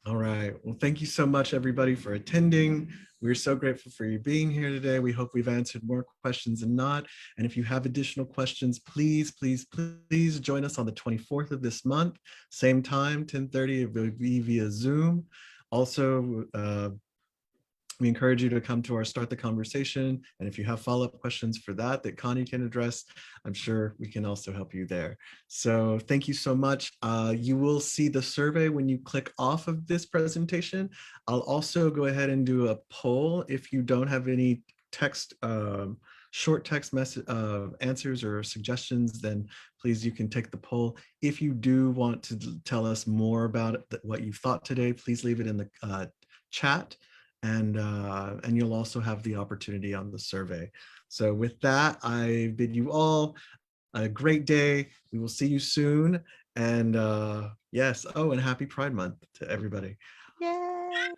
All right. Well, thank you so much, everybody, for attending. We're so grateful for you being here today. We hope we've answered more questions than not. And if you have additional questions, please, please, please join us on the 24th of this month. Same time, 10:30, it will be via Zoom. Also, we encourage you to come to our Start the Conversation. And if you have follow-up questions for that Connie can address, I'm sure we can also help you there. So thank you so much. You will see the survey when you click off of this presentation. I'll also go ahead and do a poll. If you don't have any text, short text message answers or suggestions, then please, you can take the poll. If you do want to tell us more about it, what you thought today, please leave it in the chat. And you'll also have the opportunity on the survey. So with that, I bid you all a great day. We will see you soon. And yes, oh, and happy Pride Month to everybody. Yay.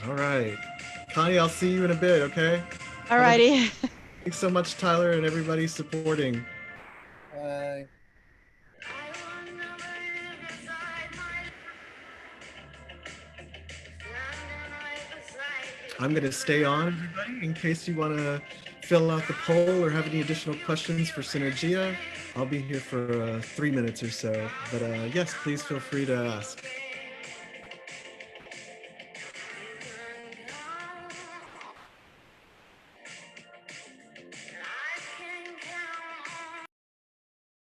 All right. Connie, I'll see you in a bit, okay? Alrighty. Thanks so much, Tyler, and everybody supporting. Bye. I'm going to stay on, everybody, in case you want to fill out the poll or have any additional questions for Synergia. I'll be here for 3 minutes or so. But yes, please feel free to ask.